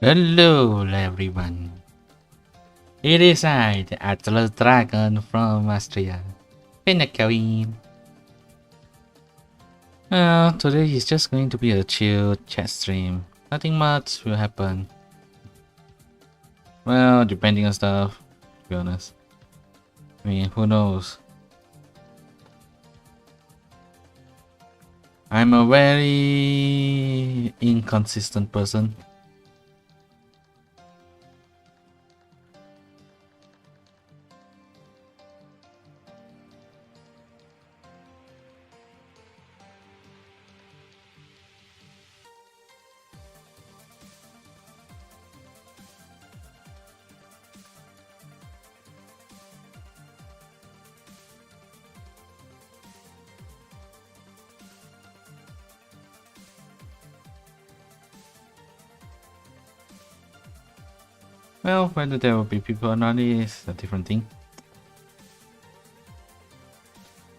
Hello everyone. It is I, the Atlas Dragon from Austria. Pinnacle. Today is just going to be a chill chat stream. Nothing much will happen. Well, depending on stuff, to be honest. I mean, who knows? I'm a very inconsistent person. Well, whether there will be people or not is a different thing.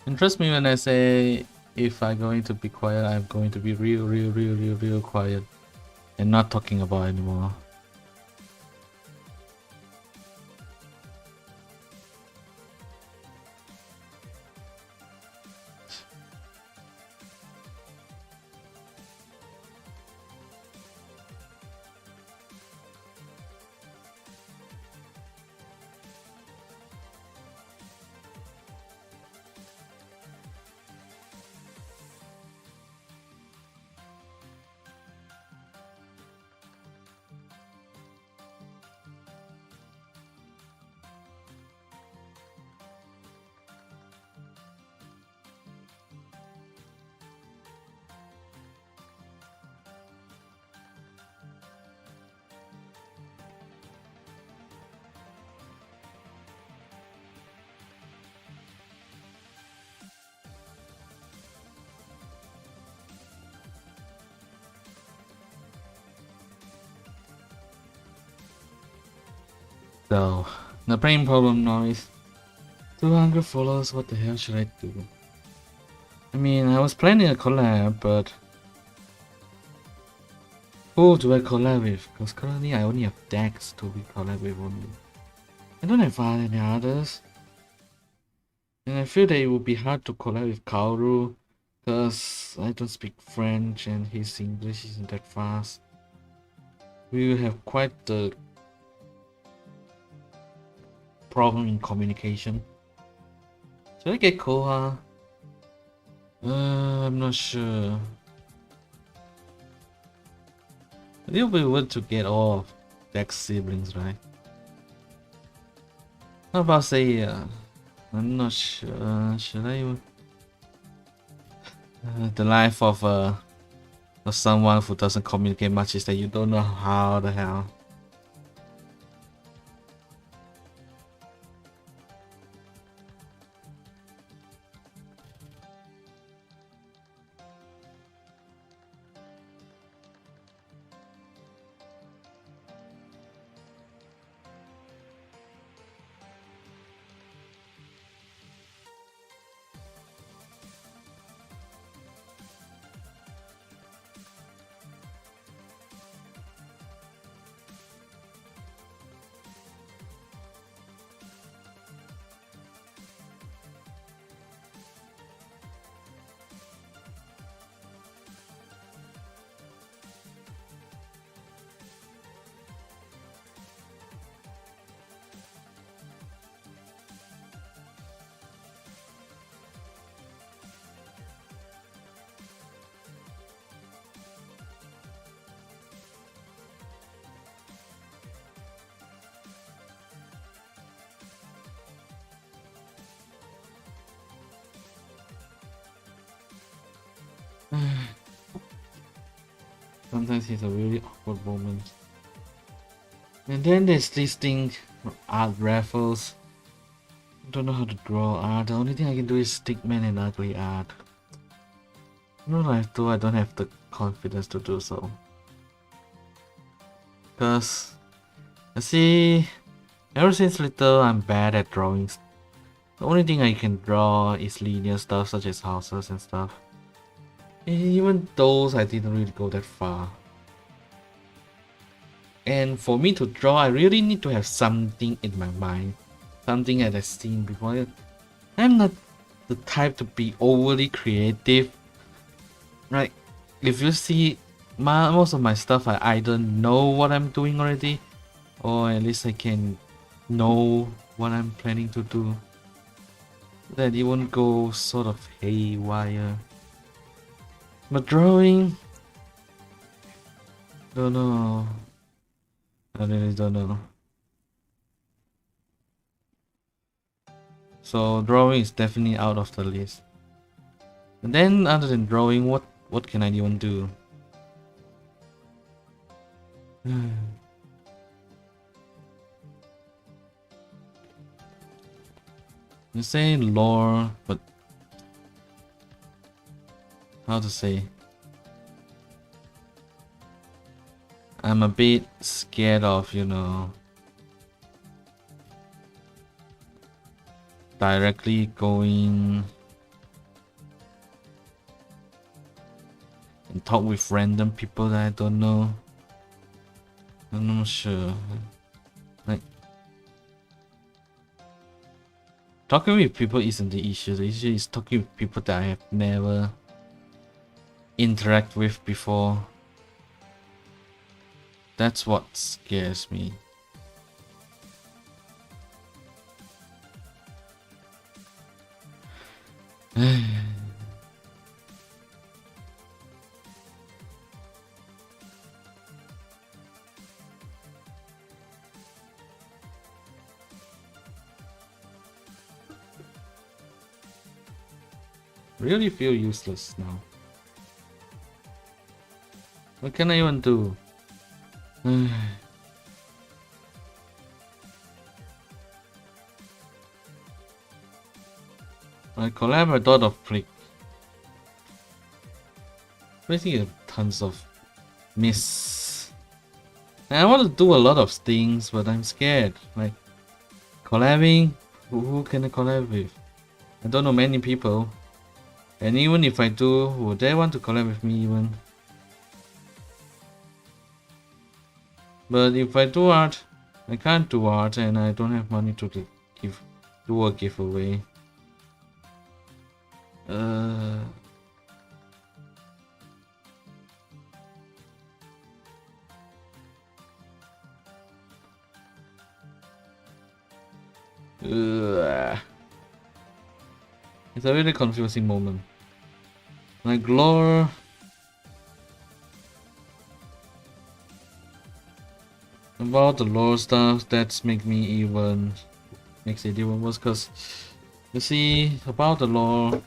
And trust me when I say if I'm going to be quiet, I'm going to be real quiet and not talking about anymore. So, the brain problem now is 200 followers, what the hell should I do? I mean, I was planning a collab, but who do I collab with? Because currently I only have Dex to be collab with only. I don't have any others. And I feel that it would be hard to collab with Kaoru, because I don't speak French and his English isn't that fast. We will have quite the problem in communication. Should I get Koha? I'm not sure. It'll be good to get all of Dex siblings, right? How about say, I'm not sure. Should I? The life of someone who doesn't communicate much is that you don't know how the hell. Sometimes it's a really awkward moment. And then there's this thing, art raffles. Don't know how to draw art. The only thing I can do is stickman and ugly art. Not like though I don't have the confidence to do so. Cause I see ever since little I'm bad at drawings. The only thing I can draw is linear stuff such as houses and stuff. Even those I didn't really go that far. And for me to draw, I really need to have something in my mind, something that I've seen before. I'm not the type to be overly creative. Right? If you see most of my stuff, I either know what I'm doing already, or at least I can know what I'm planning to do. That it won't go sort of haywire. But drawing, don't know. I really don't know. So drawing is definitely out of the list. And then other than drawing, what can I even do? You say lore, but how to say? I'm a bit scared of, directly going and talk with random people that I don't know. I'm not sure. Like, talking with people isn't the issue. The issue is talking with people that I have never interacted with before. That's what scares me. Really feel useless now. What can I even do? I collab, I thought of basically tons of miss. And I want to do a lot of things, but I'm scared. Like collabing, who can I collab with? I don't know many people. And even if I do, would they want to collab with me even? But if I do art, I can't do art and I don't have money to do a giveaway. It's a really confusing moment. Like lore. About the lore stuff, makes it even worse, because you see, about the lore,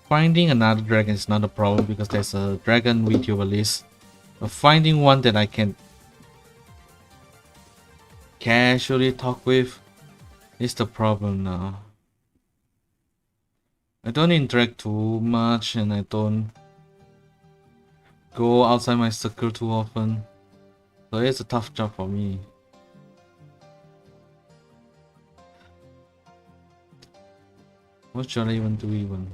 finding another dragon is not a problem because there's a dragon VTuber list. But finding one that I can casually talk with is the problem now. I don't interact too much and I don't go outside my circle too often, so it's a tough job for me. What should I even do even?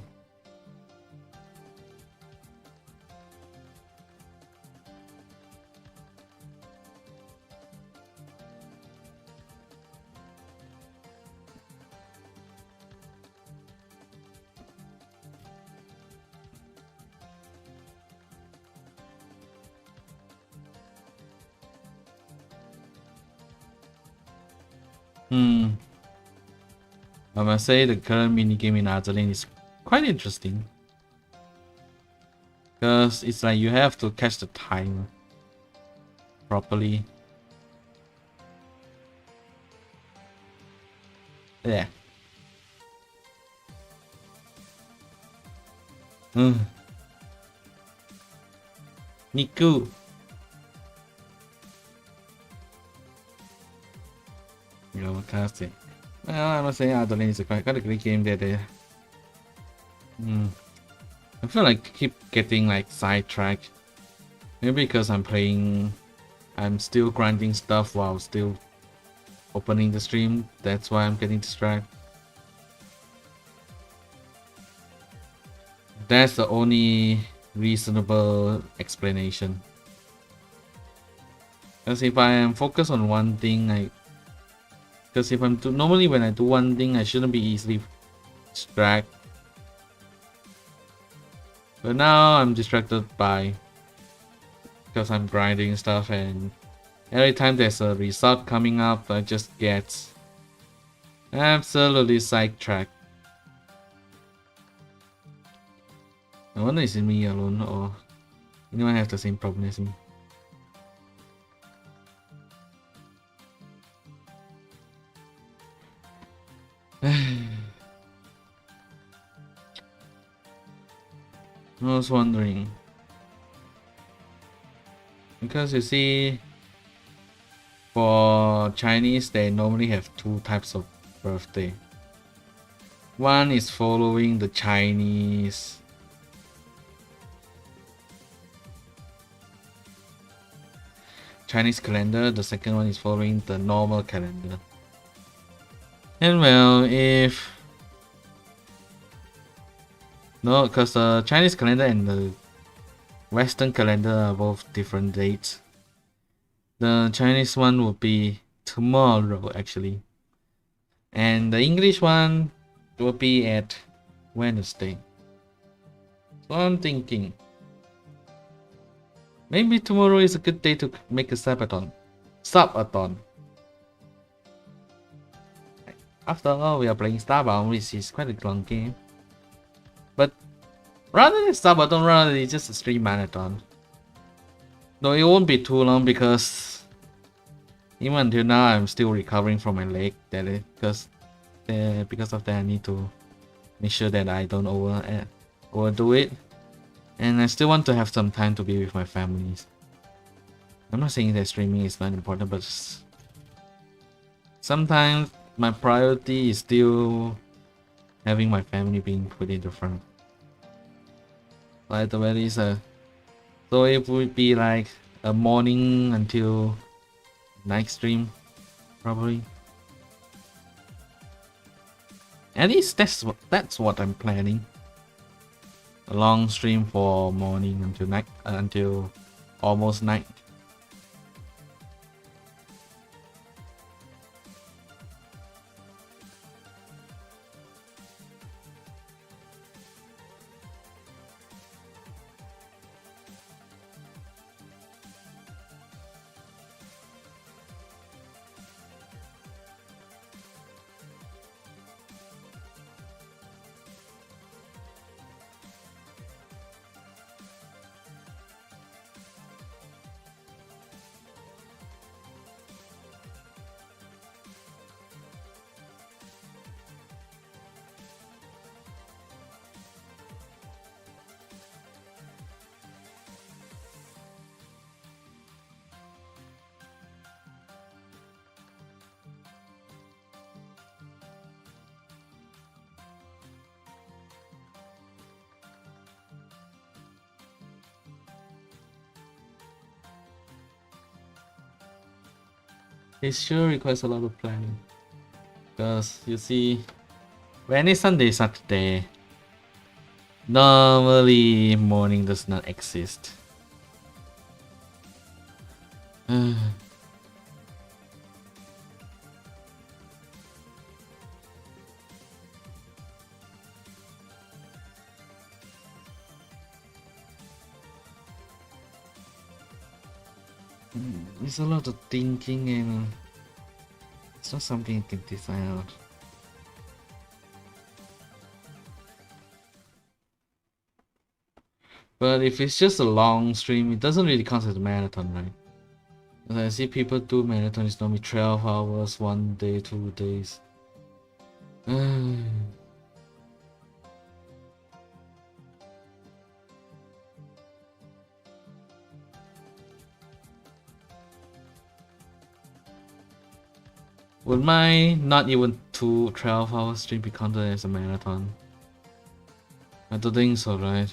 I must say the current minigame in Azalane is quite interesting. Because it's like you have to catch the time properly. Yeah. Niku. Fantastic. Well, I must say Adolin is quite a great game that I feel like I keep getting like sidetracked. Maybe because I'm still grinding stuff while still opening the stream. That's why I'm getting distracted. That's the only reasonable explanation. Because if I am focused on one thing, because if I'm normally when I do one thing, I shouldn't be easily distracted. But now I'm distracted because I'm grinding stuff, and every time there's a result coming up, I just get absolutely sidetracked. I wonder is it me alone or anyone have the same problem as me? I was wondering, because you see, for Chinese they normally have two types of birthday. One is following the Chinese calendar, the second one is following the normal calendar. And well, if no, because the Chinese calendar and the Western calendar are both different dates. The Chinese one would be tomorrow actually, and the English one will be at Wednesday. So I'm thinking maybe tomorrow is a good day to make a subathon. After all, we are playing Starbound, which is quite a long game. But rather than subathon, rather it's just a stream marathon. Though it won't be too long because even until now I'm still recovering from my leg. Because of that I need to make sure that I don't overdo it. And I still want to have some time to be with my families. I'm not saying that streaming is not important, but sometimes my priority is still having my family being put in the front. Like the very least, so it would be like a morning until night stream, probably. At least that's what I'm planning. A long stream for morning until night, until almost night. It sure requires a lot of planning. Because you see, when it's Sunday, Saturday, normally morning does not exist. It's a lot of thinking and it's not something you can decide out. But if it's just a long stream, it doesn't really count as a marathon, right? As I see people do marathon, it's normally 12 hours, 1 day, 2 days. Would my not even 12-hour stream be counted as a marathon? I don't think so, right?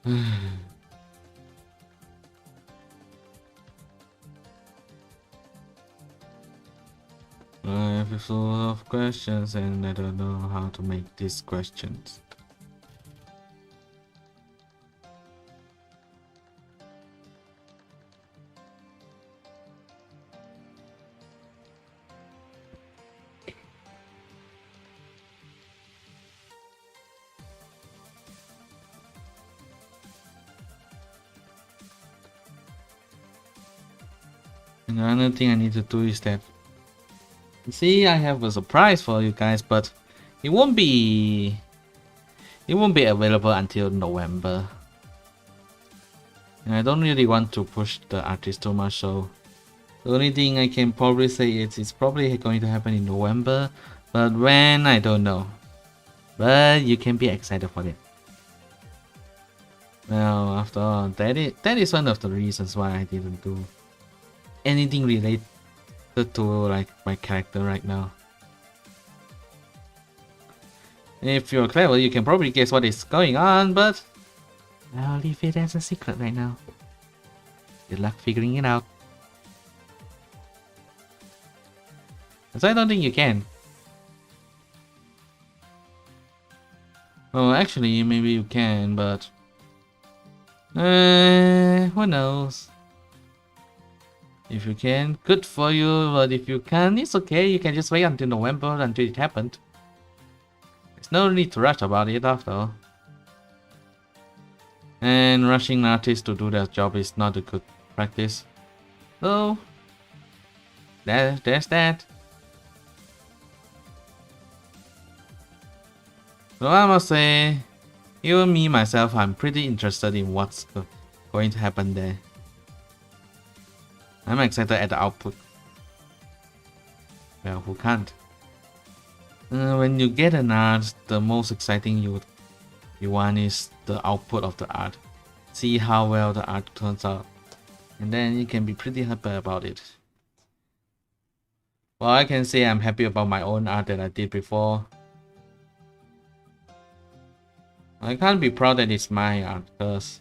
I have a lot of questions and I don't know how to make these questions. And another thing I need to do is that, see, I have a surprise for you guys, but it won't be available until November. And I don't really want to push the artist too much, so the only thing I can probably say is it's probably going to happen in November, but when, I don't know. But you can be excited for it. Well, after all, that is one of the reasons why I didn't do anything related to like my character right now. If you're clever, you can probably guess what is going on, but I'll leave it as a secret right now. Good luck figuring it out. So I don't think you can. Well, actually, maybe you can, but who knows? If you can, good for you, but if you can't, it's okay. You can just wait until November until it happened. There's no need to rush about it after all. And rushing artists to do their job is not a good practice. So, there's that. So I must say, even me myself, I'm pretty interested in what's going to happen there. I'm excited at the output. Well, who can't? When you get an art, the most exciting you want is the output of the art. See how well the art turns out. And then you can be pretty happy about it. Well, I can say I'm happy about my own art that I did before. I can't be proud that it's my art because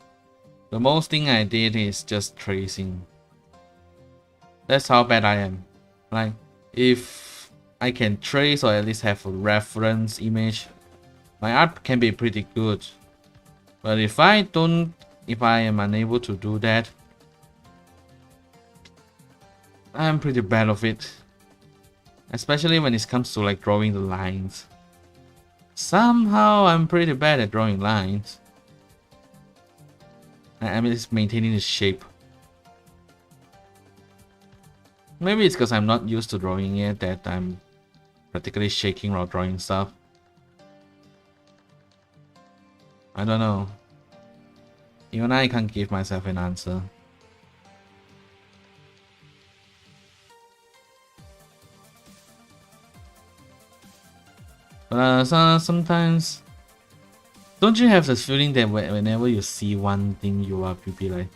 the most thing I did is just tracing. That's how bad I am. Like, if I can trace or at least have a reference image, my art can be pretty good. But if I am unable to do that, I'm pretty bad of it. Especially when it comes to like drawing the lines. Somehow I'm pretty bad at drawing lines. I mean, it's maintaining the shape. Maybe it's because I'm not used to drawing it that I'm practically shaking while drawing stuff. I don't know. Even I can't give myself an answer. But sometimes, don't you have this feeling that whenever you see one thing, you'll be like,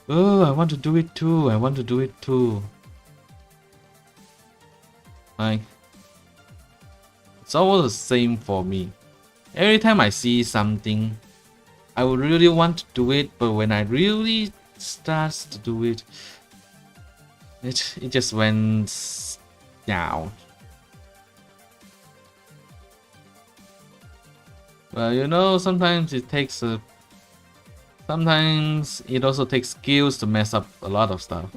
oh, I want to do it too, I want to do it too. Like, it's always the same for me. Every time I see something, I would really want to do it, but when I really start to do it, it just went down. Well, you know, sometimes it also takes skills to mess up a lot of stuff.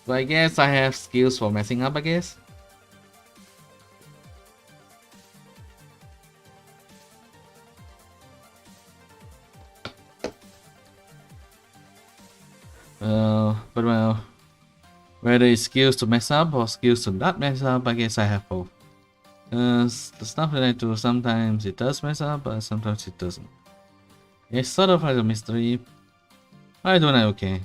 But I guess I have skills for messing up, I guess. But well, whether it's skills to mess up or skills to not mess up, I guess I have both. The stuff that I do, sometimes it does mess up, but sometimes it doesn't. It's sort of like a mystery. I do not okay.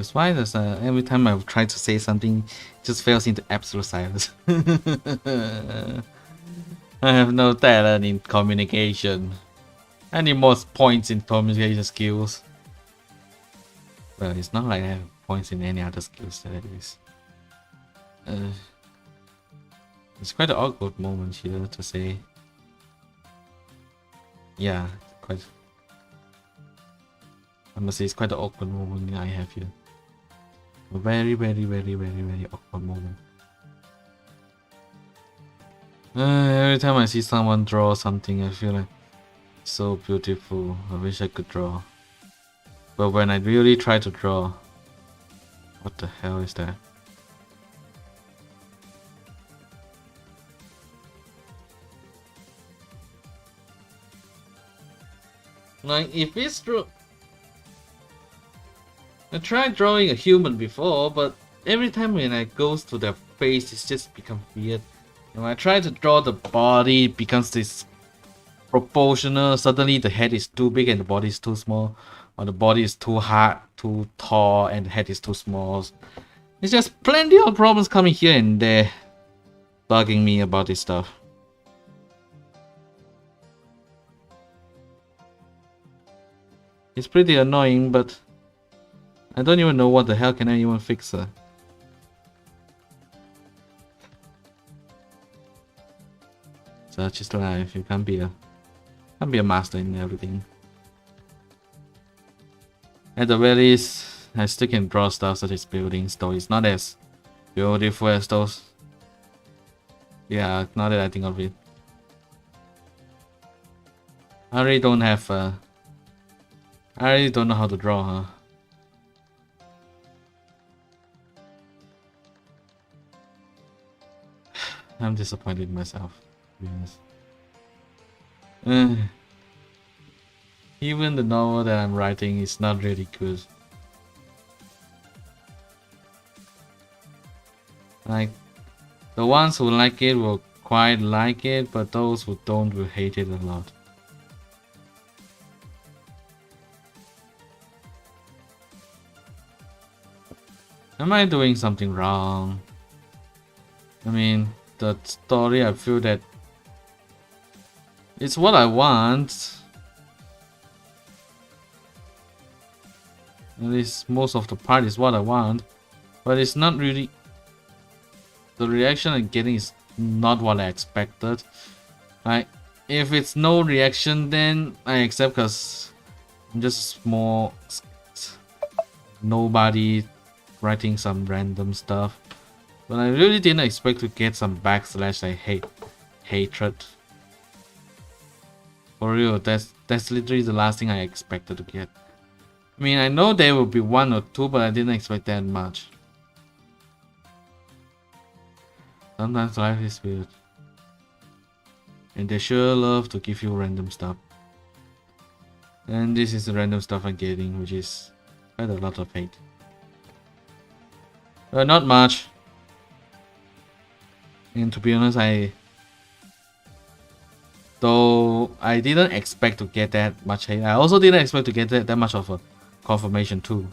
That's why there's every time I try to say something, it just fails into absolute silence. I have no talent in communication. I need more points in communication skills. Well, it's not like I have points in any other skills that it is. It's quite an awkward moment here to say. Yeah, quite. I must say it's quite an awkward moment I have here. A very, very, very, very, very awkward moment. Every time I see someone draw something, I feel like it's so beautiful. I wish I could draw. But when I really try to draw, what the hell is that? Like, if it's true, I tried drawing a human before, but every time when I goes to their face, it's just become weird. And when I try to draw the body, it becomes this proportional. Suddenly the head is too big and the body is too small, or the body is too hard, too tall, and the head is too small. It's just plenty of problems coming here and there, bugging me about this stuff. It's pretty annoying, but I don't even know what the hell can I even fix her. Such is life. You can't be a master in everything. At the very least, I still can draw stuff such as buildings, though it's not as beautiful as those. Yeah, now that I think of it. I really don't have I really don't know how to draw, huh? I'm disappointed in myself, to be honest. Even the novel that I'm writing is not really good. Like, the ones who like it will quite like it, but those who don't will hate it a lot. Am I doing something wrong? I mean, the story, I feel that it's what I want. At least most of the part is what I want, but it's not really. The reaction I'm getting is not what I expected. Like, if it's no reaction, then I accept, because I'm just a small nobody writing some random stuff. But I really didn't expect to get some backslash like hatred. For real, that's literally the last thing I expected to get. I mean, I know there will be one or two, but I didn't expect that much. Sometimes life is weird. And they sure love to give you random stuff. And this is the random stuff I'm getting, which is quite a lot of hate. Not much. And to be honest, though I didn't expect to get that much hate, I also didn't expect to get that much of a confirmation too.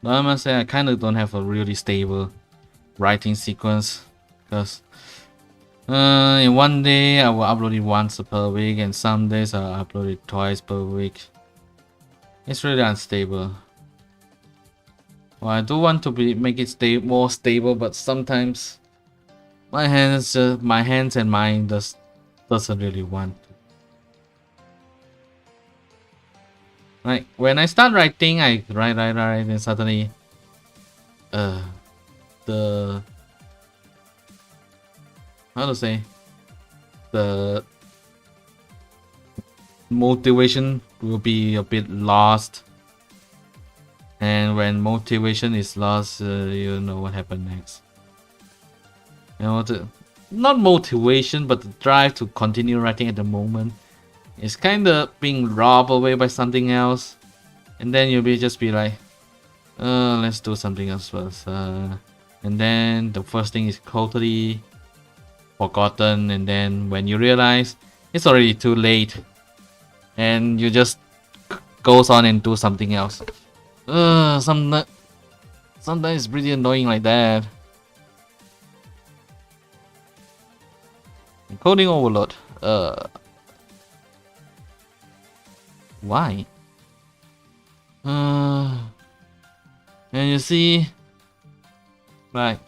But I must say I kind of don't have a really stable writing sequence, because in one day I will upload it once per week, and some days I'll upload it twice per week. It's really unstable. Well, I do want to make it more stable, but sometimes my hands and mind doesn't really want to. Like when I start writing, I write, and suddenly, the how to say, the motivation will be a bit lost. And when motivation is lost, you know what happened next. You know, not motivation, but the drive to continue writing at the moment is kind of being robbed away by something else. And then you'll just be like, let's do something else first. And then the first thing is totally forgotten. And then when you realize, it's already too late. And you just goes on and do something else. Sometimes it's pretty annoying like that. Coding overload. Why? And you see, like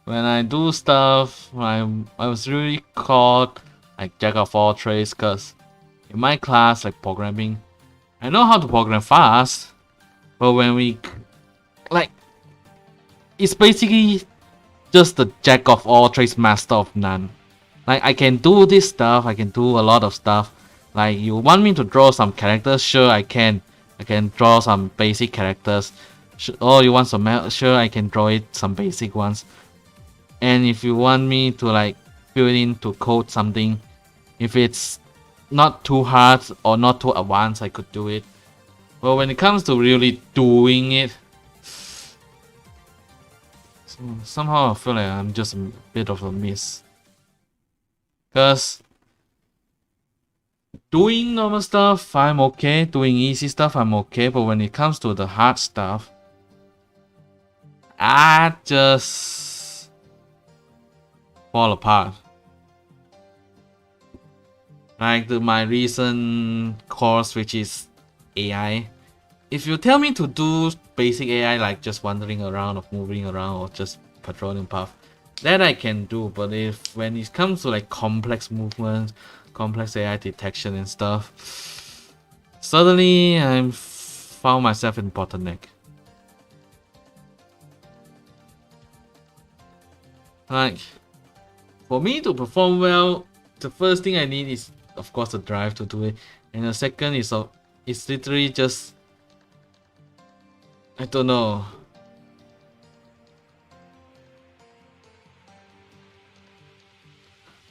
when I do stuff, I was really called like jack of all trades, cause in my class, like programming, I know how to program fast, but when we like, it's basically just the jack of all trades, master of none. Like I can do this stuff, I can do a lot of stuff. Like you want me to draw some characters, sure I can. I can draw some basic characters. Oh, you want some? Sure, I can draw it some basic ones. And if you want me to like fill in to code something, if it's not too hard or not too advanced, I could do it. But when it comes to really doing it, somehow I feel like I'm just a bit of a miss. Because doing normal stuff, I'm okay. Doing easy stuff, I'm okay. But when it comes to the hard stuff, I just fall apart. Like my recent course, which is AI. If you tell me to do basic AI, like just wandering around or moving around or just patrolling path, that I can do. But if when it comes to like complex movements, complex AI detection and stuff, suddenly I found myself in bottleneck. Like for me to perform well, the first thing I need is of course the drive to do it, and the second is it's literally just, I don't know.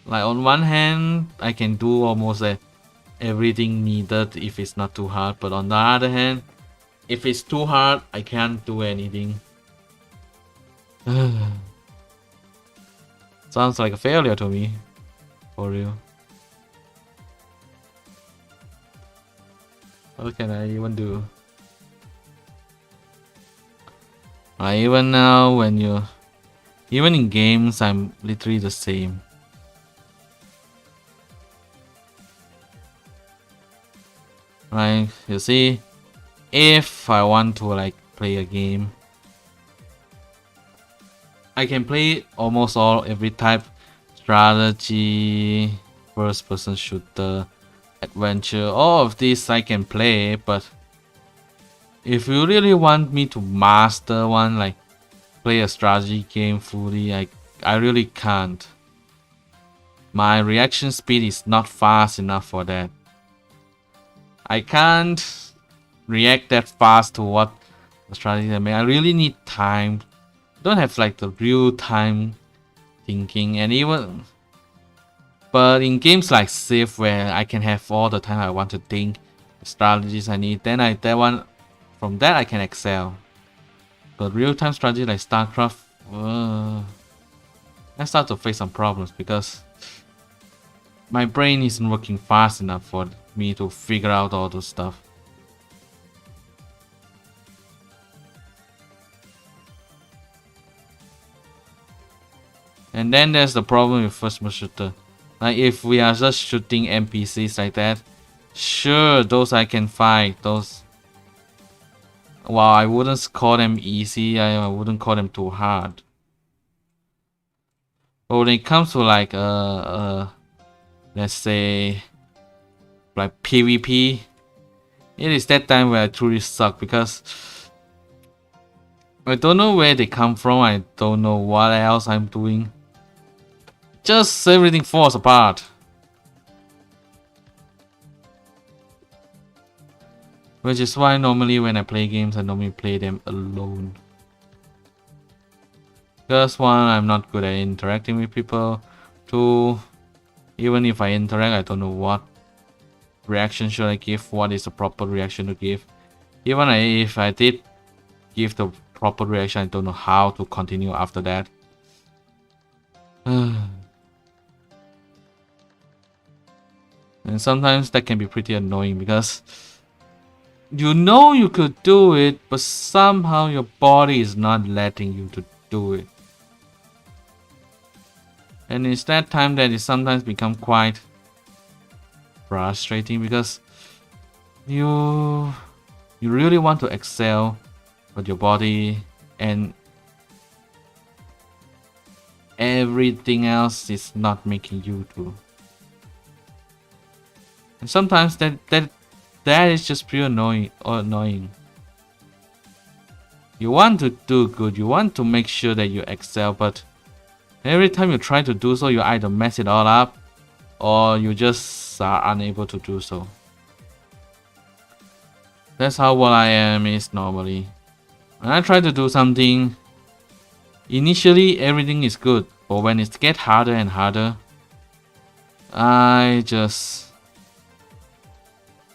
Like on one hand, I can do almost everything needed if it's not too hard, but on the other hand, if it's too hard, I can't do anything. Sounds like a failure to me, for real. What can I even do? Even now, even in games, I'm literally the same. Like, you see, if I want to like play a game, I can play almost every type: strategy, first-person shooter, adventure. All of these I can play, but if you really want me to master one, like play a strategy game fully, I really can't. My reaction speed is not fast enough for that. I can't react that fast to what the strategy I make. I really need time. I don't have like the real time thinking, and even but in games like Civ where I can have all the time I want to think, the strategies I need, then from that I can excel. But real time strategy like StarCraft, I start to face some problems because my brain isn't working fast enough for me to figure out all those stuff. And then there's the problem with first-person shooter. Like if we are just shooting NPCs like that, sure, those I can fight. Those, while I wouldn't call them easy, I wouldn't call them too hard. But when it comes to like let's say like PvP, It is that time where I truly suck because I don't know where they come from. I don't know what else I'm doing. Just everything falls apart. Which is why normally when I play games, I normally play them alone. Because one, I'm not good at interacting with people. Two, even if I interact, I don't know what reaction should I give, what is the proper reaction to give. Even if I did give the proper reaction, I don't know how to continue after that. And sometimes that can be pretty annoying because you know you could do it, but somehow your body is not letting you to do it. And it's that time that it sometimes become quite frustrating because you really want to excel, but your body and everything else is not making you to. And sometimes that is just pure annoying. You want to do good, you want to make sure that you excel, but every time you try to do so, you either mess it all up or you just are unable to do so. That's how what I am is normally. When I try to do something, initially everything is good, but when it gets harder and harder, I just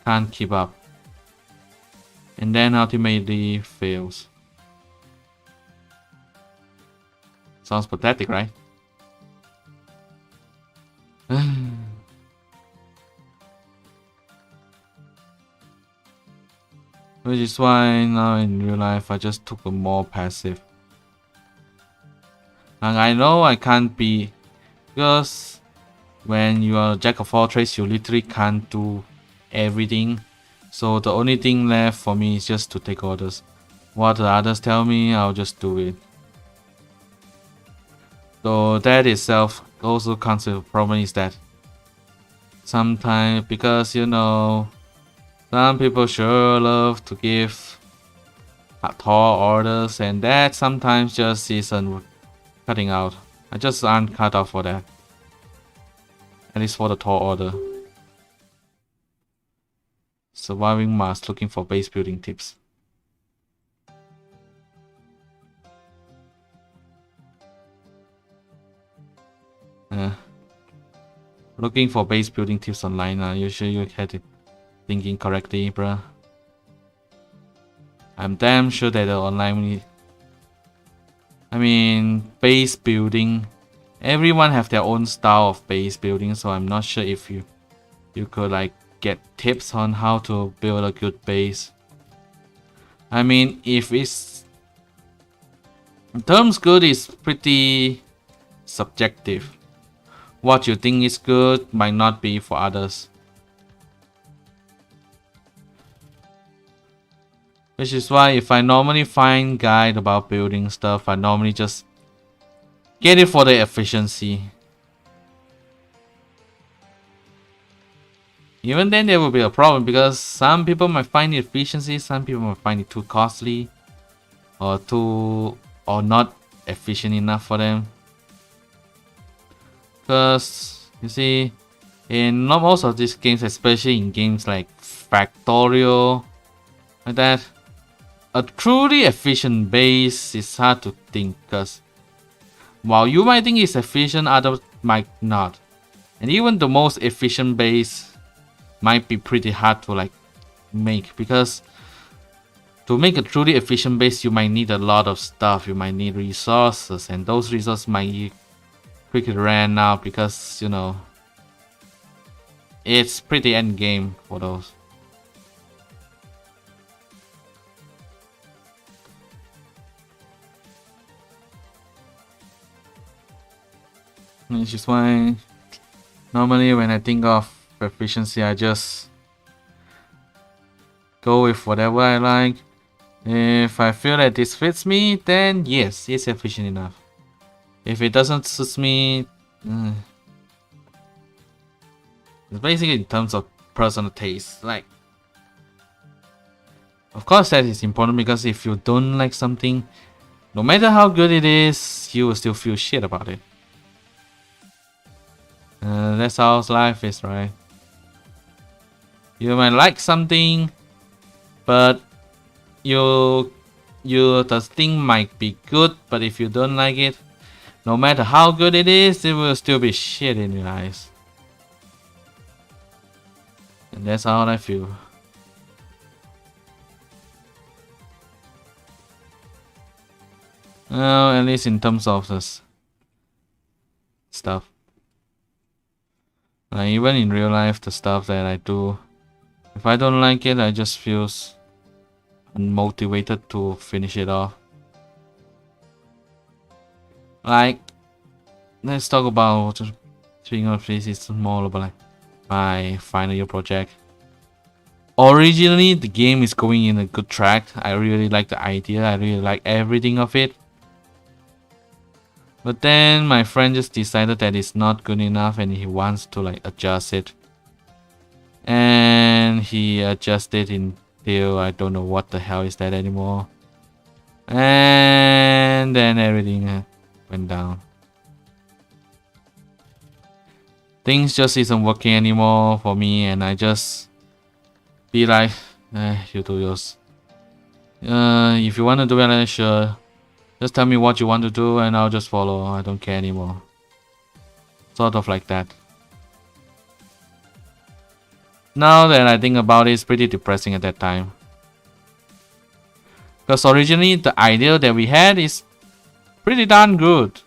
can't keep up. And then ultimately fails. Sounds pathetic, right? Which is why now in real life I just took a more passive. And I know I can't be, because when you are a jack of all trades, you literally can't do everything. So the only thing left for me is just to take orders. What the others tell me, I'll just do it. So that itself also comes with a problem is that sometimes, because you know, some people sure love to give tall orders, and that sometimes just isn't cutting out. I just aren't cut out for that. At least for the tall order. Surviving Mars, looking for base building tips. Looking for base building tips online. You sure you had it thinking correctly, bruh? I'm damn sure that the online, I mean, base building, everyone have their own style of base building, so I'm not sure if you could like get tips on how to build a good base. I mean, if it's terms good is pretty subjective. What you think is good might not be for others. Which is why if I normally find guide about building stuff, I normally just get it for the efficiency. Even then there will be a problem because some people might find the efficiency, some people might find it too costly or not efficient enough for them. Because you see, in not most of these games, especially in games like Factorial, like that, a truly efficient base is hard to think, because while you might think it's efficient, others might not. And even the most efficient base might be pretty hard to like make, because to make a truly efficient base you might need a lot of stuff, you might need resources, and those resources might quickly ran out because, you know, it's pretty end game for those. Which is why normally when I think of efficiency, I just go with whatever I like. If I feel that this fits me, then yes, it's efficient enough. If it doesn't suit me, it's basically in terms of personal taste. Like, Of course, that is important because if you don't like something, no matter how good it is, you will still feel shit about it. That's how life is, right? You might like something, but you the thing might be good, but if you don't like it, no matter how good it is, it will still be shit in your eyes. And that's how I feel. Well, at least in terms of this stuff. Like even in real life, the stuff that I do, if I don't like it, I just feel unmotivated to finish it off. Like, let's talk about, speaking of this, it's more about like my final year project. Originally, the game is going in a good track. I really like the idea. I really like everything of it. But then my friend just decided that it's not good enough and he wants to like adjust it. And he adjusted until I don't know what the hell is that anymore. And then everything went down. Things just isn't working anymore for me and I just be like, you do yours. If you want to do it, sure. Just tell me what you want to do and I'll just follow. I don't care anymore. Sort of like that. Now that I think about it, it's pretty depressing at that time. Because originally the idea that we had is pretty darn good.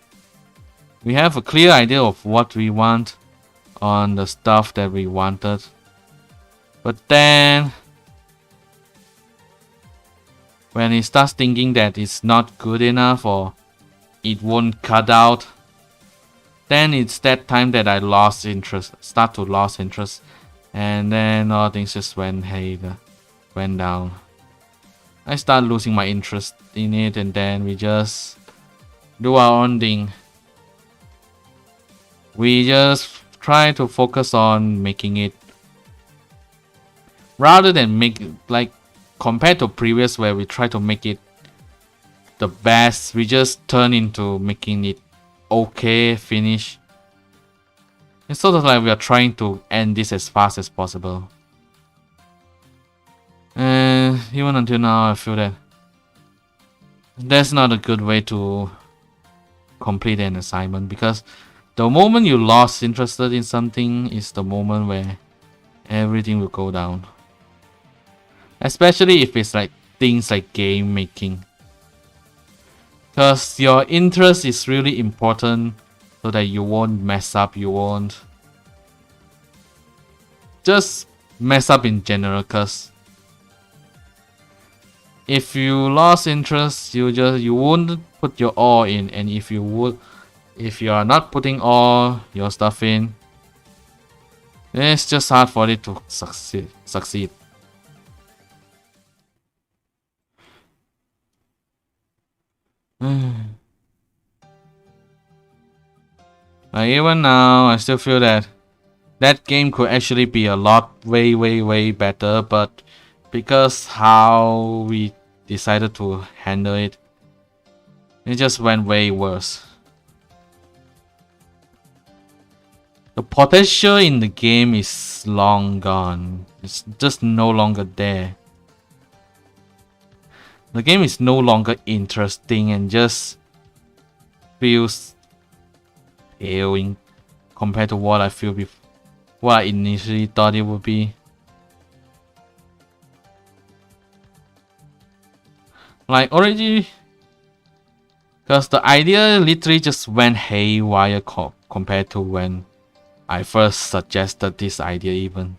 We have a clear idea of what we want on the stuff that we wanted. But then when he starts thinking that it's not good enough or it won't cut out, then it's that time that I lost interest, start to lose interest, and then all things just went down. I start losing my interest in it, and then we just do our own thing. We just try to focus on making it, rather than make it like compared to previous where we try to make it the best, we just turn into making it okay, finish. It's sort of like we are trying to end this as fast as possible. And even until now, I feel that that's not a good way to complete an assignment, because the moment you lost interested in something is the moment where everything will go down. Especially if it's like things like game making. Because your interest is really important so that you won't mess up, you won't just mess up in general, because if you lost interest, you won't put your all in, and if you are not putting all your stuff in, it's just hard for it to succeed. Even now, I still feel that that game could actually be a lot way better, but because how we decided to handle it, it just went way worse. The potential in the game is long gone. It's just no longer there. The game is no longer interesting and just feels ailing compared to what I feel before, what I initially thought it would be. Like already, because the idea literally just went haywire compared to when I first suggested this idea even.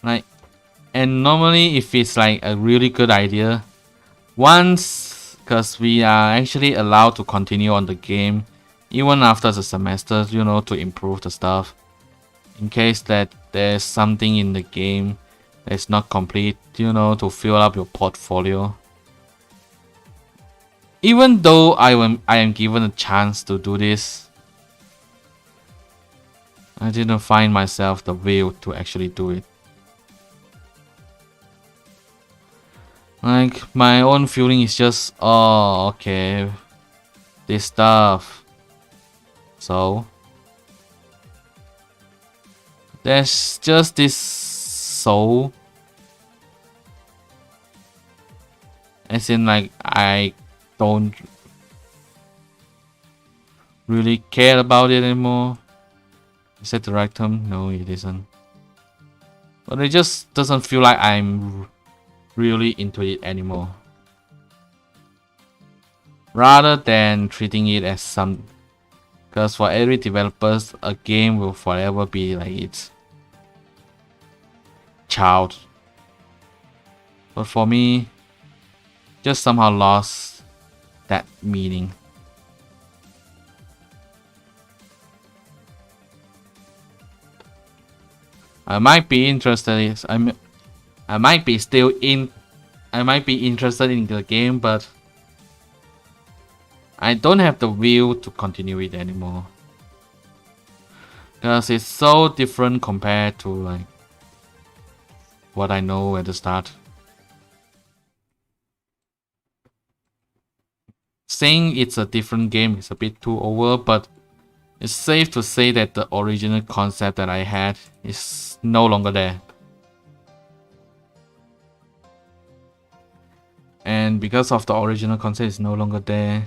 Like, and normally if it's like a really good idea, once, because we are actually allowed to continue on the game even after the semester, you know, to improve the stuff. In case that there's something in the game that's not complete, you know, to fill up your portfolio. Even though I am given a chance to do this, I didn't find myself the will to actually do it. Like, my own feeling is just, oh, okay, this stuff. So, there's just this soul. As in, like, I don't really care about it anymore. Is that the right term? No, it isn't. But it just doesn't feel like I'm really into it anymore. Rather than treating it as some... Because for every developers, a game will forever be like its child. But for me, just somehow lost that meaning. I might be interested. I might be still in. I might be interested in the game, but I don't have the will to continue it anymore. Because it's so different compared to like what I know at the start. Saying it's a different game is a bit too over, but it's safe to say that the original concept that I had is no longer there. And because of the original concept is no longer there,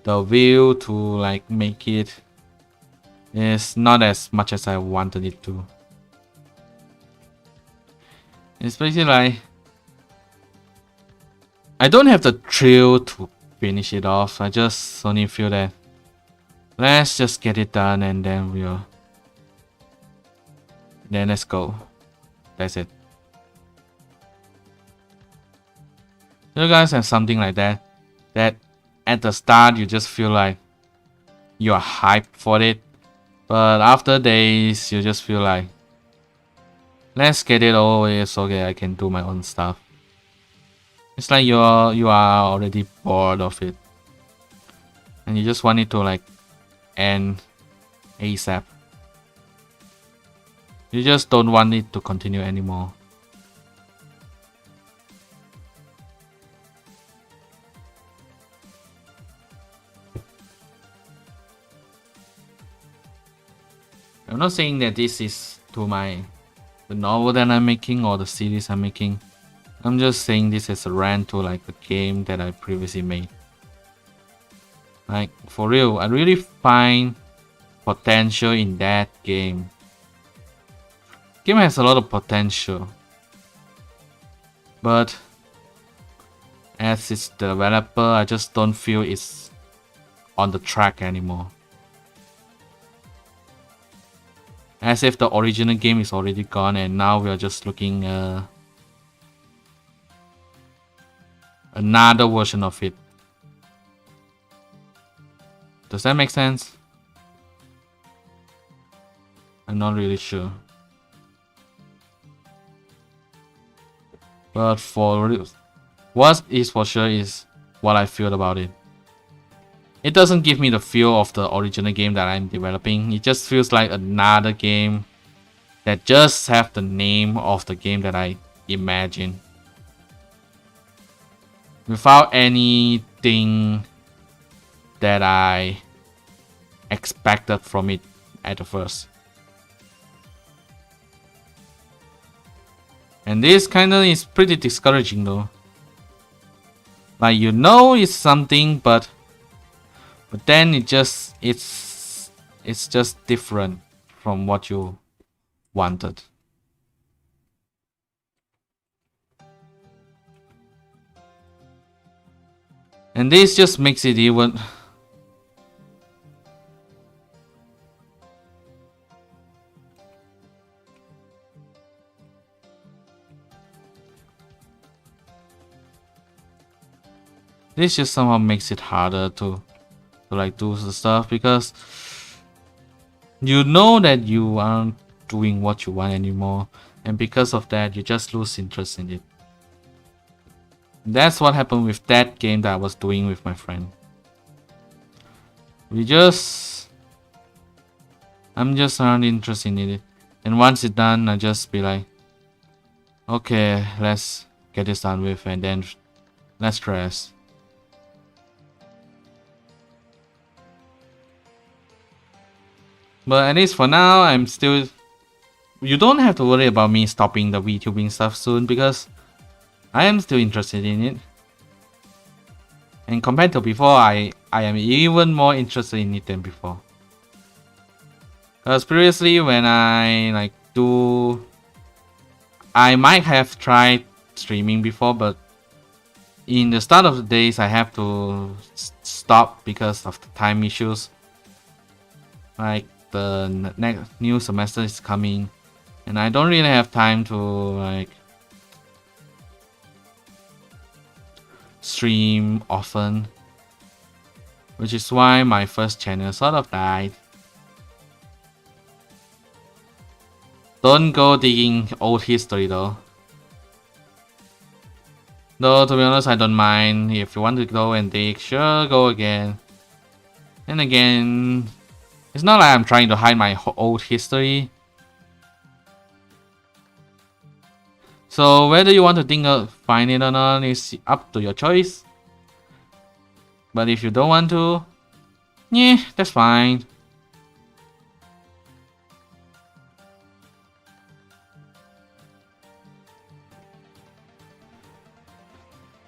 the will to like make it is not as much as I wanted it to. Especially like, I don't have the thrill to finish it off. I just only feel that let's just get it done and then then let's go. That's it. You guys have something like that? That at the start you just feel like you're hyped for it, but after days you just feel like let's get it over with so okay I can do my own stuff. It's like you are already bored of it. And you just want it to like end ASAP. You just don't want it to continue anymore. I'm not saying that this is to the novel that I'm making or the series I'm making. I'm just saying this as a rant to like the game that I previously made. Like, for real, I really find potential in that game. Game has a lot of potential. But as its developer, I just don't feel it's on the track anymore. As if the original game is already gone and now we are just looking another version of it. Does that make sense? I'm not really sure. But what is for sure is what I feel about it. It doesn't give me the feel of the original game that I'm developing. It just feels like another game that just have the name of the game that I imagine. Without anything that I expected from it at the first. And this kinda is pretty discouraging though. Like, you know it's something, but then it's just different from what you wanted. And this just makes it even... This just somehow makes it harder to like do the stuff because you know that you aren't doing what you want anymore, and because of that you just lose interest in it. That's what happened with that game that I was doing with my friend. We just I'm just not interested in it. And once it's done, I just be like, okay, let's get this done with, and then let's rest. But at least for now, I'm still. You don't have to worry about me stopping the VTubing stuff soon because I am still interested in it. And compared to before, I am even more interested in it than before. Because previously when I I might have tried streaming before, but in the start of the days I have to stop because of the time issues. Like the next new semester is coming, and I don't really have time to like stream often, which is why my first channel sort of died. Don't go digging old history though. Though to be honest, I don't mind. If you want to go and dig, sure, go again. And again, it's not like I'm trying to hide my old history. So whether you want to think of find it or not is up to your choice. But if you don't want to, yeah, that's fine.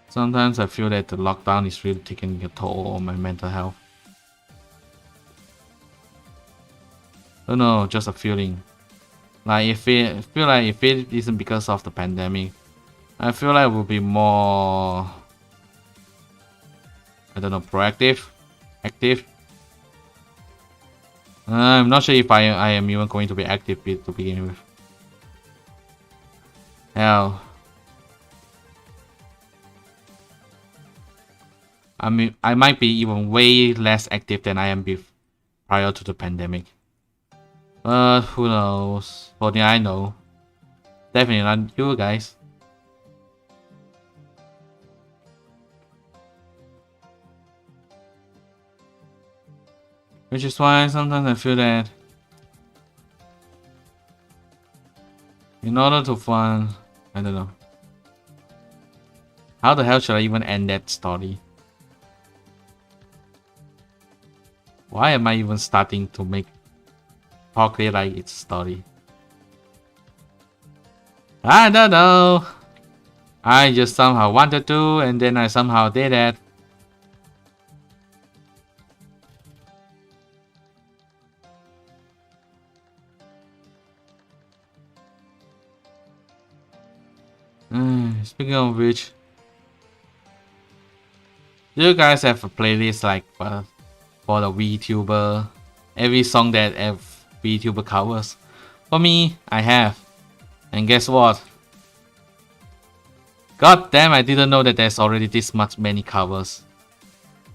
Sometimes I feel that the lockdown is really taking a toll on my mental health. Oh no, just a feeling. Like if it feel like if it isn't because of the pandemic, I feel like it would be more, I don't know, proactive, active. I'm not sure if I am even going to be active to begin with. Hell, I mean, I might be even way less active than I am prior to the pandemic. But who knows? Only I know. Definitely not you guys. Which is why sometimes I feel that in order to find, I don't know. How the hell should I even end that story? Why am I even starting to talk it like it's a story? I don't know. I just somehow wanted to, and then I somehow did it. Speaking of which, do you guys have a playlist like for the VTuber? Every song that a VTuber covers? For me, I have. And guess what? God damn, I didn't know that there's already this many covers.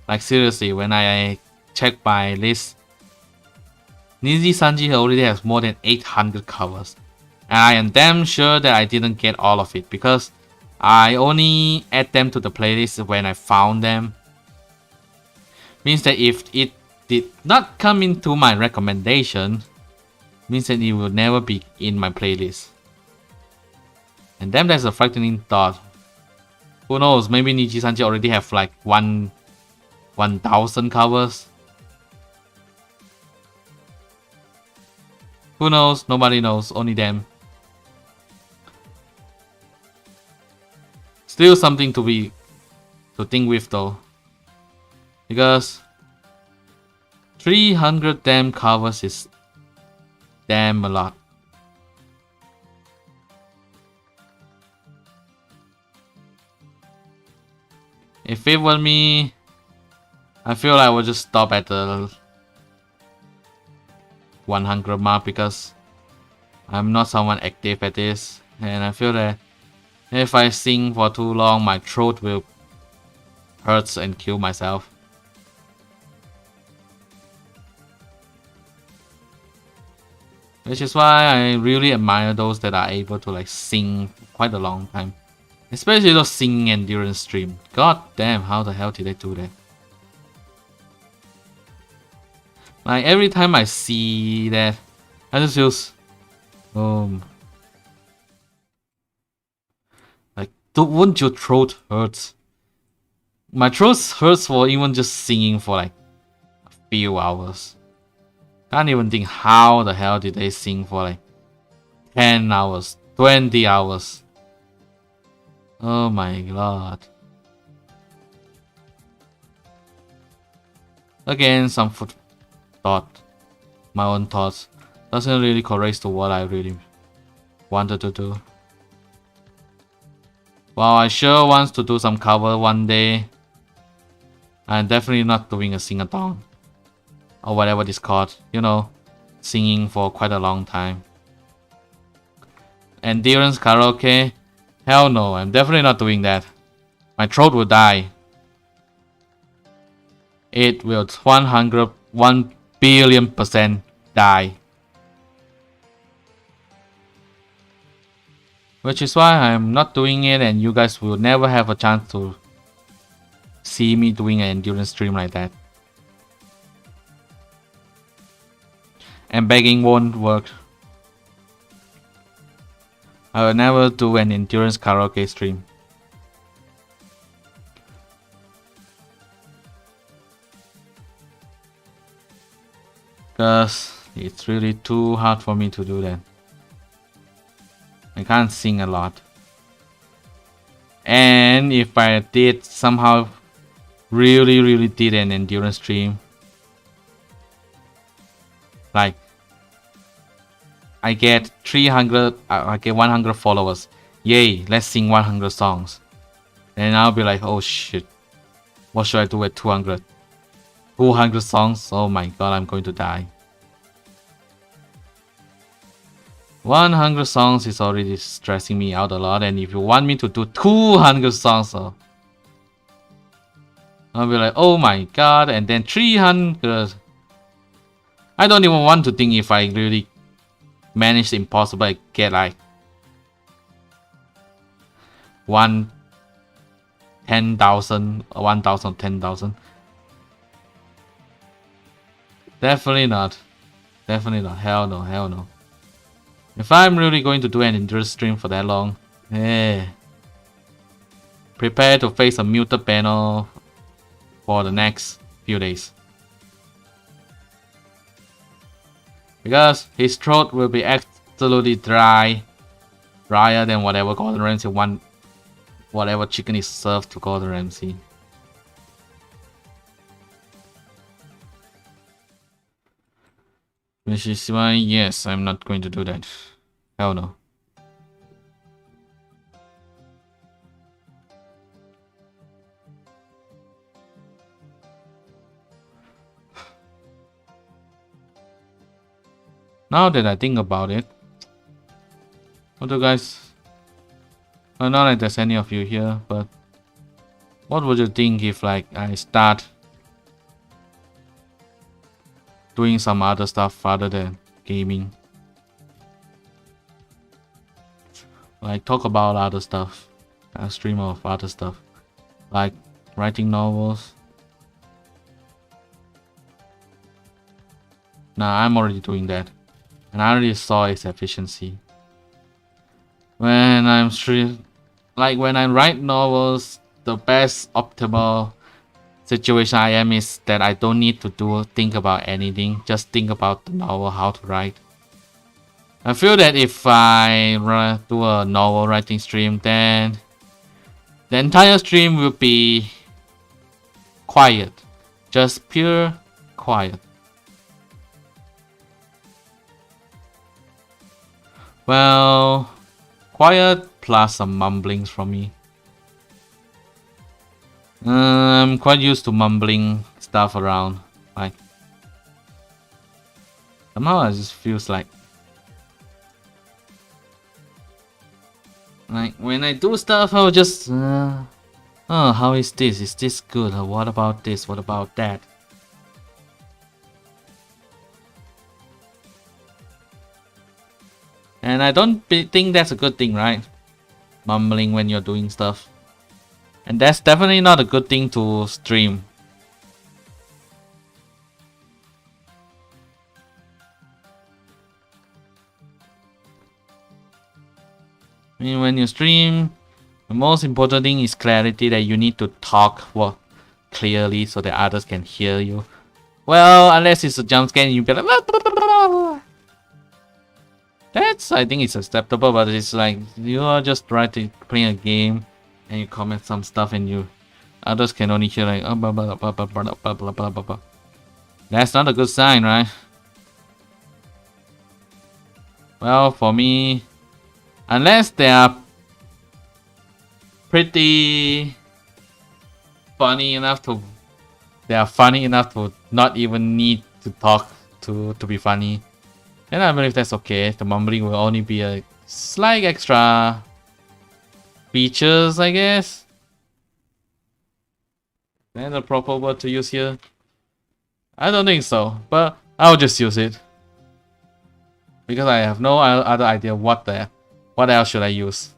Like seriously, when I check my list, Niji Sanji already has more than 800 covers. And I am damn sure that I didn't get all of it because I only add them to the playlist when I found them. Means that if it did not come into my recommendation, means that it will never be in my playlist. And damn, that's a frightening thought. Who knows, maybe Niji-sanji already have like 1,000 covers. Who knows, nobody knows, only them. Still something to think with though. Because 300 damn covers is damn a lot. If it were me, I feel like I would just stop at the 100 mark because I'm not someone active at this, and I feel that if I sing for too long, my throat will hurt and kill myself. Which is why I really admire those that are able to like sing for quite a long time. Especially those singing endurance stream. God damn, how the hell did they do that? Like every time I see that, I just feels, like, wouldn't your throat hurt? My throat hurts for even just singing for like a few hours. Can't even think how the hell did they sing for like 10 hours, 20 hours. Oh my god. Again, some food thought, my own thoughts, doesn't really correlate to what I really wanted to do. While I sure wants to do some cover one day, I'm definitely not doing a sing-a-thon. Or whatever it's called, you know, singing for quite a long time. Endurance karaoke? Hell no, I'm definitely not doing that. My throat will die. It will 1 billion% die. Which is why I'm not doing it, and you guys will never have a chance to see me doing an endurance stream like that. And begging won't work. I will never do an endurance karaoke stream. Because it's really too hard for me to do that. I can't sing a lot. And if I did somehow really did an endurance stream, like I get 300, I get 100 followers. Yay, let's sing 100 songs. And I'll be like, oh shit, what should I do at 200? 200 songs? Oh my god, I'm going to die. 100 songs is already stressing me out a lot, and if you want me to do 200 songs, I'll be like, oh my god, and then 300. I don't even want to think if I really manage the impossible, I get like 10,000, 1,000, 10,000. Definitely not. Definitely not. Hell no, hell no. If I'm really going to do an endurance stream for that long, prepare to face a muted panel for the next few days. Because his throat will be absolutely dry, drier than whatever Gordon Ramsay want, whatever chicken is served to Gordon Ramsay. Which is why, yes, I'm not going to do that. Hell no. Now that I think about it, what do you guys... Well, not that there's any of you here, but what would you think if like I start doing some other stuff other than gaming? Like talk about other stuff, a stream of other stuff, like writing novels. Nah, I'm already doing that, and I already saw its efficiency. When I'm when I write novels, the best optimal situation I am is that I don't need to think about anything, just think about the novel, how to write. I feel that if I do a novel writing stream, then the entire stream will be quiet, just pure quiet. Well, quiet plus some mumblings from me. I'm quite used to mumbling stuff around. Like somehow it just feels like when I do stuff, I'll just oh, how is this? Is this good? Or what about this? What about that? And I don't think that's a good thing, right? Mumbling when you're doing stuff. And that's definitely not a good thing to stream. I mean, when you stream, the most important thing is clarity, that you need to talk clearly so that others can hear you. Well, unless it's a jump scare, you be like, blah, blah, blah, blah, blah. That's, I think it's acceptable, but it's like you are just playing a game and you comment some stuff and others can only hear like, oh, blah, blah, blah, blah, blah, blah, blah, blah, blah, blah. That's not a good sign, right? Well, for me, unless they are pretty funny enough to not even need to talk to be funny, then I believe that's okay. The mumbling will only be a slight extra features, I guess. Then the proper word to use here? I don't think so, but I'll just use it. Because I have no other idea what else should I use.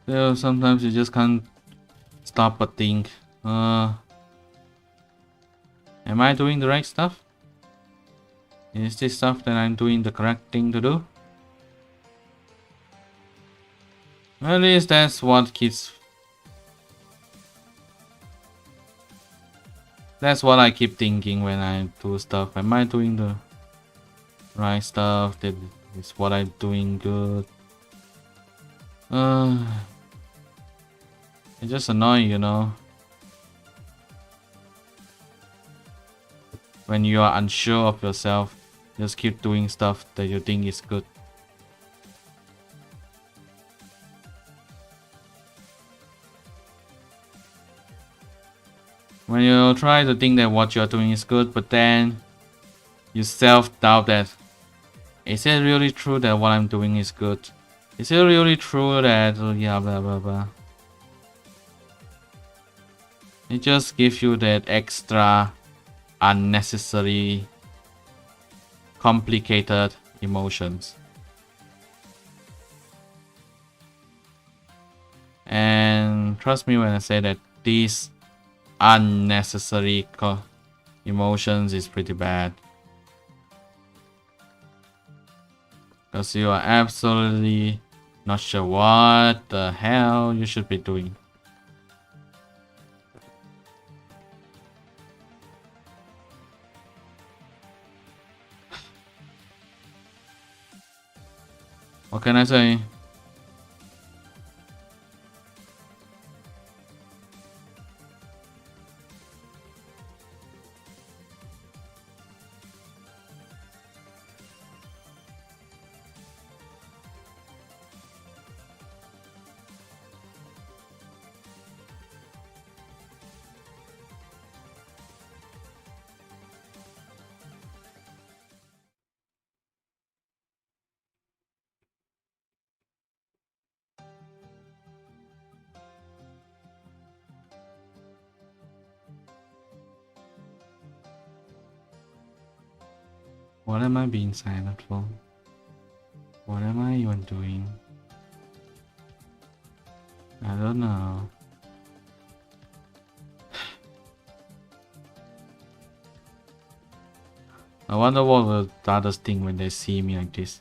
So sometimes you just can't stop but think, am I doing the right stuff? Is this stuff that I'm doing the correct thing to do? At least that's what I keep thinking when I do stuff. Am I doing the right stuff? That is what I'm doing good. It's just annoying, you know. When you are unsure of yourself, just keep doing stuff that you think is good. When you try to think that what you're doing is good, but then you self-doubt that, is it really true that what I'm doing is good? Is it really true that, yeah, blah blah blah. It just gives you that extra unnecessary complicated emotions. And trust me when I say that these unnecessary emotions is pretty bad. Because you are absolutely not sure what the hell you should be doing. What can I say? What am I being silent for? What am I even doing? I don't know. I wonder what will the others think when they see me like this.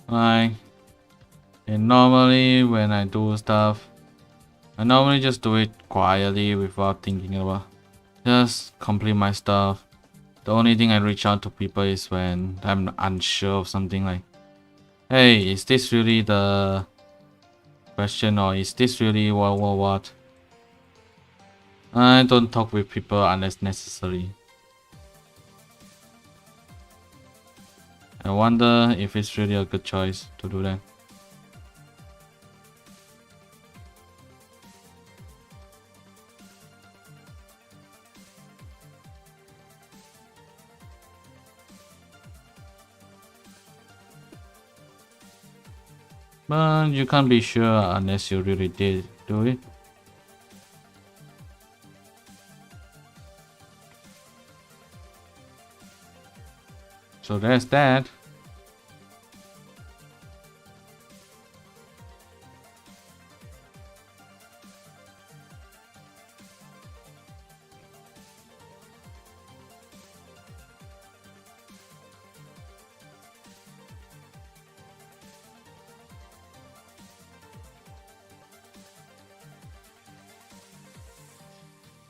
Like, and normally when I do stuff, I normally just do it quietly without thinking about. Just complete my stuff. The only thing I reach out to people is when I'm unsure of something, like, hey, is this really the question, or is this really what? I don't talk with people unless necessary. I wonder if it's really a good choice to do that. But you can't be sure unless you really did do it. So there's that.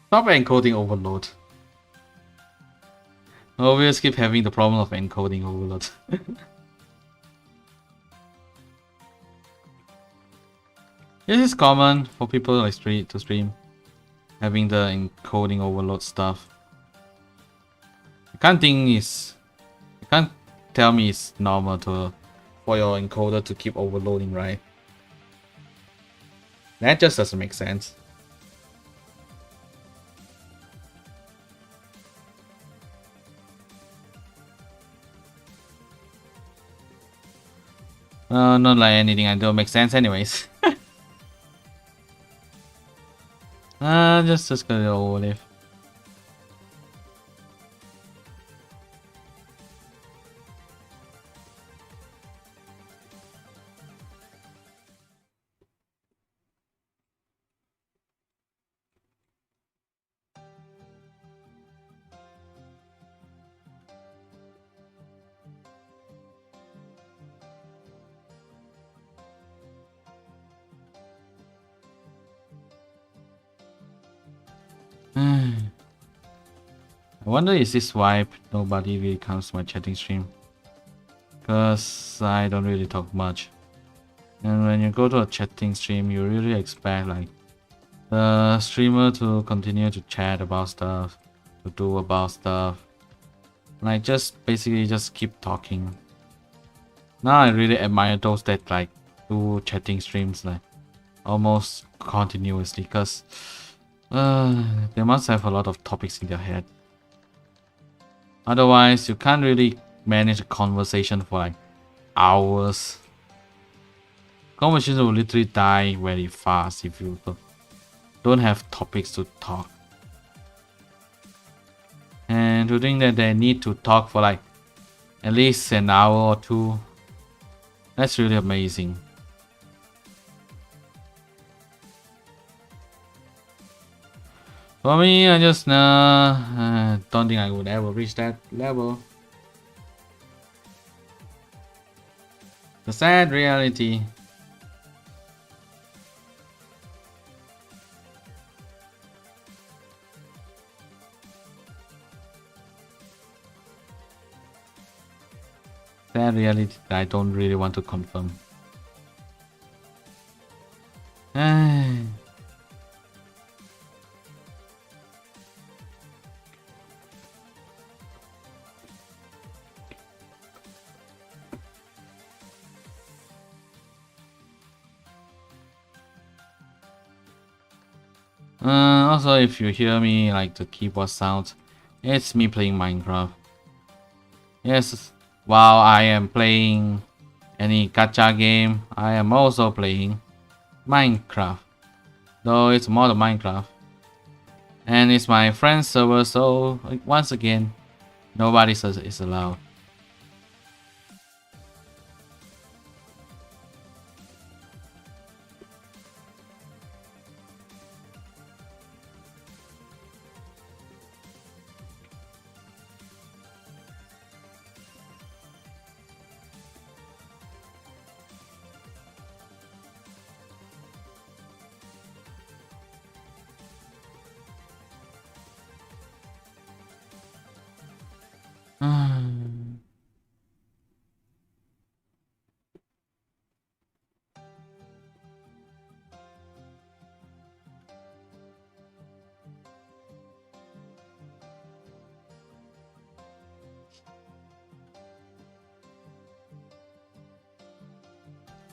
Stop encoding overload. Always keep having the problem of encoding overload. This is common for people like stream, having the encoding overload stuff. You can't tell me it's normal for your encoder to keep overloading, right? That just doesn't make sense. Not like anything I do makes sense anyways. Just get it over with. I wonder is this why nobody really comes to my chatting stream? Because I don't really talk much. And when you go to a chatting stream, you really expect like the streamer to continue to chat about stuff, to do about stuff. Like just basically just keep talking. Now I really admire those that like do chatting streams like almost continuously because they must have a lot of topics in their head. Otherwise, you can't really manage a conversation for like hours. Conversations will literally die very fast if you don't have topics to talk. And to think that they need to talk for like at least an hour or two, that's really amazing. For me, I just don't think I would ever reach that level. The sad reality. Sad reality that I don't really want to confirm. Also, if you hear me like the keyboard sound, it's me playing Minecraft. Yes, while I am playing any gacha game, I am also playing Minecraft. Though it's more than Minecraft. And it's my friend's server, so like, once again, nobody says it's allowed.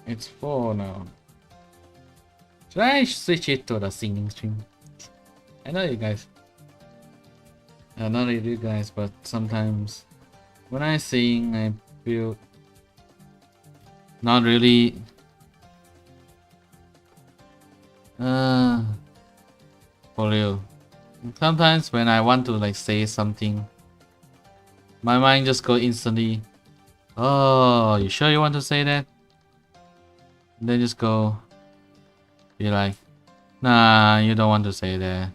It's 4 now. Should I switch it to the singing stream? I know you guys. Not you guys, but sometimes when I sing, I feel not really Uh, for real. Sometimes when I want to like say something, my mind just go instantly. Oh, you sure you want to say that? And then just go be like, nah, you don't want to say that.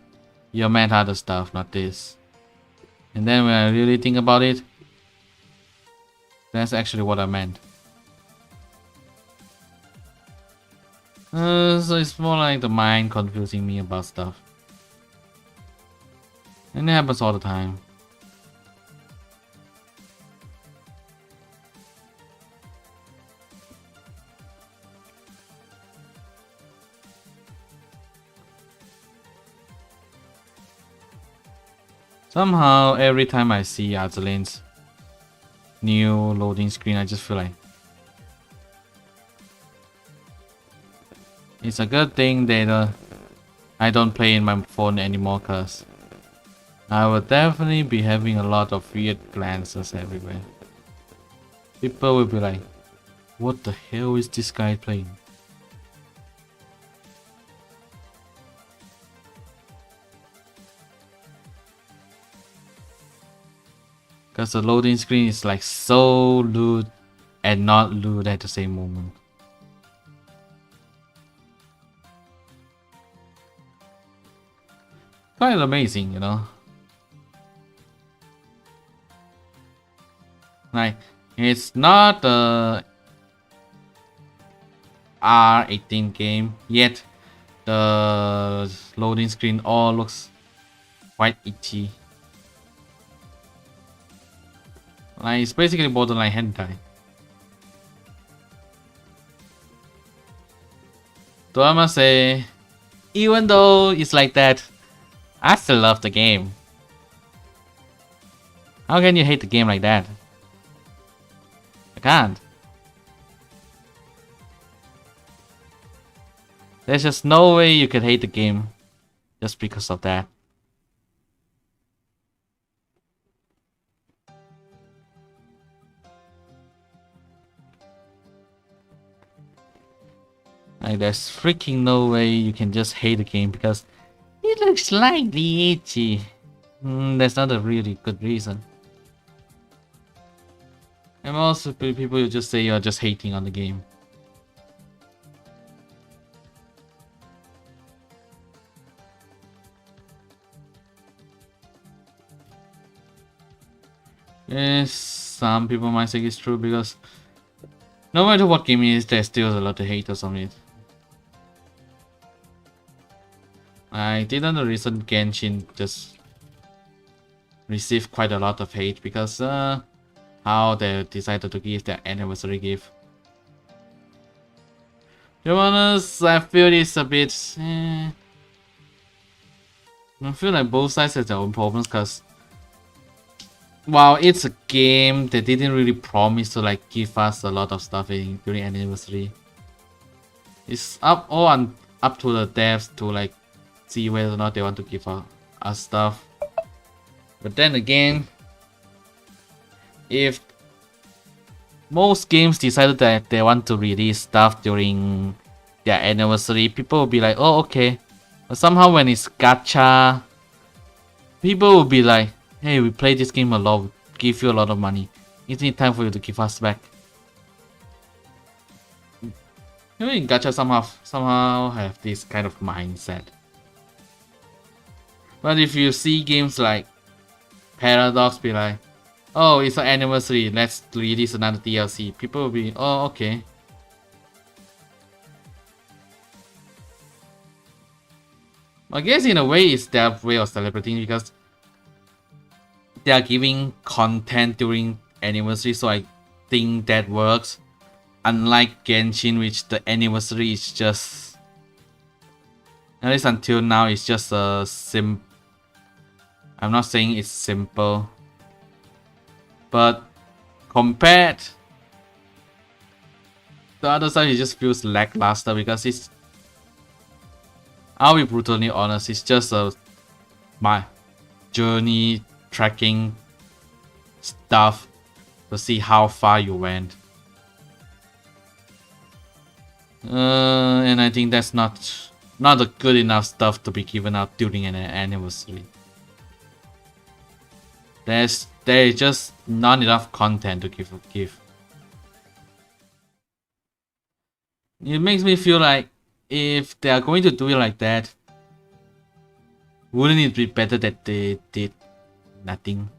You meant other stuff, not this. And then when I really think about it, that's actually what I meant. So it's more like the mind confusing me about stuff. And it happens all the time. Somehow, every time I see Azalin's new loading screen, I just feel like it's a good thing that I don't play in my phone anymore, cause I would definitely be having a lot of weird glances everywhere. People will be like, what the hell is this guy playing? Cause the loading screen is like so lewd and not lewd at the same moment. Quite amazing, you know. Like, it's not a R18 game, yet the loading screen all looks quite itchy. Like, it's basically borderline hentai. Though I must say, even though it's like that, I still love the game. How can you hate the game like that? I can't. There's just no way you could hate the game just because of that. Like, there's freaking no way you can just hate the game because it looks slightly itchy. That's not a really good reason. And most people you just say you're just hating on the game. Yes, some people might say it's true because no matter what game it is, there's still a lot of haters on it. I didn't the recent Genshin just received quite a lot of hate because how they decided to give their anniversary gift. To be honest, I feel it's a bit. I feel like both sides have their own problems because while it's a game, they didn't really promise to like give us a lot of stuff during anniversary. It's up to the devs to like see whether or not they want to give us stuff. But then again, if most games decided that they want to release stuff during their anniversary, people will be like, oh, okay. But somehow when it's gacha, people will be like, hey, we play this game a lot, give you a lot of money. Isn't it time for you to give us back? You know, in gacha somehow have this kind of mindset. But if you see games like Paradox be like, oh, it's an anniversary, let's release another DLC. People will be, oh, okay. I guess in a way it's their way of celebrating because they are giving content during anniversary, so I think that works. Unlike Genshin, which the anniversary is just, at least until now, it's just a I'm not saying it's simple, but compared, the other side it just feels lackluster because it's. I'll be brutally honest, it's just my journey tracking stuff to see how far you went. And I think that's not not the good enough stuff to be given out during an anniversary. There is just not enough content to give. It makes me feel like if they are going to do it like that, wouldn't it be better that they did nothing?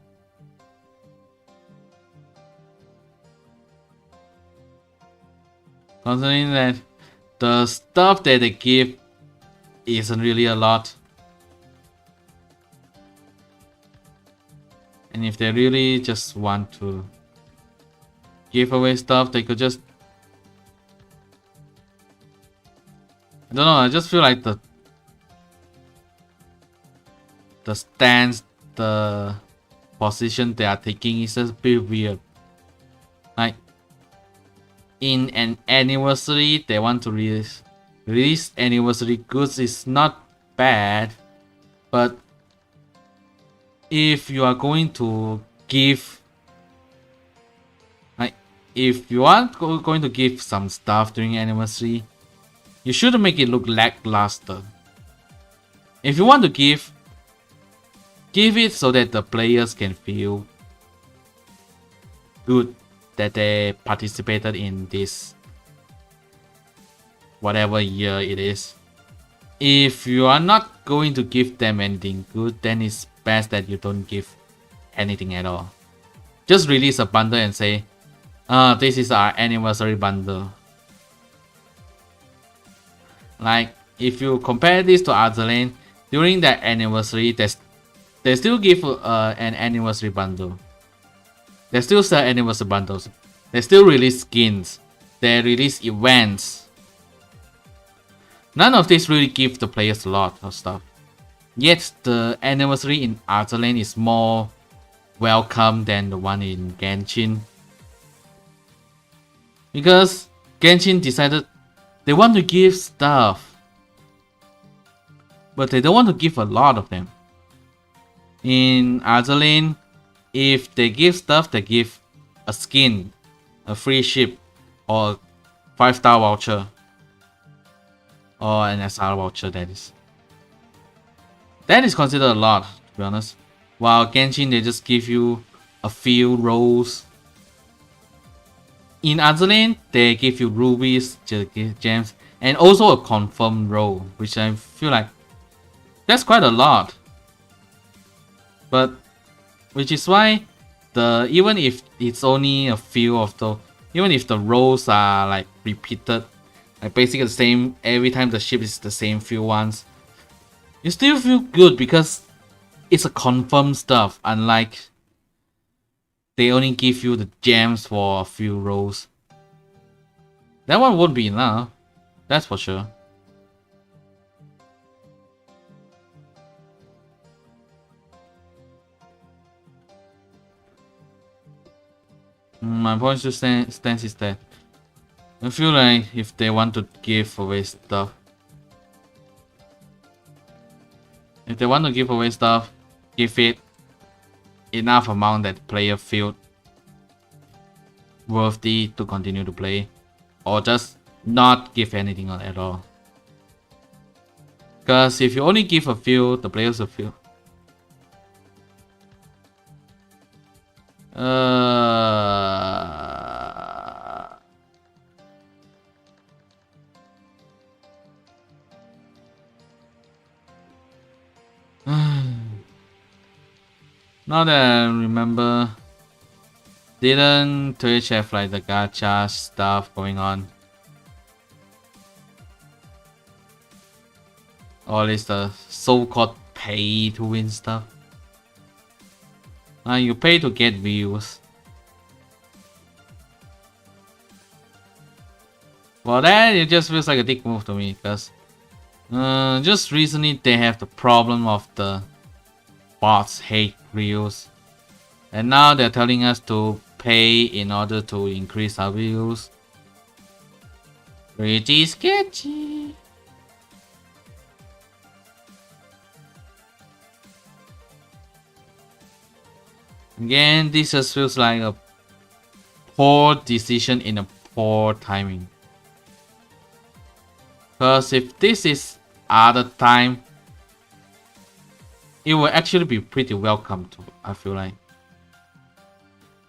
Considering that the stuff that they give isn't really a lot. And if they really just want to give away stuff, they could just... I don't know, I just feel like the stance, the position they are taking is a bit weird. Like, in an anniversary, they want to release anniversary goods is not bad, but if you are going to give, like, if you are going to give some stuff during anniversary, you shouldn't make it look lackluster. If you want to give it so that the players can feel good that they participated in this whatever year it is. If you are not going to give them anything good, then it's best that you don't give anything at all. Just release a bundle and say, this is our anniversary bundle. Like, if you compare this to Azalane, during that anniversary, they still give an anniversary bundle. They still sell anniversary bundles. They still release skins. They release events. None of this really give the players a lot of stuff. Yet the anniversary in Azalane is more welcome than the one in Genshin. Because Genshin decided they want to give stuff, but they don't want to give a lot of them. In Azalane, if they give stuff, they give a skin, a free ship, or a 5-star voucher, or an SR voucher, that is. That is considered a lot, to be honest. While Genshin, they just give you a few rolls. In Azalane, they give you rubies, gems, and also a confirmed roll, which I feel like that's quite a lot. But which is why even if it's only a few of the, even if the rolls are like repeated, like basically the same every time the ship is the same few ones, you still feel good because it's a confirmed stuff, unlike they only give you the gems for a few rolls. That one won't be enough, that's for sure. My point to stance is that I feel like if they want to give away stuff, give it enough amount that player feel worthy to continue to play, or just not give anything at all. Because if you only give a few, the players will feel now that I remember, didn't Twitch have like the gacha stuff going on? Or at least the so-called pay to win stuff? You pay to get views. Well, that it just feels like a dick move to me, because just recently they have the problem of the bots hate views, and now they're telling us to pay in order to increase our views. Pretty sketchy. Again, this just feels like a poor decision in a poor timing. Because if this is other time, it will actually be pretty welcome to. I feel like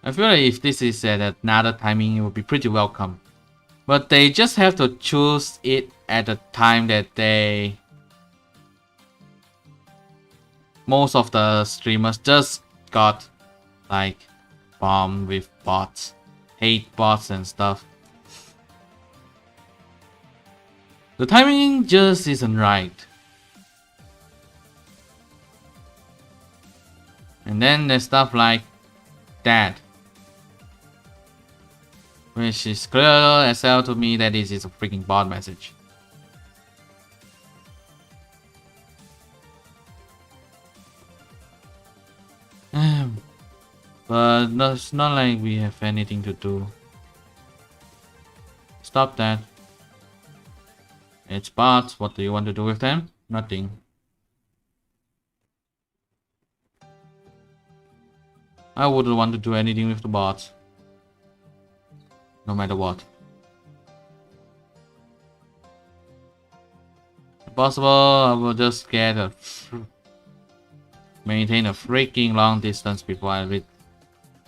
if this is at another timing, it will be pretty welcome. But they just have to choose it at the time that they. Most of the streamers just got like bombed with bots, hate bots and stuff. The timing just isn't right. And then there's stuff like that, which is clear as hell to me that this is a freaking bot message. But no, it's not like we have anything to do. Stop that. It's bots. What do you want to do with them? Nothing. I wouldn't want to do anything with the bots. No matter what. If possible, I will just get a maintain a freaking long distance before I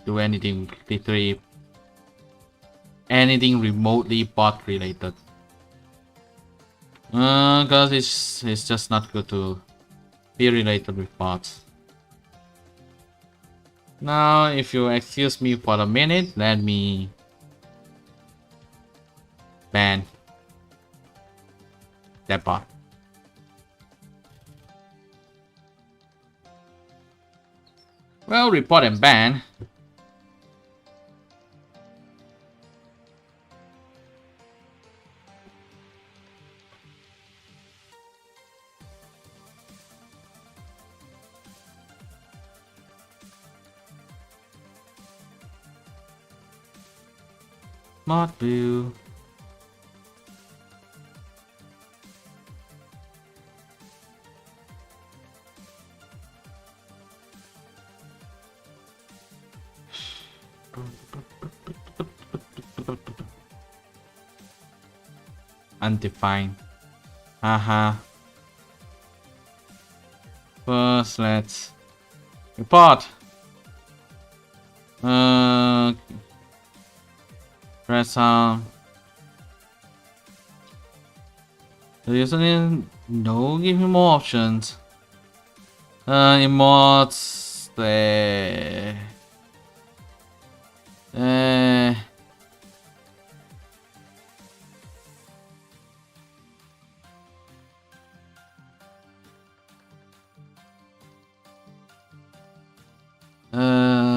do anything, literally anything remotely bot related. Cause it's just not good to be related with bots. Now, if you excuse me for a minute, let me ban that bot. Well, report and ban. Mod view. Undefined. Haha. First, let's report. Press on. The username. No, give me more options. Emotes.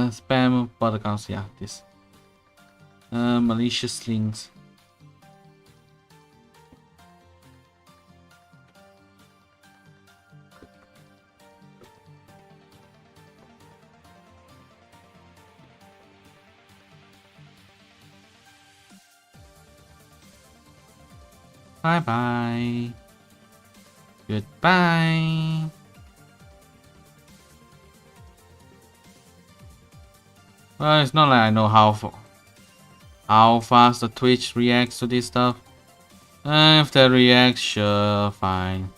Spam bot accounts. Yeah, this. Malicious links. Bye bye. Goodbye. Well, it's not like I know how fast the Twitch reacts to this stuff. If they react, sure, fine.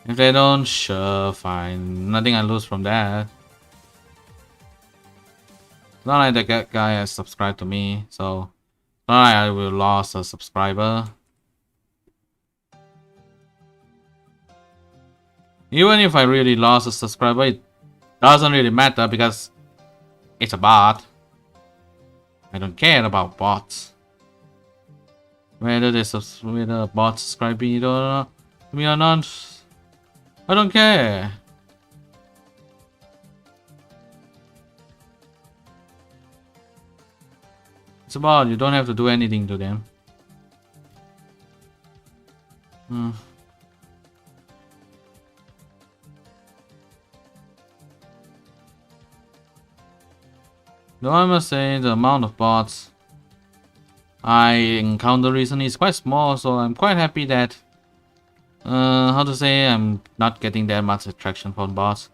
If they don't, sure, fine. Nothing I lose from that. It's not like the guy has subscribed to me, so it's not like I will lose a subscriber. Even if I really lost a subscriber, it doesn't really matter because it's a bot. I don't care about bots. Whether a bot subscribe me or not, I don't care. It's a bot. You don't have to do anything to them. Though I must say the amount of bots I encounter recently is quite small, so I'm quite happy that how to say, I'm not getting that much attraction from bots.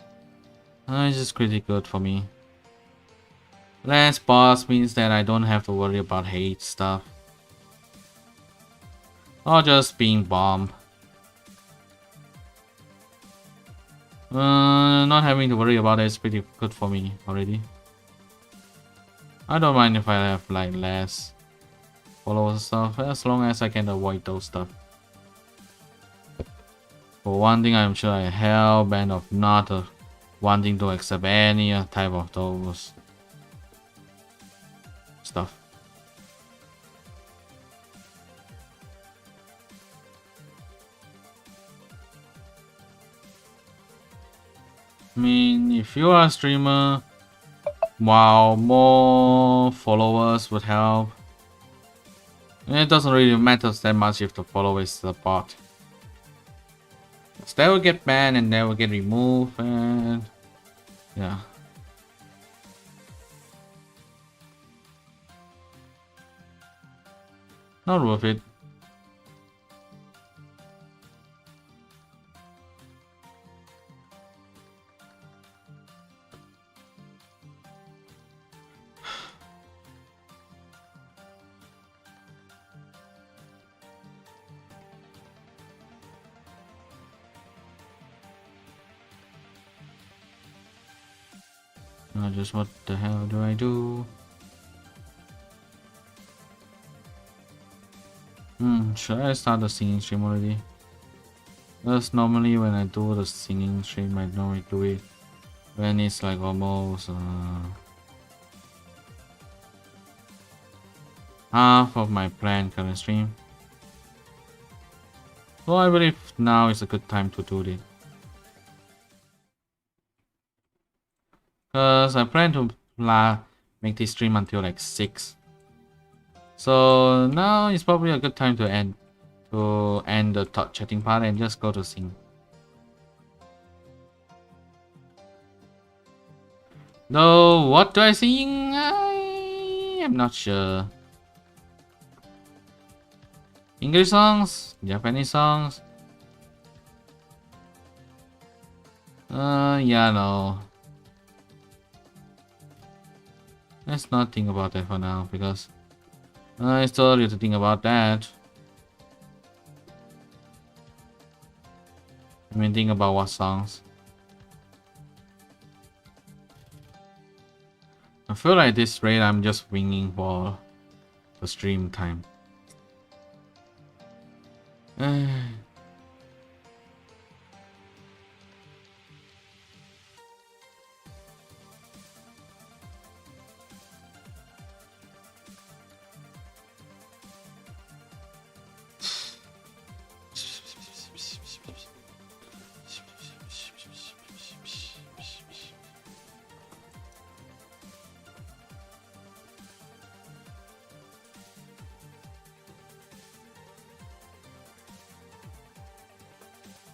It's just pretty good for me. Less bots means that I don't have to worry about hate stuff or just being bombed. Not having to worry about it is pretty good for me already. I don't mind if I have like less followers stuff, as long as I can avoid those stuff. For one thing, I'm sure I hell bent of not wanting to accept any type of those stuff. I mean, if you are a streamer, while more followers would help, it doesn't really matter that much if the follower is a bot. They will get banned and they will get removed, and yeah. Not worth it. Just what the hell do I do? Should I start the singing stream already? Because normally when I do the singing stream, I normally do it when it's like almost half of my planned current stream. So I believe now is a good time to do it. Because I plan to make this stream until like 6. So now is probably a good time to end the talk chatting part and just go to sing. Though what do I sing? I am not sure. English songs? Japanese songs? Yeah, no. Let's not think about that for now because it's too early to think about that. I mean, think about what songs. I feel like this rate I'm just winging for the stream time.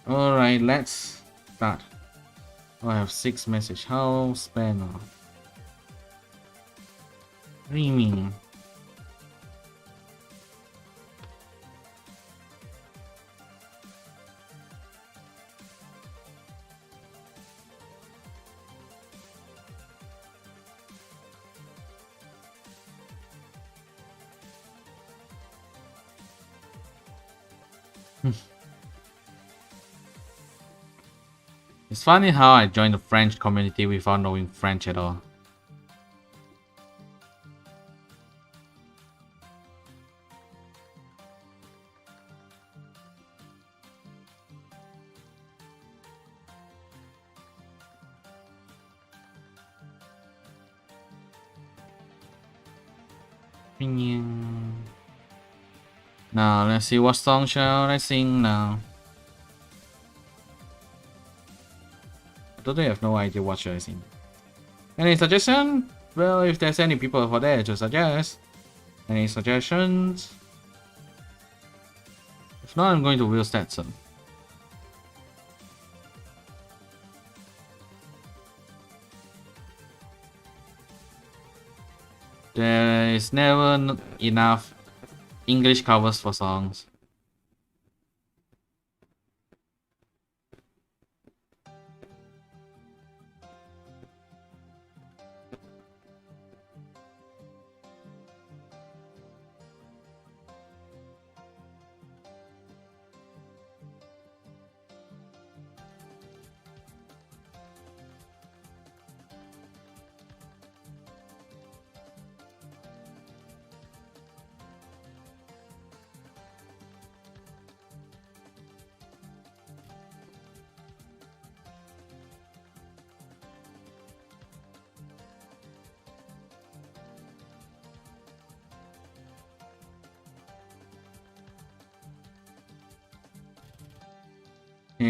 Alright, let's start. Oh, I have 6 messages. How spam now? Streaming. It's funny how I joined the French community without knowing French at all. Now let's see what song shall I sing now. I totally have no idea what should I sing. Any suggestion? Well, if there's any people over there to suggest. Any suggestions? If not, I'm going to Will Stetson. There is never enough English covers for songs.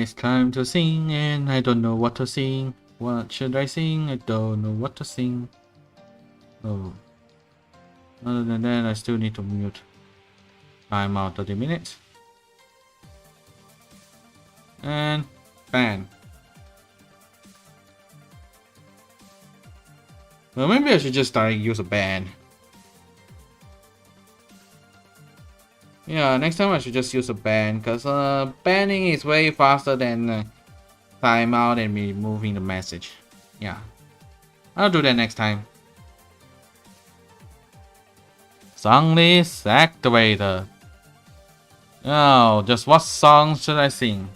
It's time to sing and I don't know what to sing. What should I sing? I don't know what to sing. Oh. Other than that, I still need to mute. Time out 30 minutes. And ban. Well, maybe I should just use a ban. Yeah, next time I should just use a ban, because banning is way faster than timeout and removing the message. Yeah, I'll do that next time. Song list activated. Oh, just what song should I sing?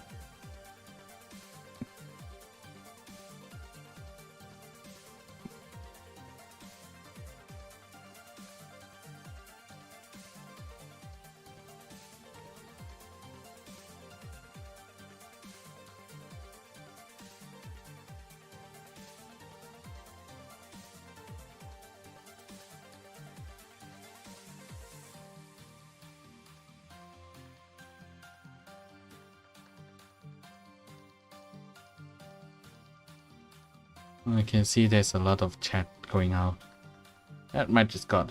I can see there's a lot of chat going out. That might just got.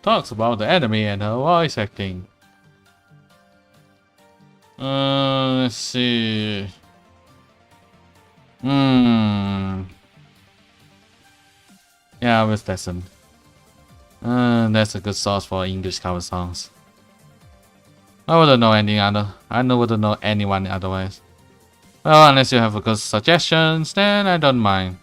Talks about the enemy and her voice acting. Let's see. Yeah, with lesson. That's a good source for English cover songs. I wouldn't know any other. I wouldn't know anyone otherwise. Well, unless you have a good suggestions, then I don't mind.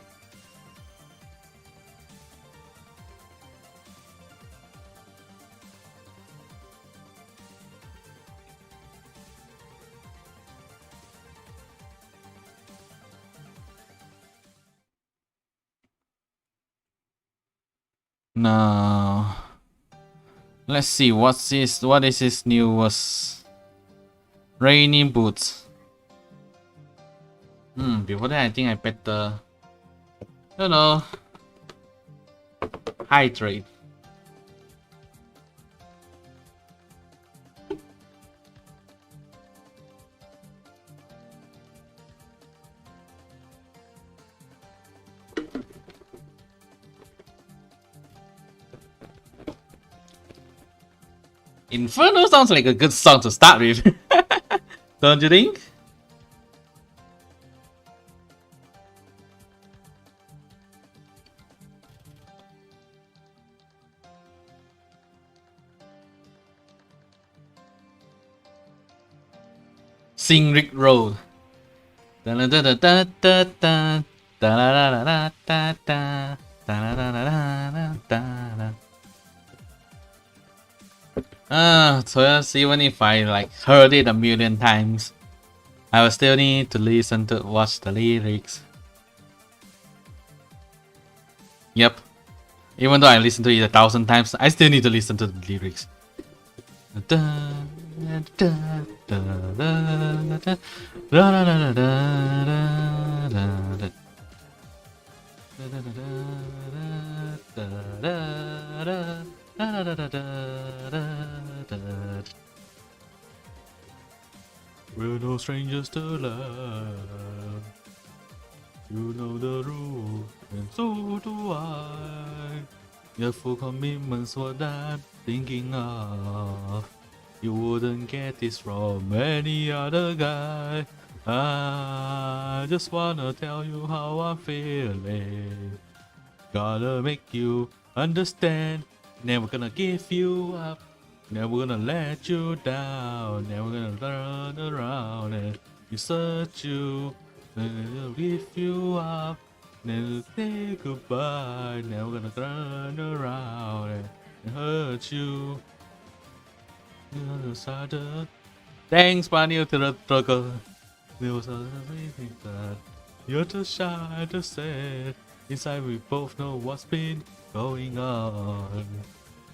Now, let's see what is his newest rainy boots. Before that I think I better, you know, hydrate. Inferno sounds like a good song to start with. Don't you think? Sing Rick Roll. So yes, even if I like heard it a million times, I will still need to listen to watch the lyrics. Yep. Even though I listened to it 1,000 times, I still need to listen to the lyrics. We're no strangers to love. You know the rules, and so do I. Your full commitment's what I'm thinking of. You wouldn't get this from any other guy. I just wanna tell you how I'm feeling. Gotta make you understand. Never gonna give you up. Never gonna let you down. Never gonna turn around and desert you. Never give you up. Never say goodbye. Never gonna turn around and hurt you. Thanks, Pioneer, to the struggle. There was a reason that you're too shy to say. Inside, we both know what's been going on.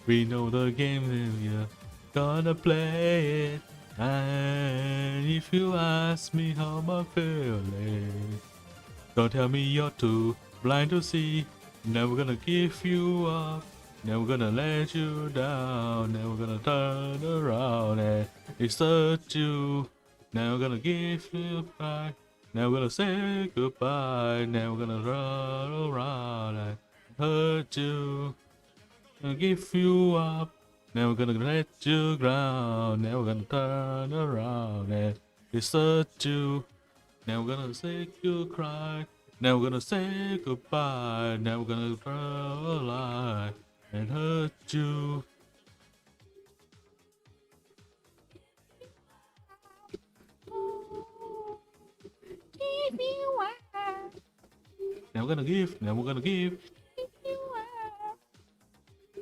We know the game and we're gonna play it. And if you ask me how I'm feeling, don't tell me you're too blind to see. Never gonna give you up. Never gonna let you down, never gonna turn around and desert you. Never gonna give you back, never gonna say goodbye, never gonna run around and hurt you. Never give you up, never gonna let you ground, never gonna turn around and desert you. Never gonna say you cry, never gonna say goodbye, never gonna tell a lie and hurt you. Give you up. Never gonna give, never gonna give. Give you up.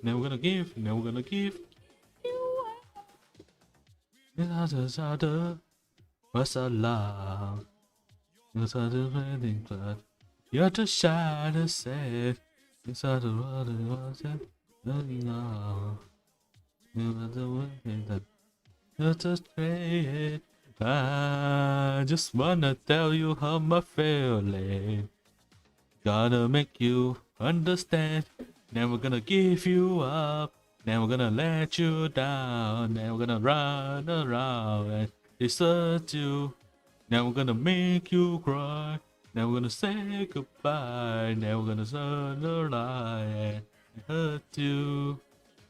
Never gonna give, never gonna give. You up. Another was a love. It's a wedding blood. You're the shadow said. It's a water was it. No. You're the way that you're just great. I just wanna tell you how I'm feeling. Gotta make you understand. Never gonna give you up. Never gonna let you down. Never gonna run around and desert you. Never gonna make you cry. Never gonna say goodbye. Never gonna turn a lie and hurt you.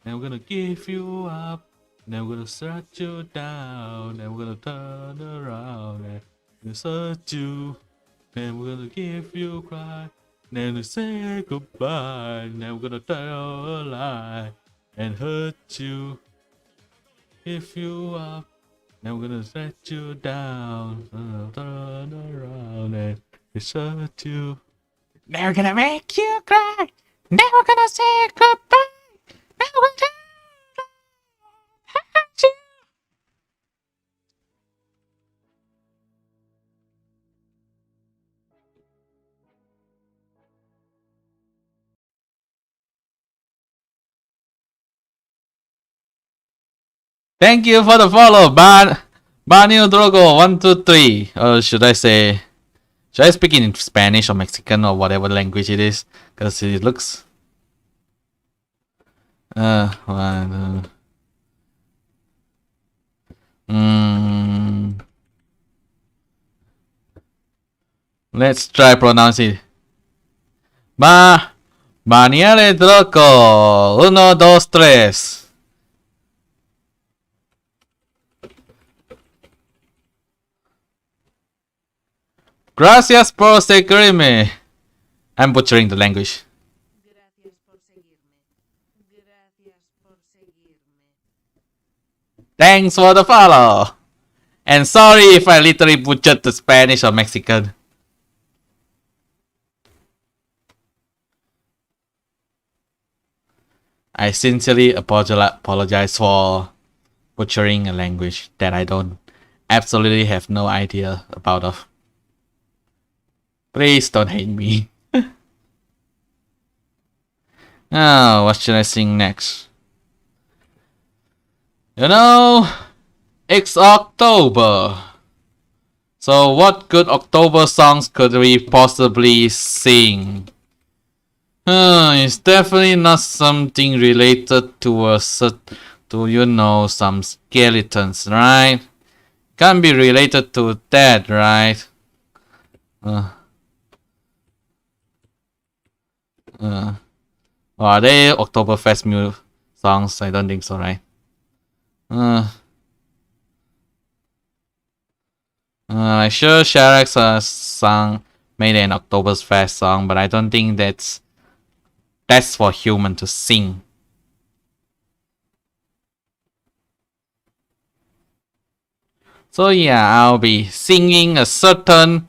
Never gonna give you up. Never gonna shut you down. Never gonna turn around and desert you. Never gonna give you cry. Never say goodbye. Never gonna tell a lie and hurt you. If you up, never gonna let you down. Turn around and desert you. Never gonna make you cry. Never gonna say goodbye. Never gonna hurt you. Thank you for the follow, Banio Drogo 123. Or should I say, should I speak in Spanish or Mexican or whatever language it is? Because it looks. Let's try pronounce it. Maniere Drogo. Uno, dos, tres. Gracias por seguirme. I'm butchering the language. Thanks for the follow. And sorry if I literally butchered the Spanish or Mexican. I sincerely apologize for butchering a language that I don't absolutely have no idea about of. Please don't hate me. Oh, what should I sing next? You know, it's October. So what good October songs could we possibly sing? It's definitely not something related to some skeletons, right? Can't be related to that, right? Are they Oktoberfest songs? I don't think so, right? I'm sure Sharek's song made an Oktoberfest song, but I don't think that's for human to sing. So yeah, I'll be singing a certain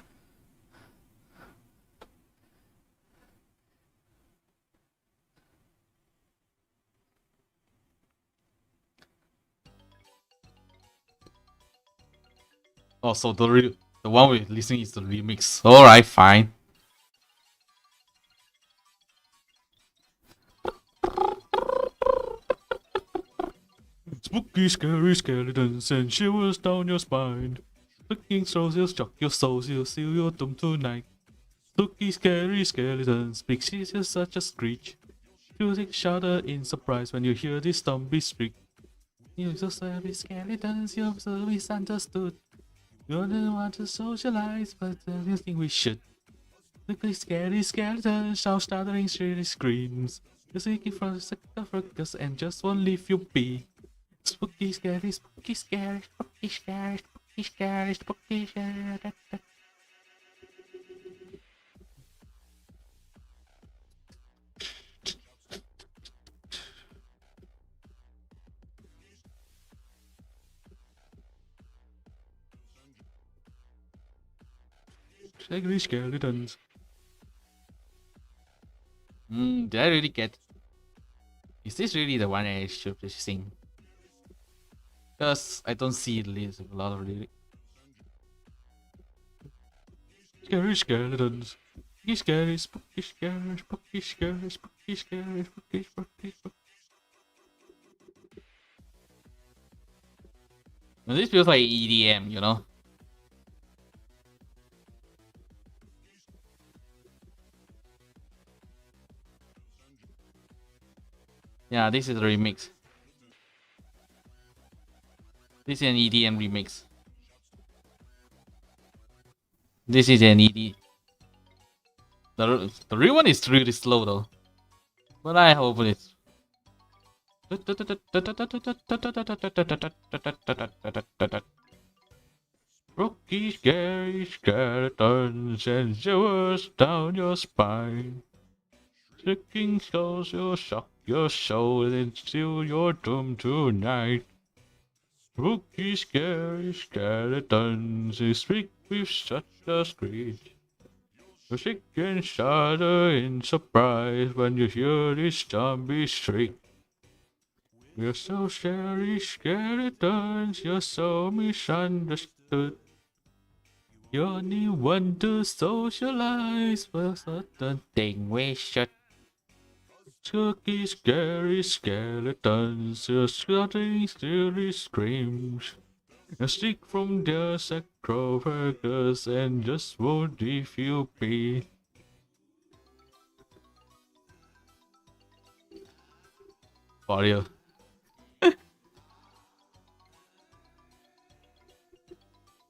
so the one we're listening is the remix. Alright, fine. Spooky, scary skeletons and shivers down your spine. Looking souls will shock your souls, you'll seal your doom tonight. Spooky, scary skeletons, big is such a screech. You take shudder in surprise when you hear this zombie speak. You're so savvy skeletons, you're so misunderstood. You don't want to socialize, but you think we should. Quickly scary skeletons shout stuttering shrilly screams. You're seeking for the sarcophagus and just won't leave you be. Spooky, scary, spooky, scary, spooky, scary, spooky, scary, spooky, scary. Scary skeletons. Did I really get? Is this really the one I should sing? Because I don't see a lot of lyrics. Scary skeletons. Spooky, scary, spooky, scary, spooky, scary, spooky, scary, spooky, spooky, spooky. This feels like EDM, you know? Yeah, this is a remix. This is an EDM remix. This is an ED. The real one is really slow though. But I hope it's. Spooky, scary skeletons and shivers down your spine. Sticking souls will shock your soul and seal your doom tonight. Spooky, scary skeletons, they speak with such a screech. You shake and shudder in surprise when you hear this zombie shriek. You're so scary, skeletons, you're so misunderstood. You only want to socialize, but certain thing we should. Spooky, scary skeletons, you're shouting silly screams. You stick from their sarcophagus and just won't leave you be. For you.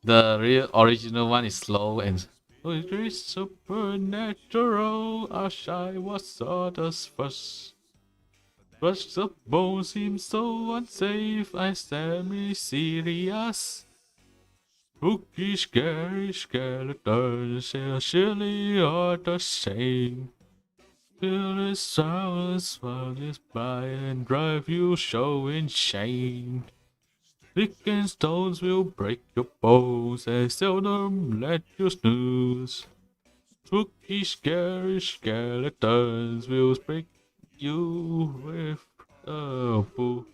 The real original one is slow and it is supernatural. As I was sawdust first. But the bones seem so unsafe, I stand serious. Spooky, scary skeletons, they surely are the same. Till the silence flies by and drive you so insane. Brick and stones will break your bones and seldom let you snooze. Spooky, scary skeletons will break you with a fool.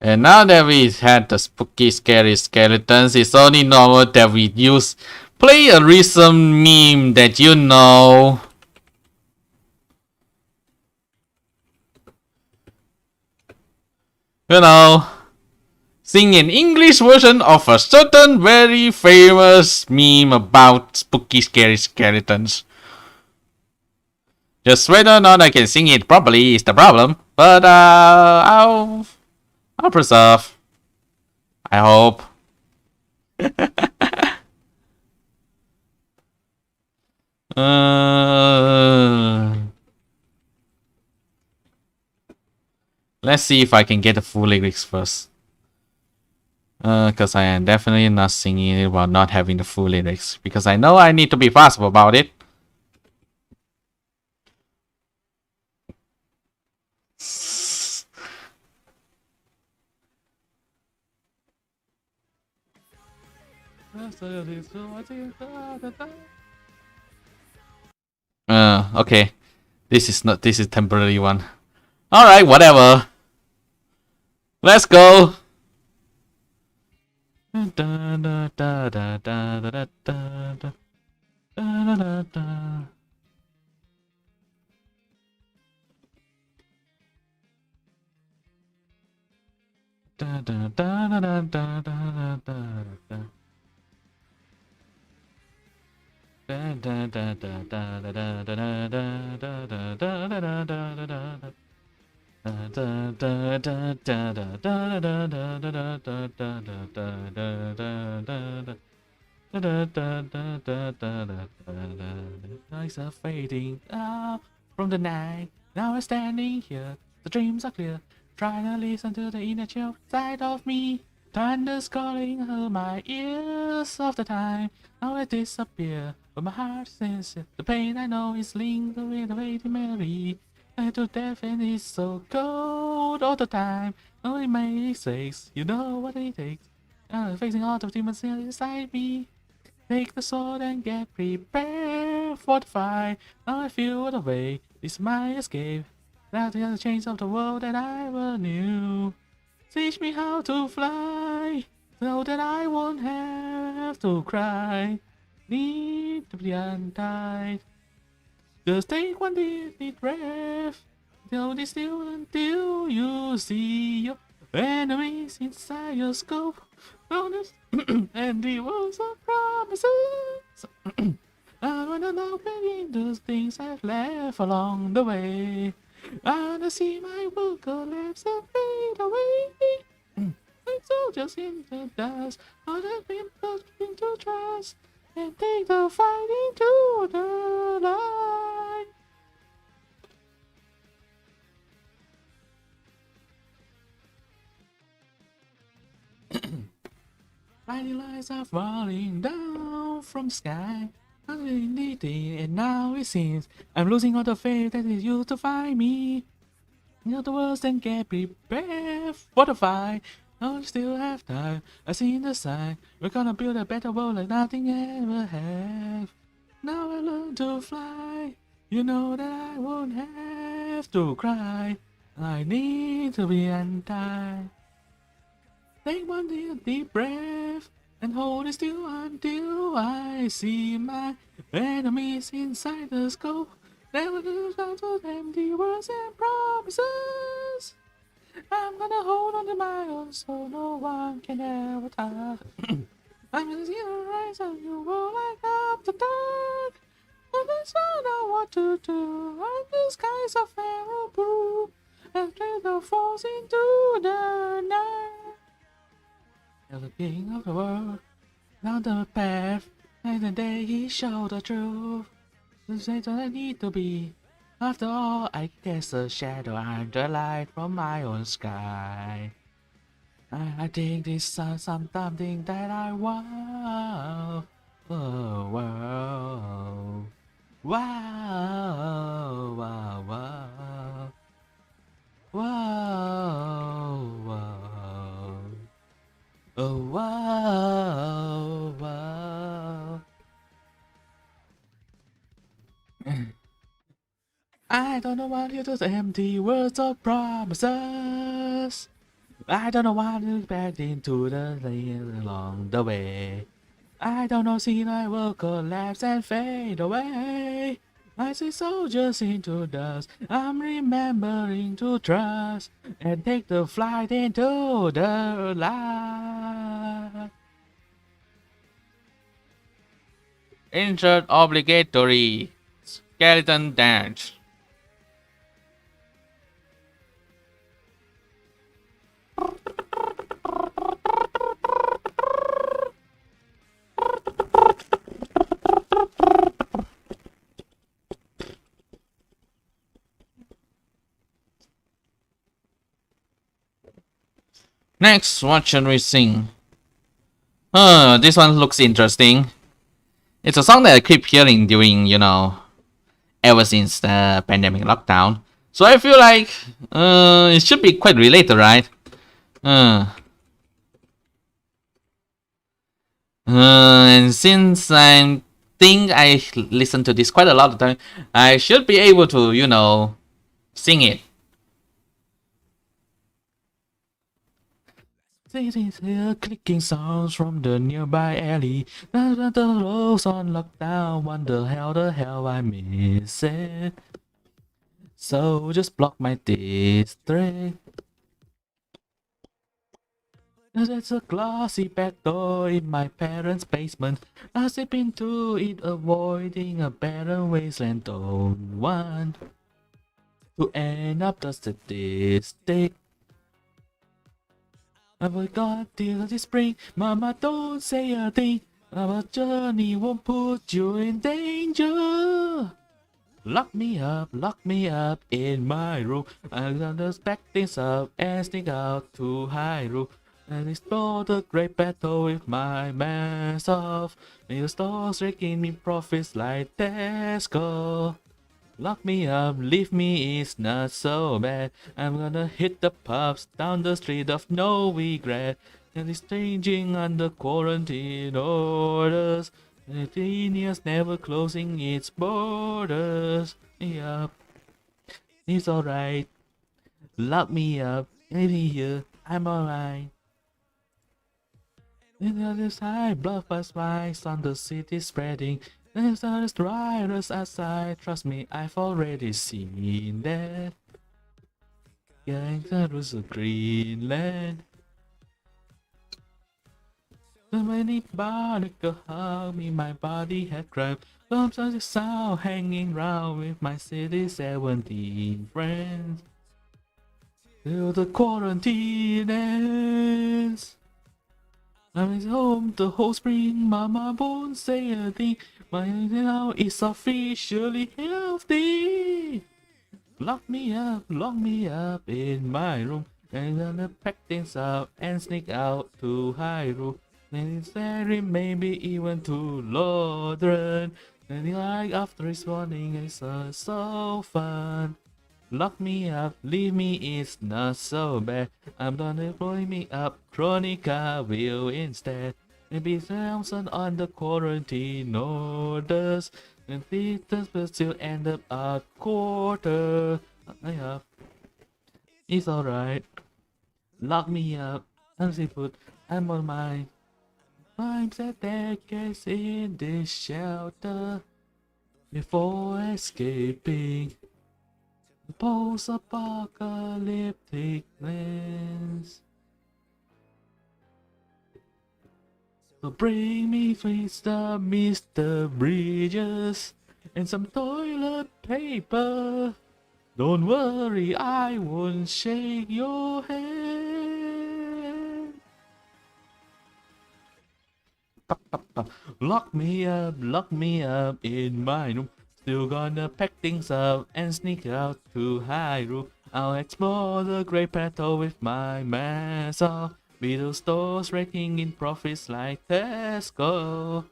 And now that we had the spooky, scary skeletons, it's only normal that we play a recent meme that you know. You know, sing an English version of a certain very famous meme about spooky, scary skeletons. Just whether or not I can sing it properly is the problem, but I'll preserve. I hope. Let's see if I can get the full lyrics first. Because I am definitely not singing it while not having the full lyrics. Because I know I need to be fast about it. Okay. This is temporary one. Alright, whatever. Let's go. Da da da da da da da da da. Da da da da da da da da da da da da da da da da da. Da da da da da da da da da da da da da da da da da. Da da da da da da da da. Lights are fading out from the night. Now I'm standing here. The dreams are clear. Trying to listen to the inner chill side of me. Thunder's calling her my ears all the time. Now I disappear, but my heart senses the pain I know is linked with the waiting memory. And to death and it's so cold all the time. Only my mistakes, you know what it takes. I'm facing all the demons inside me. Take the sword and get prepared for the fight. Now I feel the way. This is my escape. Now the change of the world that I ever knew. Teach me how to fly, so that I won't have to cry. Need to be untied. Just take one deep breath. Hold it still until you see your enemies inside your scope. Honest and the words of promises. I wanna know between those things I've left along the way. I wanna see my world collapse and fade away. Like soldiers in the dust, all the been pushed into trust, and take the fight into the light. Blinding lights are falling down from the sky. I'm needing, and now it seems I'm losing all the faith that is used to find me. You know the words and get prepared for the fight. Oh, we still have time. I see the sign. We're gonna build a better world like nothing ever have. Now I learn to fly. You know that I won't have to cry. I need to be untied. Take one deep breath and hold it still until I see my enemies inside the scope. Never lose out to empty words and promises. I'm gonna hold on to my own so no one can ever touch. I'm gonna see the rise of you will light up the dark. And I don't know what to do. And the skies are feral blue. And the falls into the night. You're the king of the world, down the path, and the day he showed the truth. The state that I need to be. After all, I guess a shadow under light from my own sky. I think this is something that I want. Whoa, whoa, wow, wow, wow, wow, wow. Oh, wow, wow. I don't know what it is, empty words of promises. I don't know what to expect into the lane along the way. I don't know, see I will collapse and fade away. I see soldiers into dust. I'm remembering to trust and take the flight into the light. Insert obligatory skeleton dance. Next, what should we sing? This one looks interesting. It's a song that I keep hearing during, ever since the pandemic lockdown. So I feel like it should be quite related, right? And since I think I listen to this quite a lot of time, I should be able to, sing it. Clicking sounds from the nearby alley. The roads on lockdown. Wonder how the hell I miss it. So just block my district. There's a glassy back door in my parents' basement. I slip into it, avoiding a barren wasteland. Don't want to end up the statistic. I forgot till this spring. Mama, don't say a thing. Our journey won't put you in danger. Lock me up in my room. I'm gonna back things up and sneak out to high room. And explore the great battle with my mask off. May the stores raking me profits like Tesco. Lock me up, leave me, it's not so bad. I'm gonna hit the pubs down the street of no regret. And it's changing under quarantine orders. And genius never closing its borders. Yup, it's alright. Lock me up, maybe here, I'm alright. In the other side, blood past spies on the city spreading. There's other riders outside, trust me, I've already seen that. Going through Greenland. So many barnacle hug me, my body had cramped. Sometimes the sound hanging round with my city 17 friends. Till the quarantine ends. I'm home the whole spring, mama won't say a thing. My now is officially healthy. Lock me up in my room. I'm gonna pack things up and sneak out to high room. And it's very maybe even to Lodren. And like after this morning, it's so fun. Lock me up, leave me, it's not so bad. I'm gonna blow me up, Chronica will instead. Maybe Samson on the quarantine orders. And Peters will still end up a quarter. Yeah, it's alright. Lock me up, I'm seafood, I'm on mine. I'm set decades in this shelter before escaping the post-apocalyptic lands. So bring me Mr. Bridges and some toilet paper. Don't worry, I won't shake your hand. Lock me up in my room. Still gonna pack things up and sneak out to high room. I'll explore the great plateau with my mask off. Middle stores raking in profits like Tesco.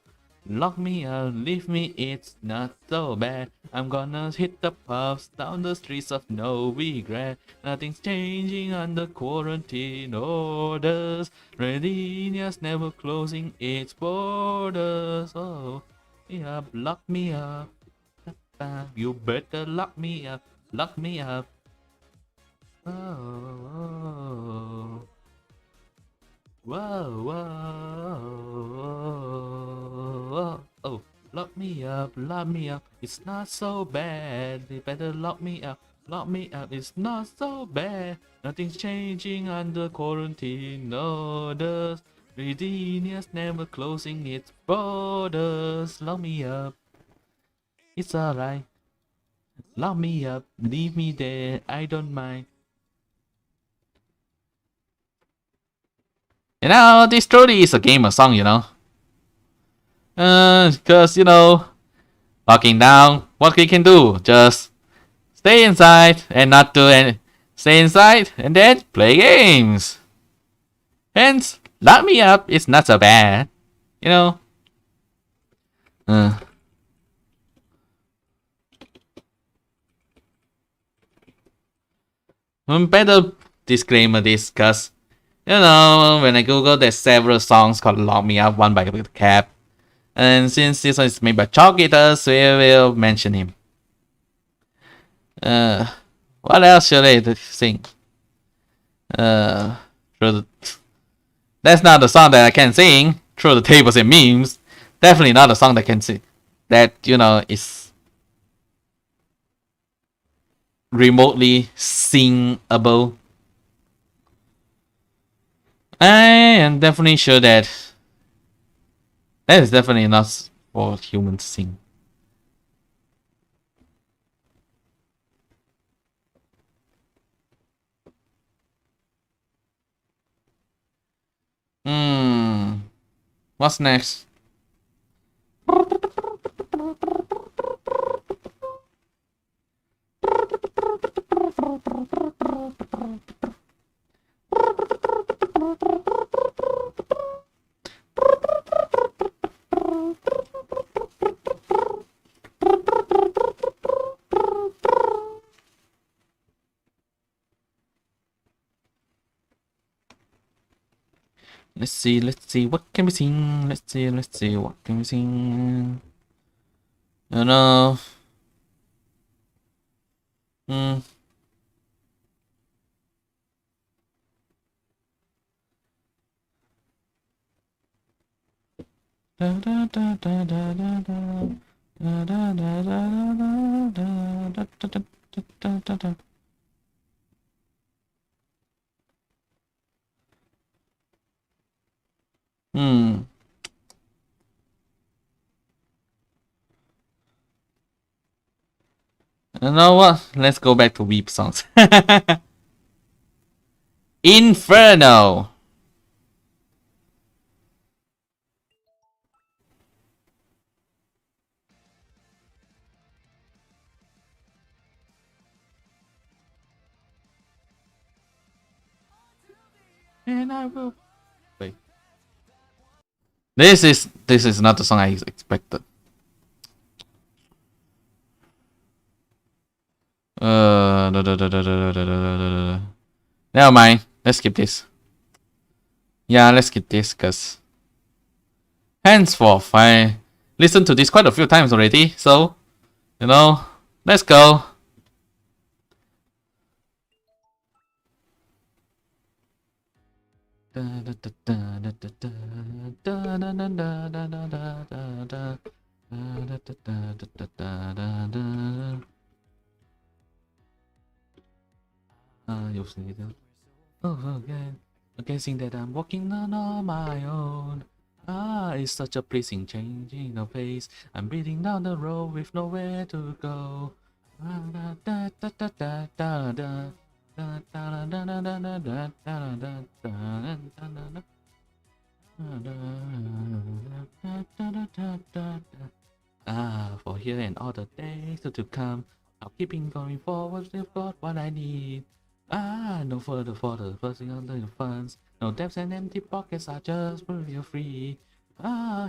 Lock me out, leave me, it's not so bad. I'm gonna hit the pubs down the streets of no regret. Nothing's changing under quarantine orders. Redinia's never closing its borders. Oh, yeah, lock me up. You better lock me up. Lock me up. Oh. Whoa, whoa, oh, lock me up, it's not so bad, they better lock me up, it's not so bad, nothing's changing under quarantine orders, Redinia's never closing its borders, lock me up, it's alright, lock me up, leave me there, I don't mind. You know, this truly is a gamer song, you know. Cause, you know, locking down, what we can do? Just stay inside and not do any. Stay inside and then play games. Hence, lock me up is not so bad, you know. Better disclaimer this, cause you know, when I Google, there's several songs called Lock Me Up, one by the Cap. And since this one is made by Chalk Eaters, we will mention him. What else should I sing? That's not the song that I can sing. Through the tables and memes. Definitely not a song that can sing. That, you know, is remotely singable. I am definitely sure that is definitely not for humans to sing. What's next? Let's see, what can we sing? Let's see, what can we sing? You know, hmm. Hmm. You know what? Let's go back to weep songs. Inferno. And I will wait. This is not the song I expected. Never mind. Let's skip this. Yeah, let's skip this, cause henceforth I listened to this quite a few times already. So you know, let's go. You'll see that. Oh, again. Guessing that I'm walking on my own. It's such a pleasing changing of pace. I'm breathing down the road with nowhere to go. For here and all the days to come, I'll keeping going forward. I've got what I need. No further for the first thing under your funds. No debts and empty pockets, I just put you free.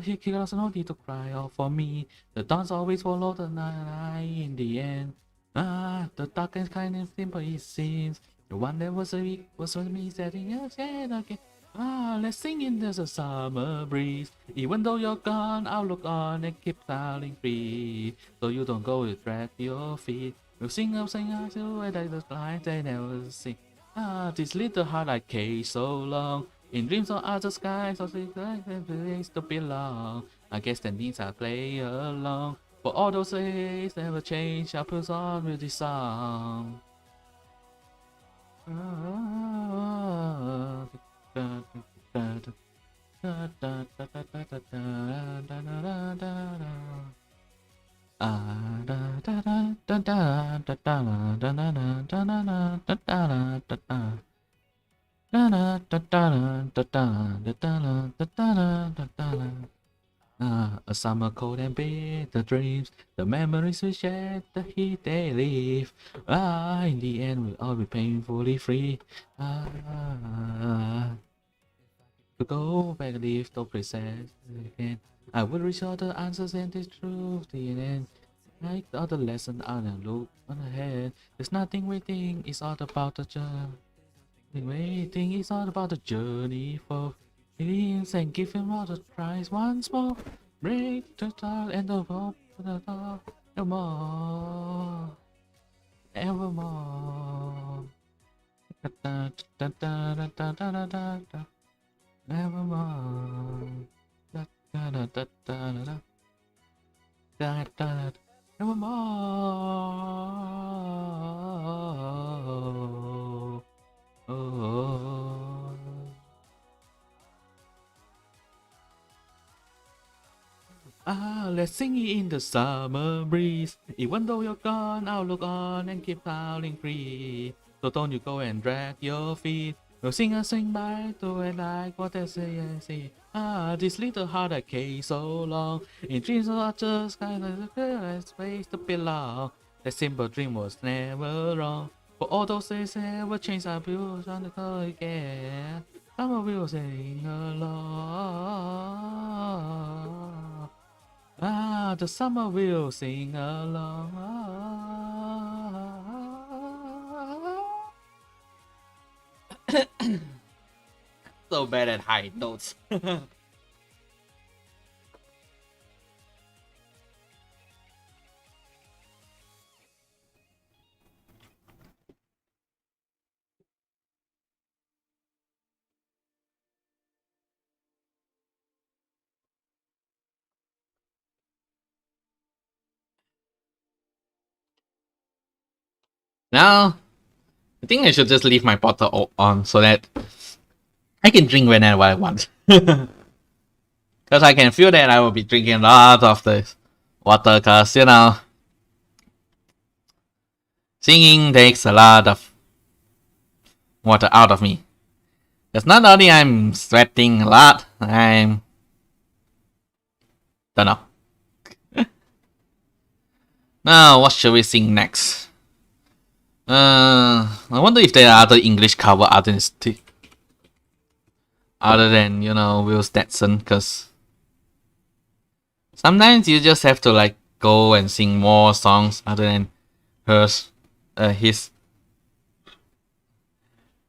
He kills no need to cry out for me. The dawns always follow the night in the end. The dark and kind and simple it seems. The one that was weak was with me setting us yet again. Let's sing in there's a summer breeze. Even though you're gone, I'll look on and keep styling free. So you don't go to drag your feet. We'll sing up till I like the lines they never sing. This little heart I caged so long. In dreams of other skies, so place to belong. I guess that means I play along. For all those days never change, I push on with this song. A summer cold and bitter dreams, the memories we shared, the heat they leave. In the end we'll all be painfully free. To go back and leave the present again. I will reach all the answers and the truth in the end. Like all the lesson I look on ahead. There's nothing waiting, it's all about the journey. Waiting is all about the journey for feelings and give him all the tries once more. Break the start and the hope for the door. No more, evermore. Da, da, da, da, da, da, da, da, da, da. Evermore. Da, da, da, da, da, da, da. Da, da, da. Evermore. Oh. Ah, let's sing it in the summer breeze. Even though you're gone, I'll look on and keep howling free. So don't you go and drag your feet. No singer sing by to it like what they say and say. Ah, this little heart that came so long. In dreams of just kind of a space to belong. That simple dream was never wrong. For all those days ever changed our views on the call again. Summer will sing along. Ah, the summer will sing along. So bad at high notes. Now, I think I should just leave my bottle on so that I can drink whenever I want. Because I can feel that I will be drinking a lot of this water because, singing takes a lot of water out of me. Because not only I'm sweating a lot, I'm... don't know. Now, what should we sing next? I wonder if there are other English cover other than, Will Stetson, because sometimes you just have to like go and sing more songs other than his.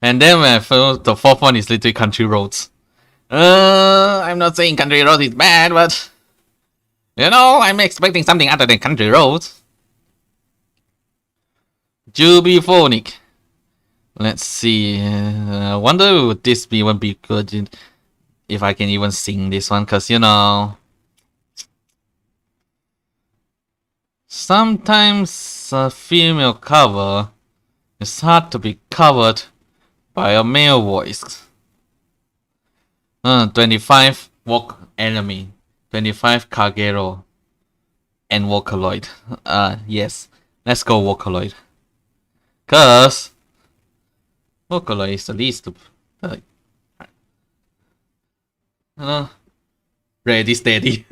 And then the fourth one is literally Country Roads. I'm not saying Country Roads is bad, but I'm expecting something other than Country Roads. Jubiphonic. Let's see. I wonder would this even be good if I can even sing this one, because sometimes a female cover is hard to be covered by a male voice. 25 Walk Enemy, 25 Kagero, and Vocaloid. Yes, let's go Vocaloid. Cause Vocaloid is the least ready steady.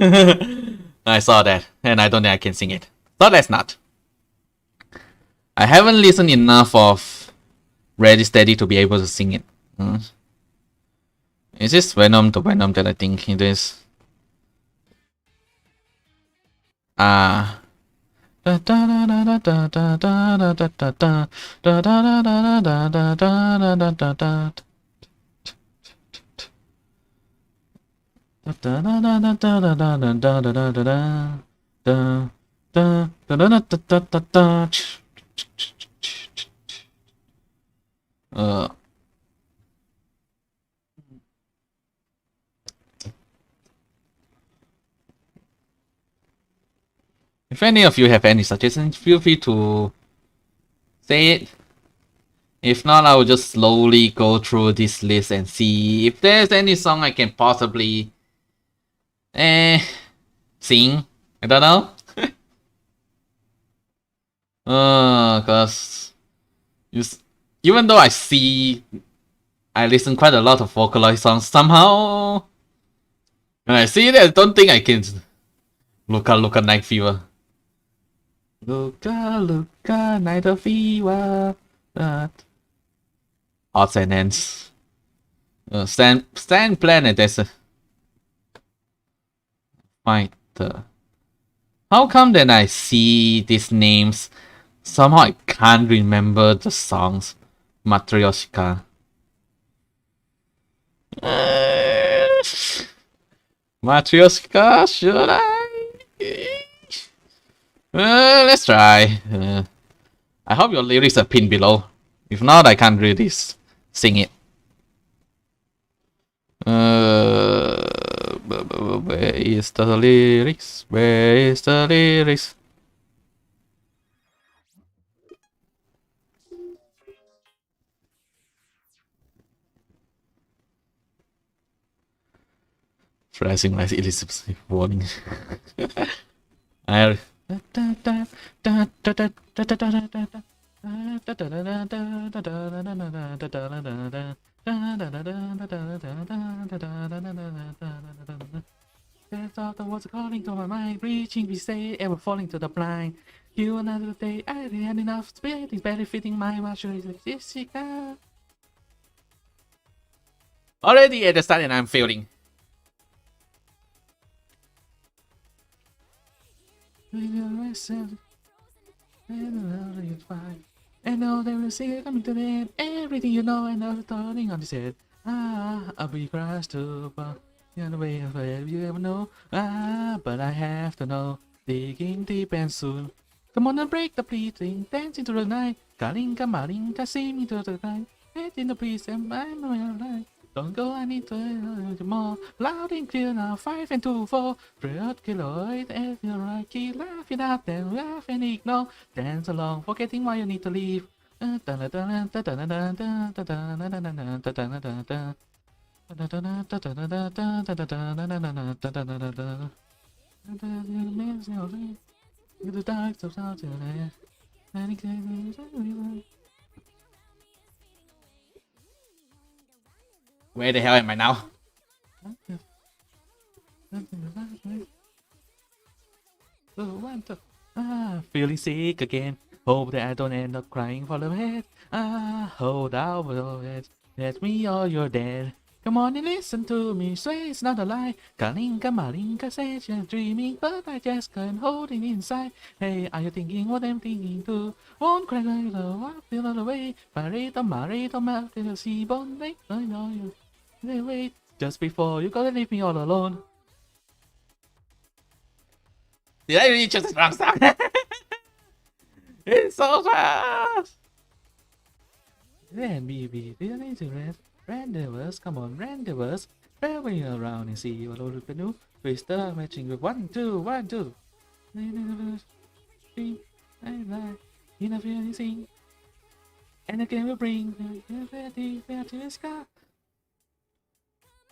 I saw that, and I don't think I can sing it. So let's not. I haven't listened enough of Ready Steady to be able to sing it. Is this Venom to Venom that I think it is? Ah. If any of you have any suggestions, feel free to say it. If not, I will just slowly go through this list and see if there's any song I can possibly sing. I don't know. Cause even though I listen quite a lot of vocalized songs, somehow when I see it, I don't think I can. Luca, Night Fever. Luca, Night Fever. Odds and ends. Sand Planet, that's a fighter. How come that I see these names? Somehow I can't remember the songs. Matryoshka. Matryoshka, should I? Let's try. I hope your lyrics are pinned below. If not, I can't really sing it. Where is the lyrics? Where is the lyrics? Phrasing like Elizabeth warning. I thought I was calling to my mind, reaching we say ever falling to the blind. You another day, I had enough space, it's better fitting my maturity. Already at the start and I'm failing. And now they will see it coming to the end. Everything you know and now turning on his head. I'll be crushed too, but in the way of whatever you ever know. But I have to know. Digging deep and soon. Come on and break the pleating, dance into the night. Kalinka Marinka, see me to the night. Head in the breeze and I'm alive. Don't go, I need to more. Loud and clear now, 5 and 2, 4. Breath kiloid, and you're right. Keep laughing out, then laugh and ignore. Dance along, forgetting why you need to leave. Where the hell am I now? Feeling sick again. Hope that I don't end up crying for the head. Hold out for the head. Let me or you're dead. Come on and listen to me, swear it's not a lie. Kalinka Malinka says you're dreaming, but I just can't hold it inside. Hey, are you thinking what I'm thinking too? Won't cry like the wild feel all the way. Marito, melt in the sea bone lake. I know you. Wait, just before you gotta leave me all alone. Did I really choose the wrong song? It's so fast! Then BB, do you need to rest? Rendezvous, come on, rendezvous. Traveling around and see what we can do. Twister matching with 1, 2, 1, 2. Enough anything. And again we'll bring the to the sky.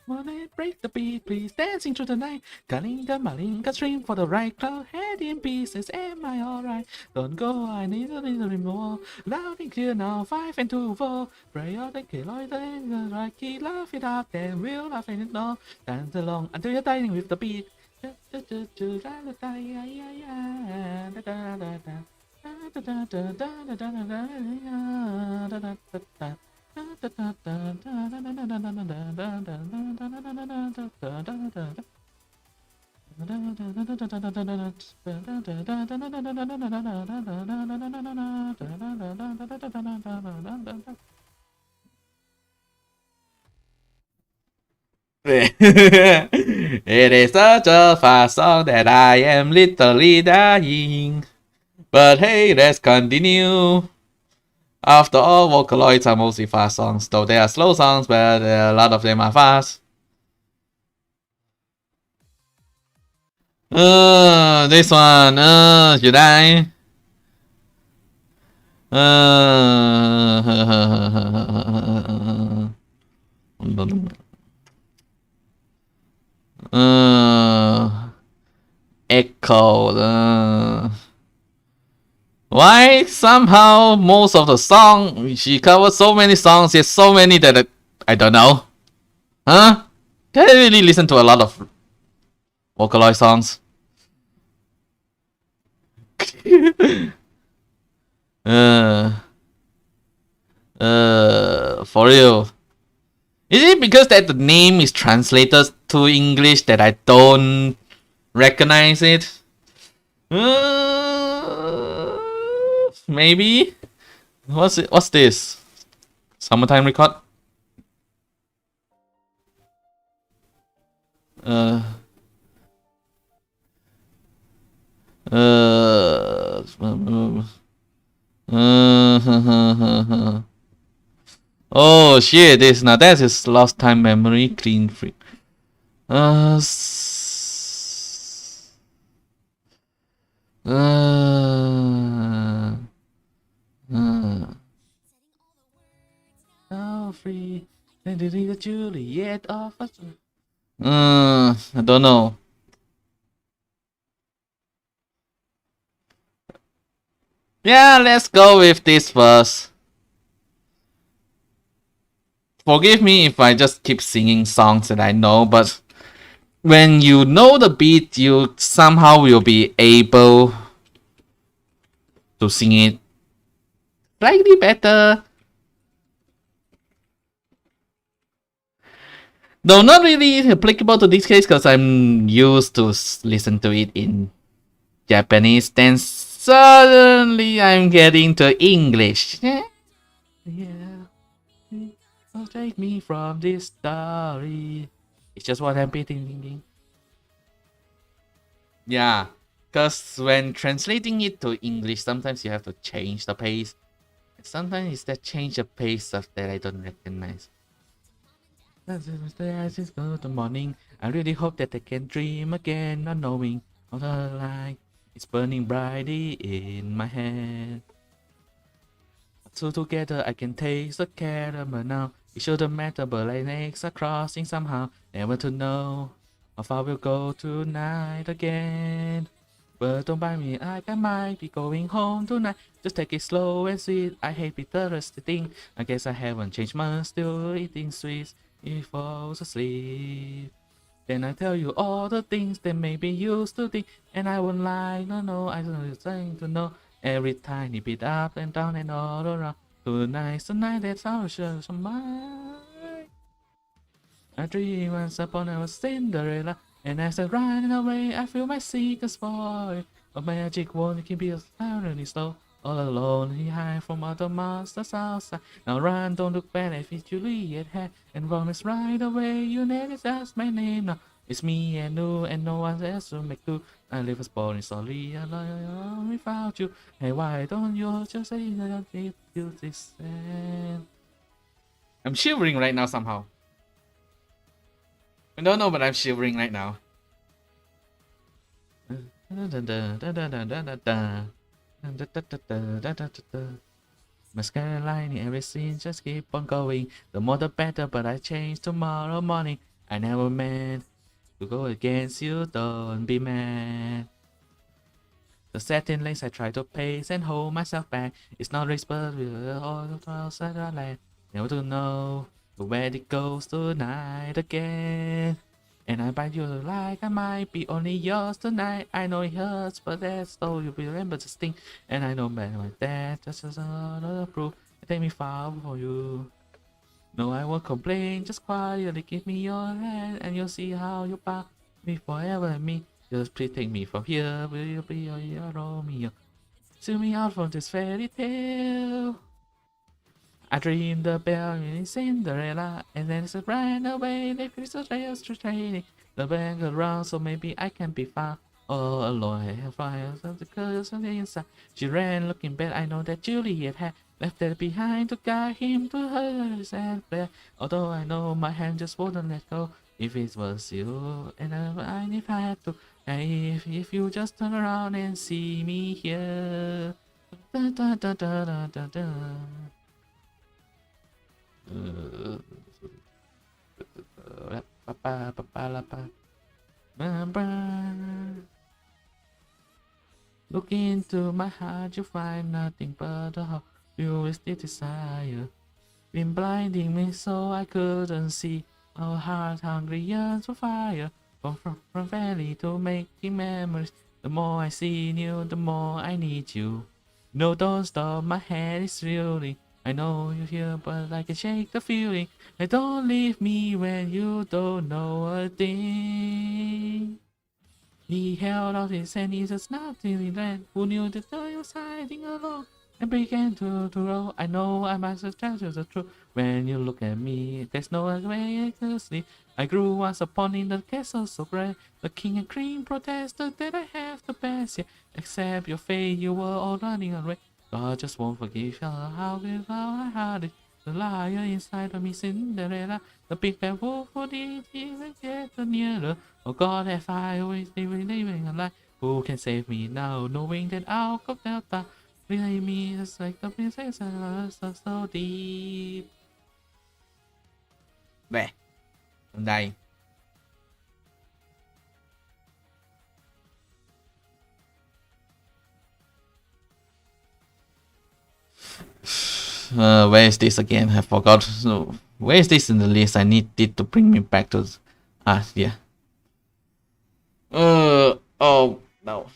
Wanna break the beat, please, dancing through the night. Kalinga Malinga, stream for the right cloud, head in pieces, am I alright? Don't go, I need a little more. Loud and clear now, 5 and 2, 4. Pray all the kiloid and the right key, laugh it up, then we'll laugh and ignore. Dance along until you're dying with the beat. It is such a fast song that I am literally dying. But hey, let's continue. After all, Vocaloids are mostly fast songs, though they are slow songs, but a lot of them are fast. This one, should I? Echo. Why somehow most of the song she covers so many songs, yet so many that I don't know. Huh? Did I really listen to a lot of Vocaloid songs? For real. Is it because that the name is translated to English that I don't recognize it? Maybe. What's this? Summertime record? Oh shit, this now that is lost time memory clean free. Now free. Then the Juliet of us. I don't know. Yeah, let's go with this first. Forgive me if I just keep singing songs that I know, but when you know the beat, you somehow will be able to sing it slightly better. Though not really applicable to this case because I'm used to listen to it in Japanese. Then suddenly I'm getting to English. Yeah, yeah. Take me from this story. It's just what I'm thinking. Yeah, because when translating it to English, sometimes you have to change the pace. Sometimes it's that change of pace stuff that I don't recognize. Good morning. I really hope that I can dream again, not knowing how the light is burning brightly in my head. So together I can taste the caramel now. It shouldn't matter, but our legs are crossing somehow. Never to know how far we'll go tonight again. But don't buy me, I might be going home tonight. Just take it slow and sweet. I hate bitter thing. I guess I haven't changed much, still eating sweets. He falls asleep. Then I tell you all the things that maybe used to think, and I won't lie, no, I don't know thing to know. Every tiny bit up and down and all around. Tonight's the night that's our show, so mine. I dream once upon a Cinderella, and as I run away, I feel my seekers spoil. A magic wand can be a silently slow. All alone, he hide from other monsters outside. Now run, don't look back if it's Juliet had. And promise right away, you never ask my name now. It's me and you, and no one else will make do. I live a boring story alone without you. Hey, why don't you just say that you this? I'm shivering right now somehow. I don't know, but I'm shivering right now. Mascara lining every scene, just keep on going. The more the better, but I change tomorrow morning. I never meant to go against you, don't be mad. The satin lace I try to pace and hold myself back. It's not race, but we're all outside the land. Never to know where it goes tonight again. And I bite you like I might be only yours tonight. I know it hurts, but that's all you remember to sting. And I know better like that, just as another proof. Take me far for you. No, I won't complain, just quietly give me your hand, and you'll see how you bow me forever and me. Just please take me from here, will you be your Romeo? Sing me out from this fairy tale. I dreamed the bell in Cinderella, and then it ran away. They crystal trails to training. The bank around, so maybe I can be found. All alone, I have fires of the colors on the inside. She ran looking back. I know that Juliet had left that behind to guide him to her sad bed. Although I know my hand just wouldn't let go. If it was you, and if I had to, and if you just turn around and see me here. Da, da, da, da, da, da, da. Look into my heart, you find nothing but a heart you still desire. Been blinding me so I couldn't see. Our heart hungry yearns for fire. From valley to making memories. The more I see you, the more I need you. No, don't stop, my head is reeling. I know you're here, but I can shake the feeling. And don't leave me when you don't know a thing. He held out his hand, he says nothing in that. Who knew that I was hiding alone? And began to roll. I know I must have told you the truth. When you look at me, there's no other way I could sleep. I grew once upon in the castle so bright. The king and queen protested that I have the best, yeah. Except your fate, you were all running away. God just won't forgive you. How will I hide it? The liar inside of me, Cinderella. The big bad wolf who did even get nearer. Oh God, have I always been living a lie? Who can save me now, knowing that I'll go down? Relay me just like the princess so deep. Beh, đây. Where is this again? I forgot. So, where is this in the list? I need it to bring me back to. Yeah. Oh no.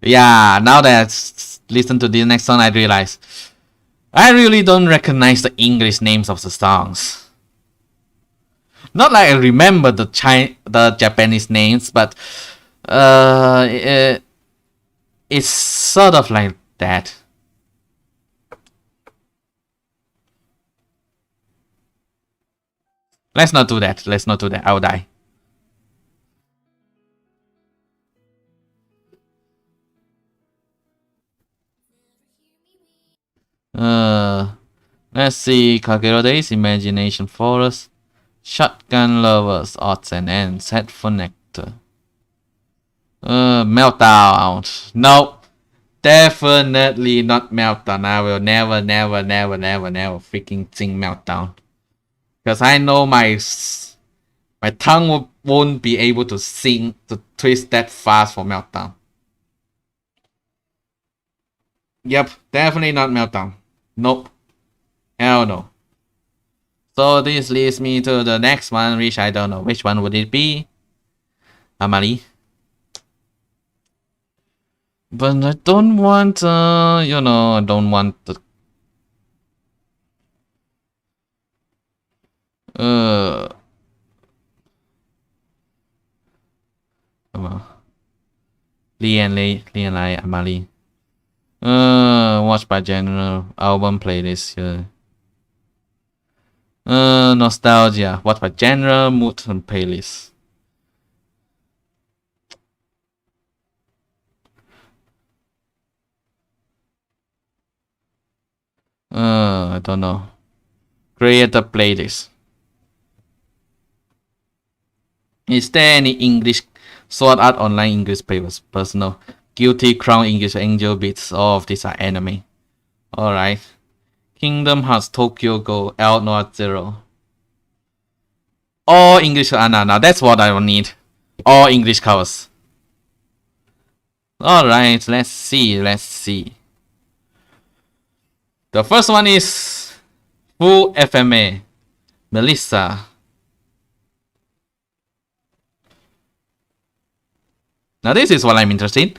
Yeah, now that I listen to the next song, I realize I really don't recognize the English names of the songs. Not like I remember the Japanese names, but it's sort of like that. Let's not do that. Let's not do that. I'll die. Let's see. Kagero Days, Imagination Forest, Shotgun Lovers, Odds and Ends, Headphone Nectar. Meltdown. Nope. Definitely not Meltdown. I will never freaking sing Meltdown. Because I know my tongue won't be able to sing, to twist that fast for Meltdown. Yep, definitely not Meltdown. Nope. Hell no. So this leads me to the next one, which I don't know. Which one would it be? Amali? But I don't want, I don't want the... Come on. Lian Lai, Amali. Watch by general album playlist here. Nostalgia. Watch by general mood and playlist. I don't know. Create a playlist. Is there any English Sword Art Online English papers? Personal. Guilty Crown English Angel Beats. All of these are anime. Alright. Kingdom Hearts Tokyo Go L Noir Zero. All English. Now that's what I will need. All English covers. Alright, let's see. The first one is Full FMA. Melissa. Now this is what I'm interested in.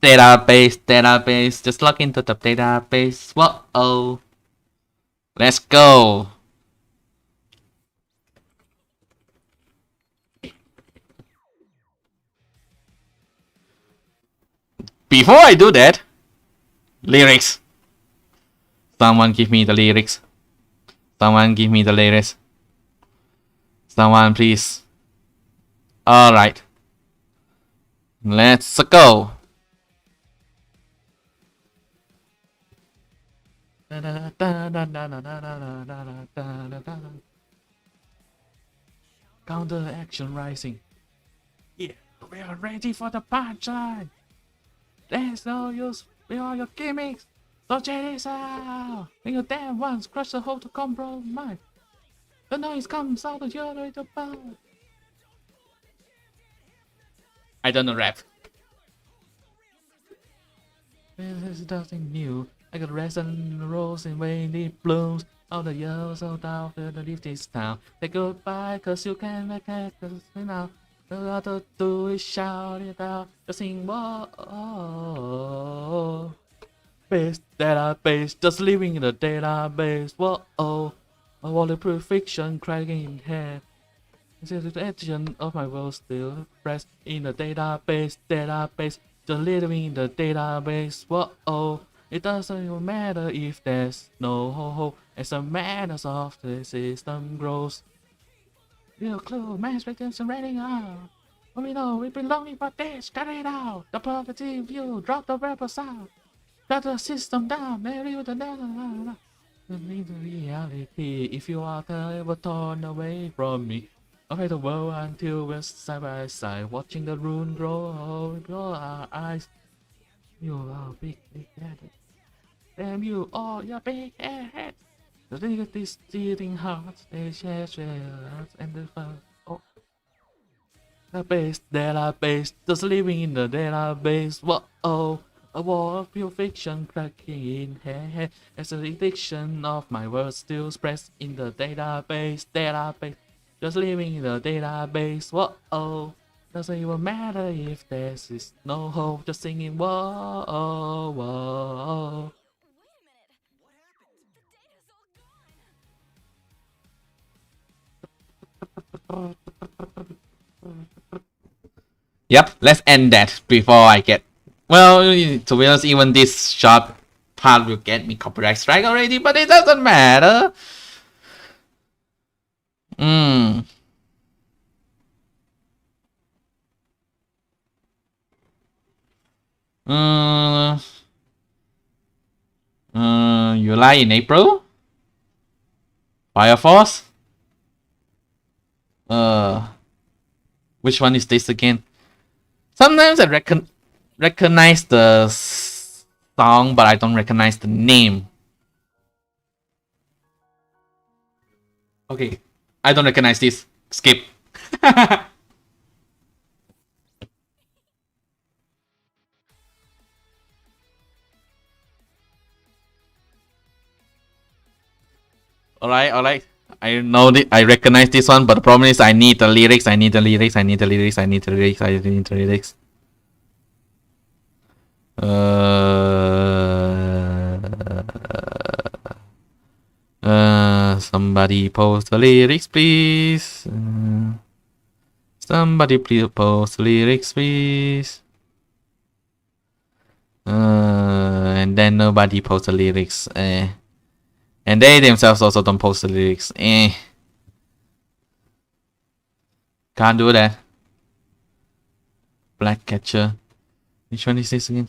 Database. Just log into the database. Whoa. Let's go. Before I do that, lyrics. Someone give me the lyrics. Someone please. Alright. Let's go. Counter action rising. Yeah, we are ready for the punchline. There's no use with all your gimmicks. So check this out. When you damn once crush the hole to compromise, the noise comes out of your little mouth. I don't know rap. This is nothing new. I got rest and rose and when it blooms. All the yellows so down to leave this town. Say goodbye, cause you can't make it, cause now. All I to do is shout it out. Just sing whoa. Base database, just living in the database. Whoa. A waterproof fiction cracking in half. The action of my world still pressed in the database. Just living in the database. Whoa. It doesn't even matter if there's no hope. As the madness of the system grows. Real clue, mass spectators running out. But we know we've been longing for this. Cut it out. The positive view, drop the rebel sound. Shut the system down. Marry with the need the reality. If you are ever torn away from me, I'll play the world until we're side by side, watching the rune grow before our eyes. You are big headed. Damn you all, your big head. The thing of this stealing hearts, they share and the fun. Oh. The database, just living in the database. Whoa. A wall of pure fiction cracking in hair. As the addiction of my words still spreads in the database. Just living in the database. Whoa. Doesn't even matter if there is no hope. Just singing whoa. Yep, let's end that before I get. Well, to be honest, even this short part will get me copyright strike already, but it doesn't matter. Hmm. You lie in April? Fire Force? Which one is this again? Sometimes I recognize the song, but I don't recognize the name. Okay, I don't recognize this. Skip. Alright. I know I recognize this one, but the problem is I need the lyrics. Somebody post the lyrics, please. Somebody please post the lyrics, please. And then nobody posts the lyrics. And they themselves also don't post the lyrics. Can't do that. Black Catcher. Which one is this again?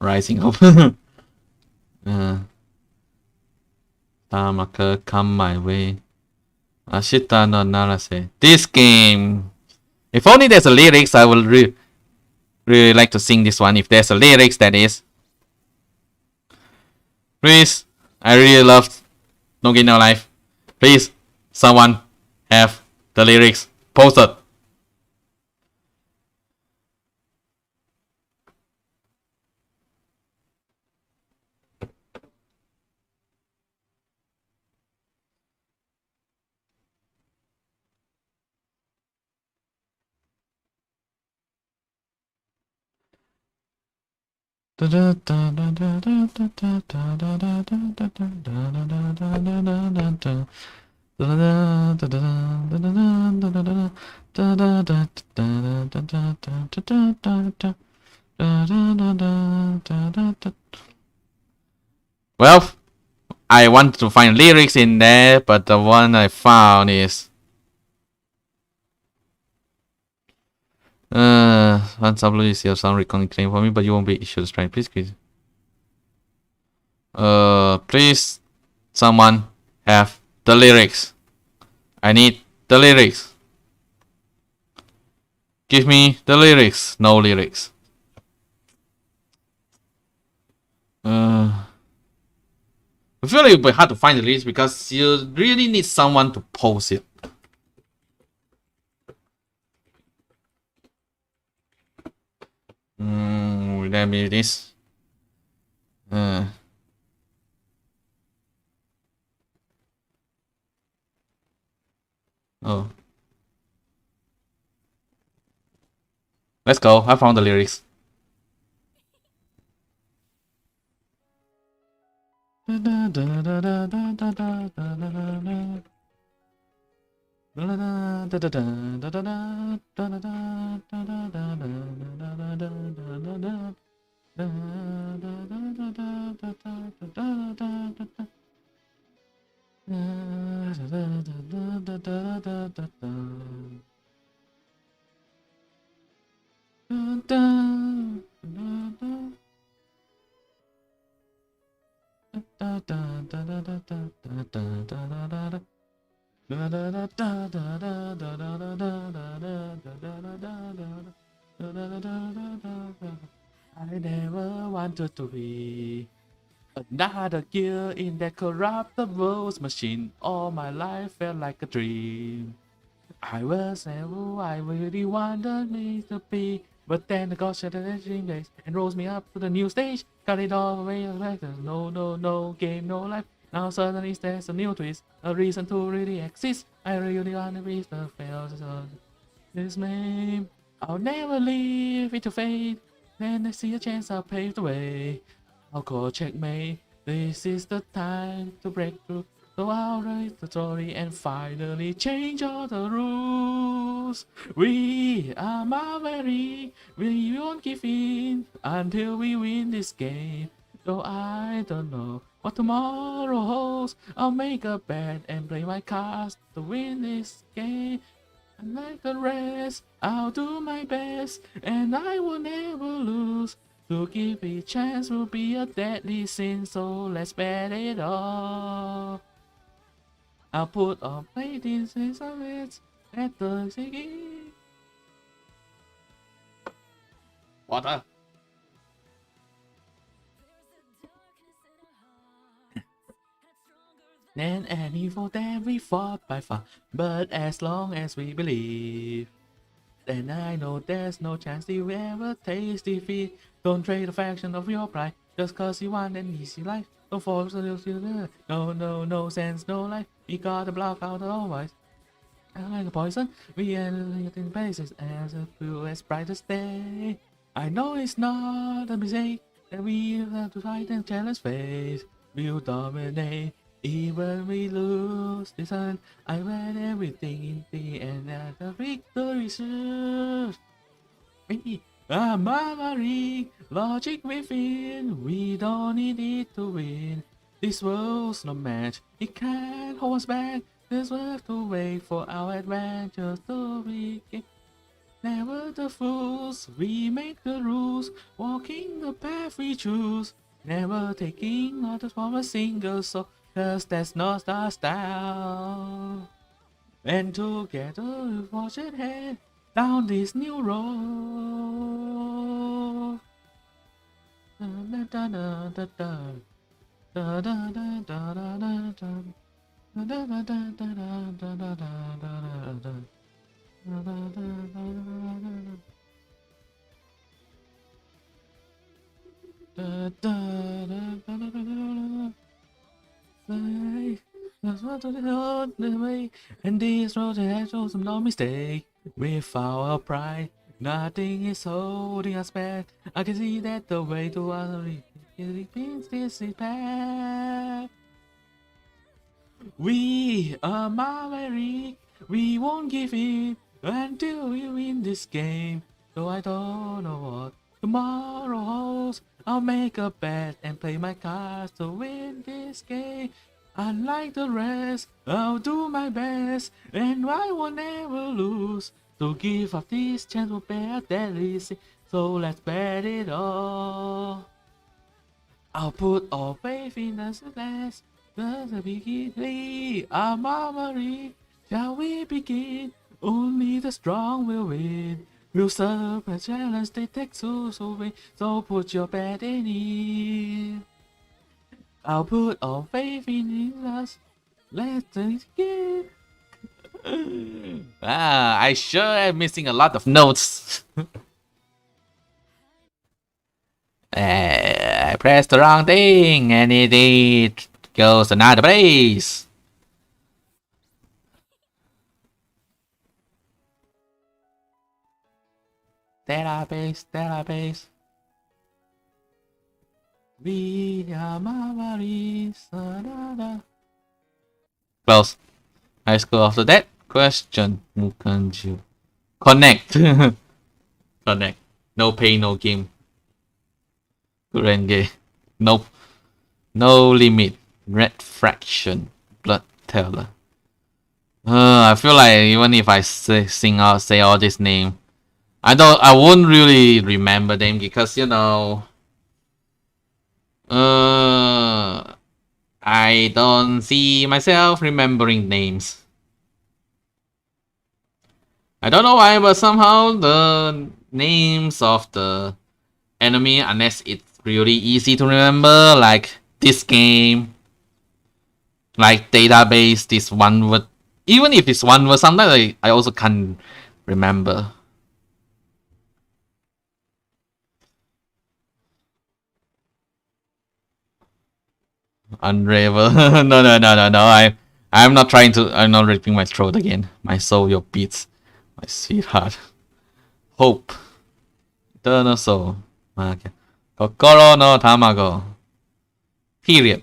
Rising Hope. Star marker, come my way. Ashita no Narase. This game. If only there's a lyrics, I will really like to sing this one. If there's a lyrics, that is. Please, I really love No Game No Life. Please, someone have the lyrics posted. Well, I want to find lyrics in there, but the one I found is once upload is your sound recording claim for me, but you won't be issued a strike. Please. Please, someone have the lyrics. I need the lyrics. Give me the lyrics. No lyrics. I feel like it will be hard to find the lyrics because you really need someone to post it. Will that be this? Oh. Let's go. I found the lyrics. I never wanted to be a Not a gear in that corruptible machine. All my life felt like a dream. I was who I really wanted me to be. But then the God shut the dream days and rose me up to the new stage. Got it all away like there's no game, no life. Now suddenly there's a new twist, a reason to really exist. I really want to be the fails of this name. I'll never leave it to fate. Then I see a chance, I'll pave the way. I'll call checkmate. This is the time to break through. So I'll write the story and finally change all the rules. We are Maverick. We won't give in until we win this game. Though I don't know what tomorrow holds, I'll make a bet and play my cards to win this game. And like the rest, I'll do my best, and I will never lose. To give a chance will be a deadly sin, so let's bet it all. I'll put all faith in of it at the beginning. Water. Then and evil that we fought by far, but as long as we believe, then I know there's no chance you ever taste defeat. Don't trade a fraction of your pride just cause you want an easy life. Don't fall for the no sense, no life. We gotta block out all voice. Like a poison, we end in places as a blue as bright as day. I know it's not a mistake that we have to fight and challenge fate. We'll dominate. Even we lose this one, I read everything in the end at the victory soon. We are Maverick, logic within. We don't need it to win. This world's no match, it can't hold us back. There's worth to wait for our adventures to begin. Never the fools, we make the rules, walking the path we choose. Never taking orders from a single soul, cause that's not our style. And together we watch it head down this new road. That's what the way, and this road has shown no mistake. With our pride, nothing is holding us back. I can see that the way to our means this is path. We are Maverick, we won't give in until we win this game. Though I don't know what tomorrow holds, I'll make a bet and play my cards to win this game. Unlike the rest, I'll do my best, and I will never lose. To give up this chance will be a deadly sin, so let's bet it all. I'll put all faith in the success. The beginning, our memory. Shall we begin? Only the strong will win. We'll serve a challenge they take so win. So put your bet in it. I'll put all faith in us. Let's begin. I sure am missing a lot of notes. I pressed the wrong thing and it goes another place. Database. We are memories. Close. Let's go after that. Question. Can't you connect? Connect. No pay, no game. Renge. Nope. No limit. Red fraction. Blood teller. I feel like even if I say all this name, I won't really remember them because you know. I don't see myself remembering names. I don't know why, but somehow the names of the enemy, unless it's really easy to remember, like this game, like database, this one word. Even if it's one word, sometimes I also can't remember. Unravel. No. I'm not trying to. I'm not ripping my throat again. My soul, your beats, my sweetheart. Hope. Eternal soul. Okay. Kokoro no tamago. Period.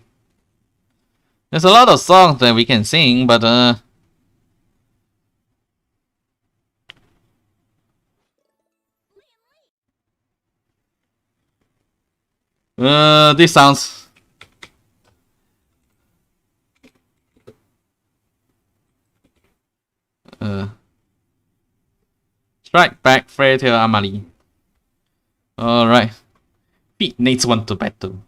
There's a lot of songs that we can sing, but this sounds. Strike back, Freytail Amali. Alright. Pete needs one to battle.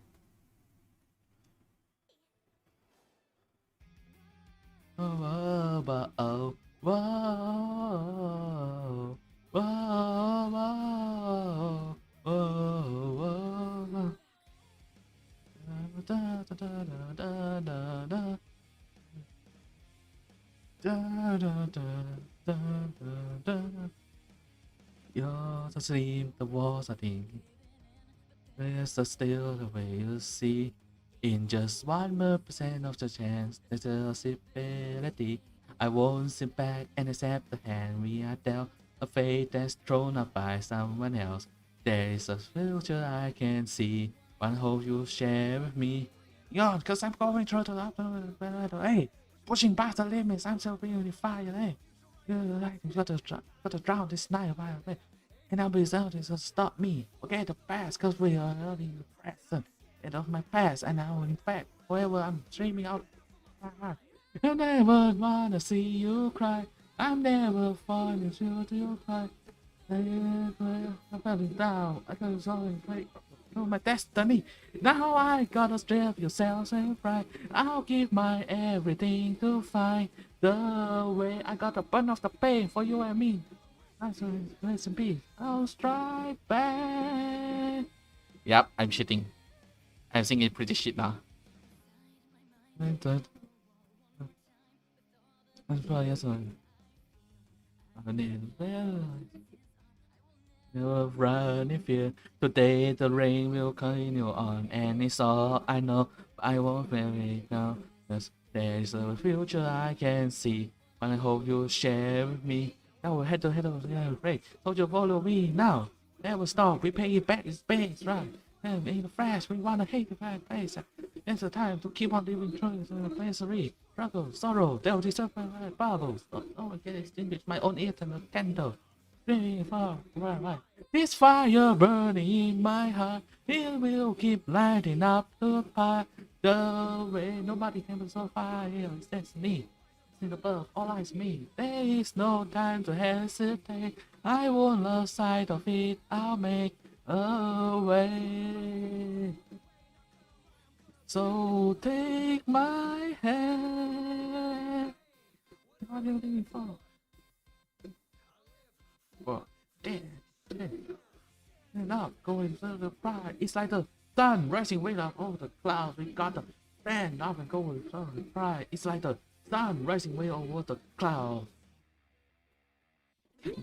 You're asleep, the walls are thin. There's still the way you see. In just 1% of the chance, there's a possibility. I won't sit back and accept the hand we are dealt. A fate that's thrown up by someone else. There is a future I can see. One hope you share with me. Yeah, cause I'm going through the up. Hey, pushing past the limits. I'm so beautified. Hey, you gotta drown this night. Hey. And I'll be something to stop me. Forget the past, cause we are already in the present. Get off my past, and I will in fact forever I'm streaming out. I never wanna see you cry. I'm never falling to you cry. I'm falling down. I can sorry break. Oh, my destiny. Now I gotta strip yourself and right. I'll give my everything to find the way. I gotta burn off the pain for you and me. Rest in peace. I'll strike back. Yep, I'm shitting. I'm singing pretty shit now. I'm probably never run in fear. Today the rain will continue on, and it's all I know. I won't let it now. There's a future I can see. But I hope you share with me. Now head to break. Told you follow me now. Never stop. We pay it back in space, right? And in the flash, we wanna hate the bad place. It's the time to keep on living through the misery, struggle, sorrow. They'll deserve my bubbles. Oh, I can extinguish my own eternal candle. Really far, right. This fire burning in my heart, it will keep lighting up the path. The way nobody can be so far. It's destiny. Above, all eyes me. There is no time to hesitate. I won't lose sight of it. I'll make a way. So take my hand. What are you looking for? What? And up, going to the pride. It's like the sun rising way up over the clouds. We got the stand up and go to the pride. It's like the sun rising way over the clouds.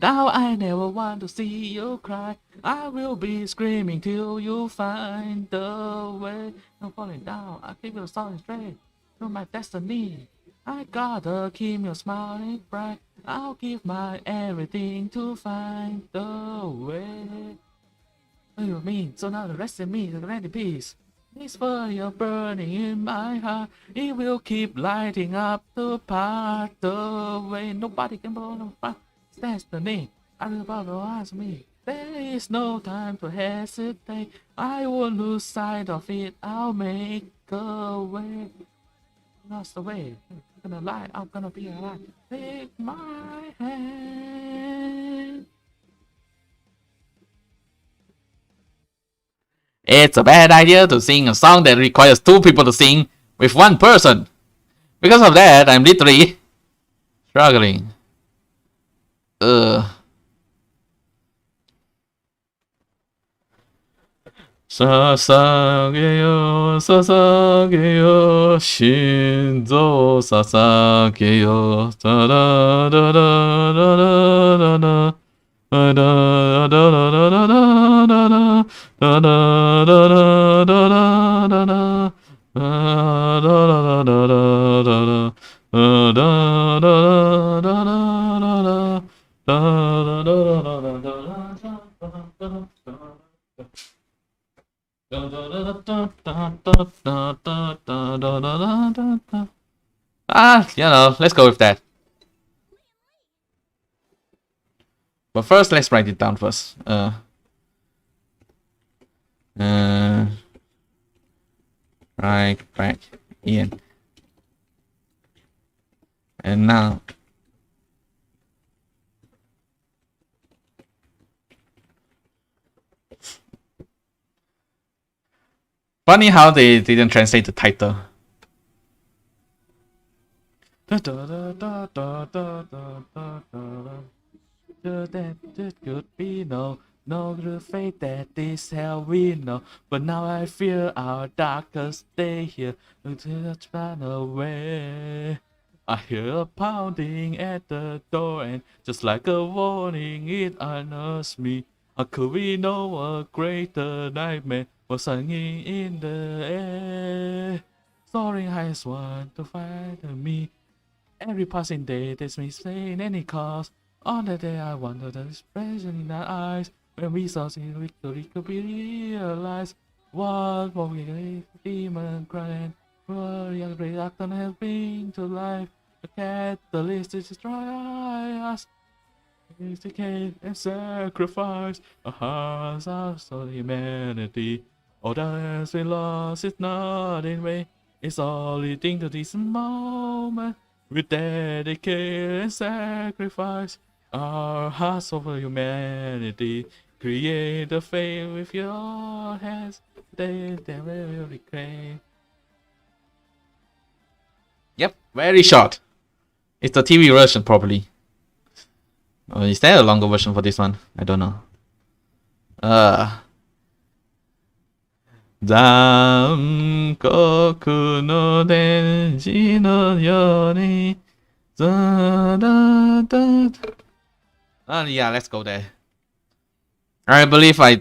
Now I never want to see you cry. I will be screaming till you find the way. I'm falling down. I keep you soaring straight to my destiny. I gotta keep you smiling bright. I'll give my everything to find the way. What do you mean? So now the rest of me is ready peace. This fire burning in my heart, it will keep lighting up the path the way. Nobody can blow the fire. That's the name. I will about to ask me. There is no time to hesitate. I won't lose sight of it. I'll make a way. Lost the way. I'm gonna lie. I'm gonna be alive. Take my hand. It's a bad idea to sing a song that requires two people to sing with one person. Because of that, I'm literally struggling. So 사사게요 사사게요 신조 사사게요 따라라라라라라라 let's go with that. But first, let's write it down first. Right back in. And now. Funny how they didn't translate the title. That could be no good fate that this hell we know. But now I fear our darkest day here until I run away. I hear a pounding at the door, and just like a warning, it unnerves me. How could we know a greater nightmare was hanging in the air? Soaring highest want to find me. Every passing day takes me in any cause. On that day I wonder the expression in our eyes. When we saw in victory could be realized. What we demon crying. Worry and reluctant has been to life. The catalyst to destroy us. Decay and sacrifice. Our hearts are so humanity. All that has been lost is not in vain. It's all leading to this moment. We dedicate and sacrifice our hearts over humanity. Create the faith with your hands. They will reclaim. Yep, very short. It's the TV version, probably. Oh, is there a longer version for this one? I don't know. Zankoku no denji no yoni. Yeah, let's go there. I believe I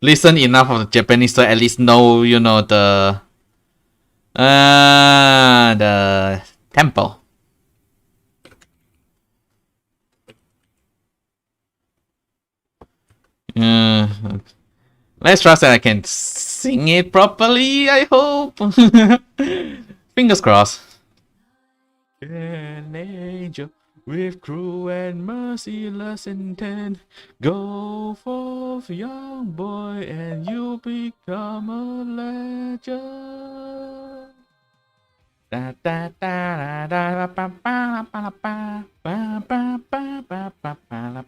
listened enough of the Japanese to at least know, the tempo. Let's trust that I can sing it properly, I hope. Fingers crossed. An angel with cruel and merciless intent, go forth, young boy, and you become a legend. Da da da da da ba ba ba ba ba ba ba ba ba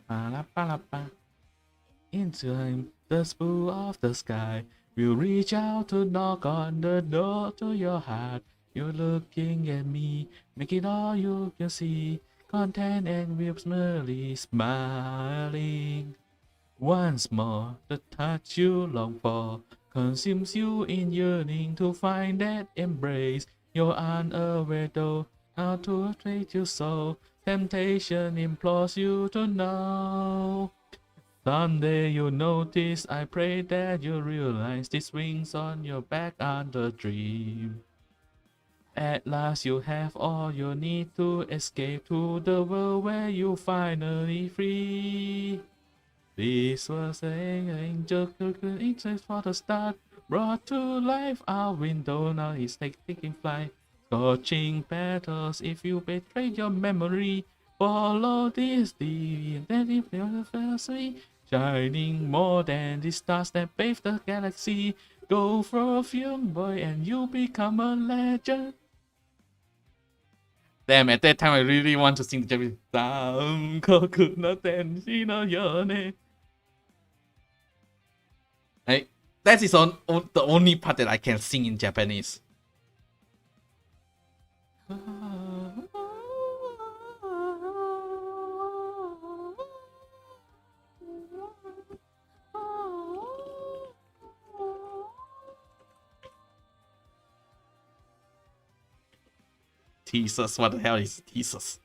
ba ba ba. In time, the spool of the sky will reach out to knock on the door to your heart. You're looking at me, make it all you can see. Content and whips merely smiling. Once more, the touch you long for consumes you in yearning to find that embrace. You're unaware though how to attract your soul. Temptation implores you to know. Someday you'll notice, I pray that you realize these wings on your back are the dream. At last you have all you need to escape to the world where you finally free. This was an angel cooking interest for the start, brought to life our window, now he's taking flight. Scorching petals if you betray your memory. Follow this deviant and if you're the shining more than the stars that bathe the galaxy. Go for a young boy and you become a legend. Damn, at that time I really want to sing the Japanese. That is the only part that I can sing in Japanese. thesis. What the hell is thesis?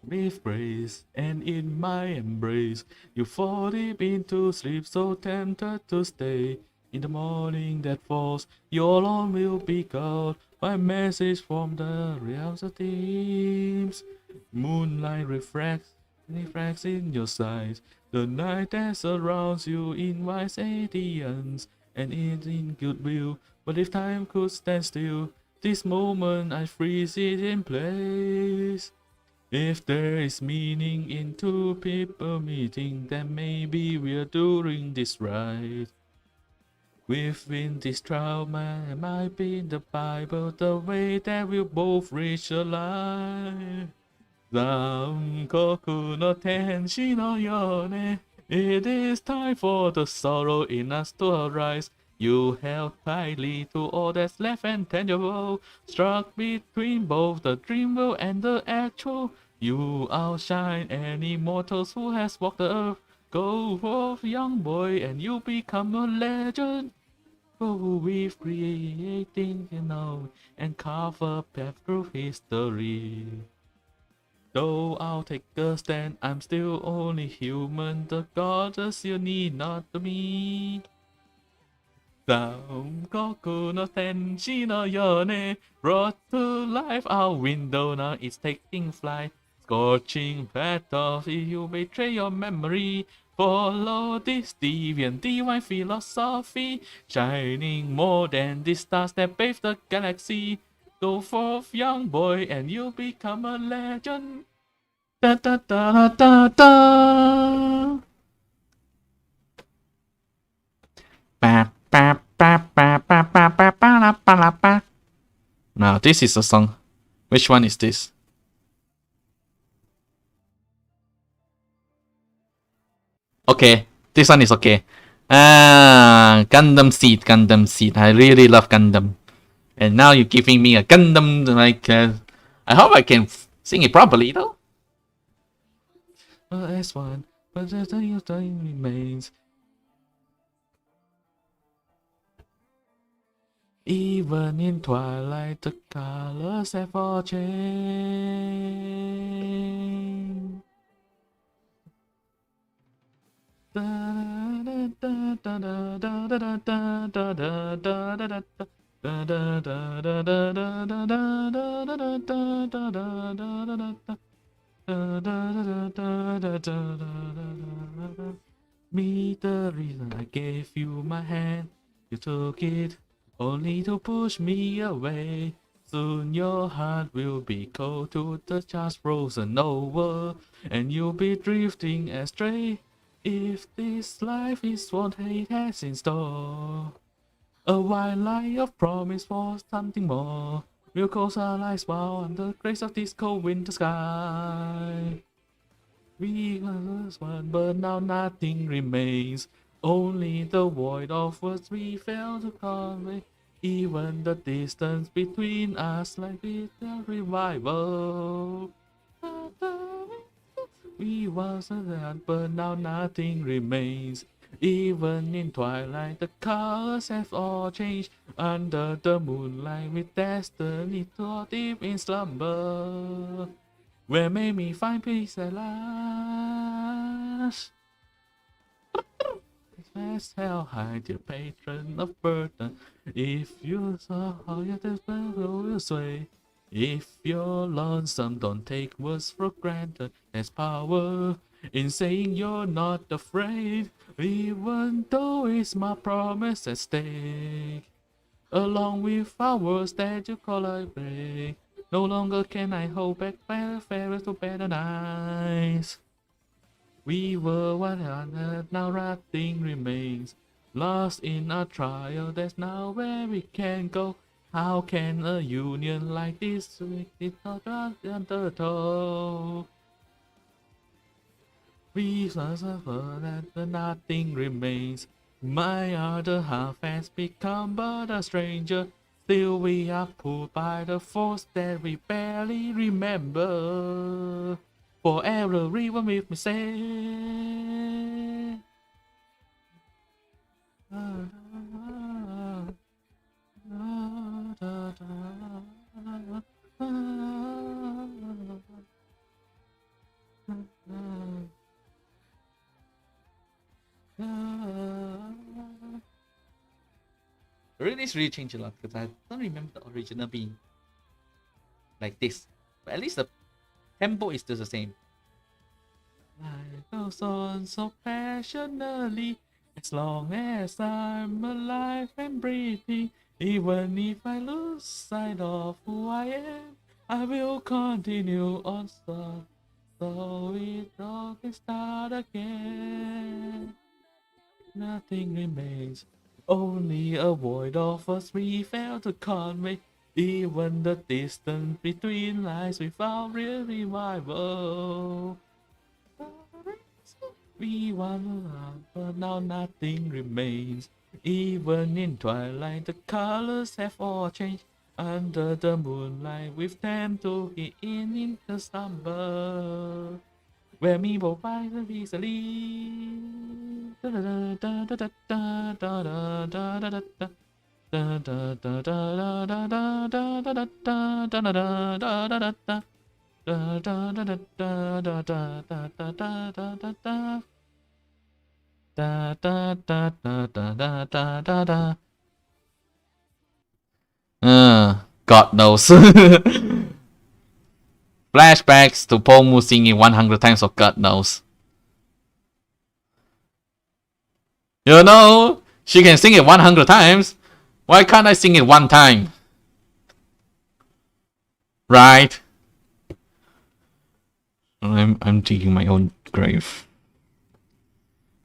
With grace and in my embrace, you fall deep into sleep, so tempted to stay. In the morning that falls, your alarm will be called by message from the realms of dreams. Moonlight refracts in your sight. The night that surrounds you invites radiance, and it in goodwill. But if time could stand still, this moment I freeze it in place. If there is meaning in two people meeting, then maybe we're doing this right. Within this trial, might be in the Bible, the way that we'll both reach a light. 残酷の天使のようね It is time for the sorrow in us to arise. You held tightly to all that's left and tangible, struck between both the dream world and the actual. You outshine any mortals who has walked the earth. Go forth, young boy, and you become a legend. Go with creating, and carve a path through history. Though I'll take a stand, I'm still only human. The goddess you need not me. 残酷の天使のようね Brought to life our window, now it's taking flight. Scorching path of you betray your memory. Follow this deviant divine philosophy, shining more than the stars that bathe the galaxy. Go forth, young boy, and you'll become a legend. Da da da da da. Ba ba ba ba ba ba ba ba ba ba. Now this is a song. Which one is this? Okay, this one is okay. Gundam Seed, Gundam Seed. I really love Gundam. And now you're giving me a Gundam, like, I hope I can sing it properly, though. S1, but the time remains. Even in twilight, the colors have all changed. Me the reason I gave you my hand, you took it only to push me away. Soon your heart will be cold to the just frozen over, and you'll be drifting astray. If this life is what it has in store, a white light of promise for something more will close our lives while under the grace of this cold winter sky. We was one, but now nothing remains. Only the void of words we failed to convey. Even the distance between us like with a revival. We was one, but now nothing remains. Even in twilight, the colors have all changed. Under the moonlight, with destiny too deep in slumber. Where may me find peace at last? As hell hide your patron of burden. If you saw how your despair will sway. If you're lonesome, don't take words for granted. There's power in saying you're not afraid. Even though it's my promise at stake. Along with our words that you call a break. No longer can I hold back fairer to better nights. We were one another, now nothing remains. Lost in our trial, there's nowhere we can go. How can a union like this make it not undertow? We suffer that nothing remains. My other half has become but a stranger. Still we are pulled by the force that we barely remember. forever river with me say. It's really changed a lot because I don't remember the original being like this. But at least the tempo is still the same. Life goes on so passionately as long as I'm alive and breathing. Even if I lose sight of who I am, I will continue on so it all can start again. Nothing remains, only a void of us we fail to convey. Even the distance between lies without real revival. We want love, but now nothing remains. Even in twilight, the colors have all changed. Under the moonlight, we've tend to get in the slumber. Where me will find the easily. God knows. Flashbacks to Pomu singing 100 times of God knows. You know, she can sing it 100 times. Why can't I sing it one time? Right? I'm digging my own grave.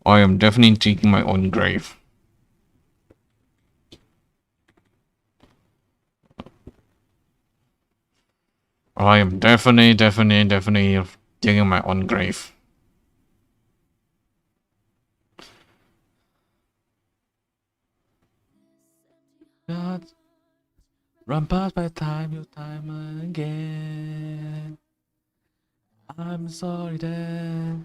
I am definitely digging my own grave. I am definitely digging my own grave. God, run past by time again. I'm sorry that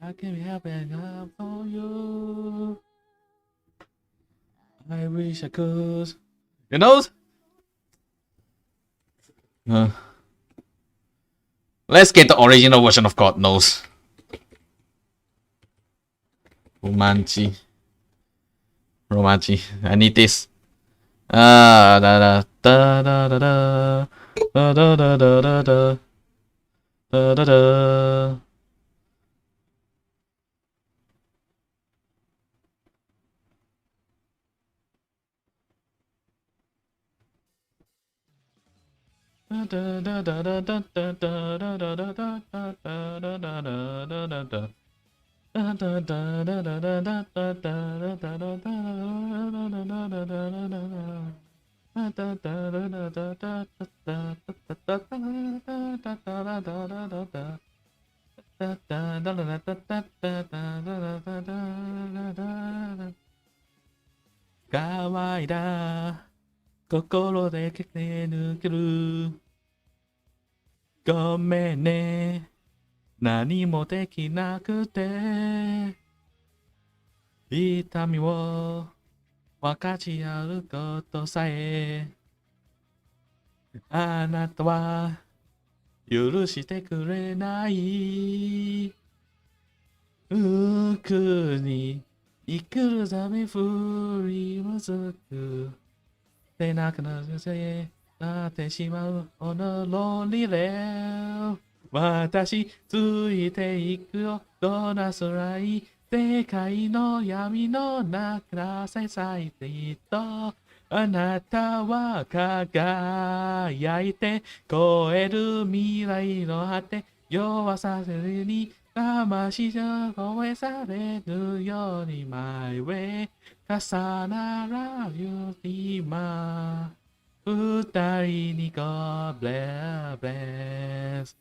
I can't be helping up for you. I wish I could. You know? Let's get the original version of God knows. Romanchi. I need this. Da da da da da da da da da da da da da da.乾いた心で駆け抜けるごめんね何もできなくて痛みを分かち合うことさえあなたは許してくれない奥に生きるため振りむずく背中のせなってしまうこのロンリレー私ついていくよどんな辛い世界の闇の中さえ咲いていたあなたは輝いて超える未来の果て弱させずに魂が超えされるように My way 重ならる今二人に God bless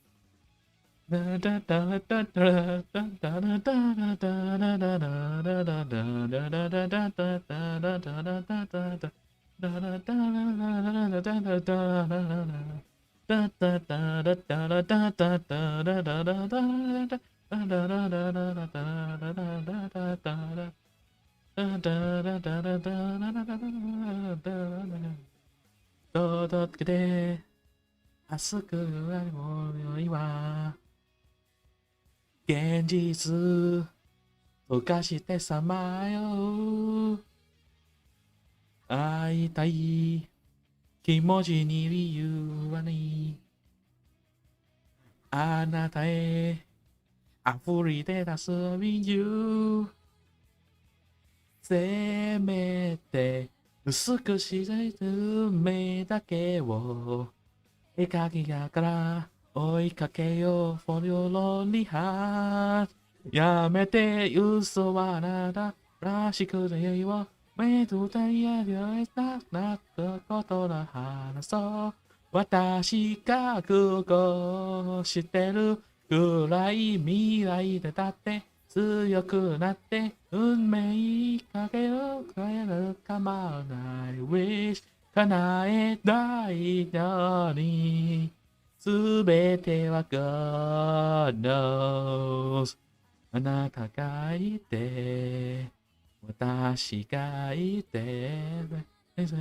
熱く思いは現実溶かしてさまよう会いたい気持ちに理由はないあなたへ溢れてたすびゆせめて薄くしてる目だけを描きながら追いかけよう For your lonely heart やめて嘘はあなたらしくてよ目と手やりょいたなったことの話そう私がここしてる暗い未来でだって強くなって運命かけを変える構わない Wish 叶えたいのにすべては God knows あなたがいて私がいて你的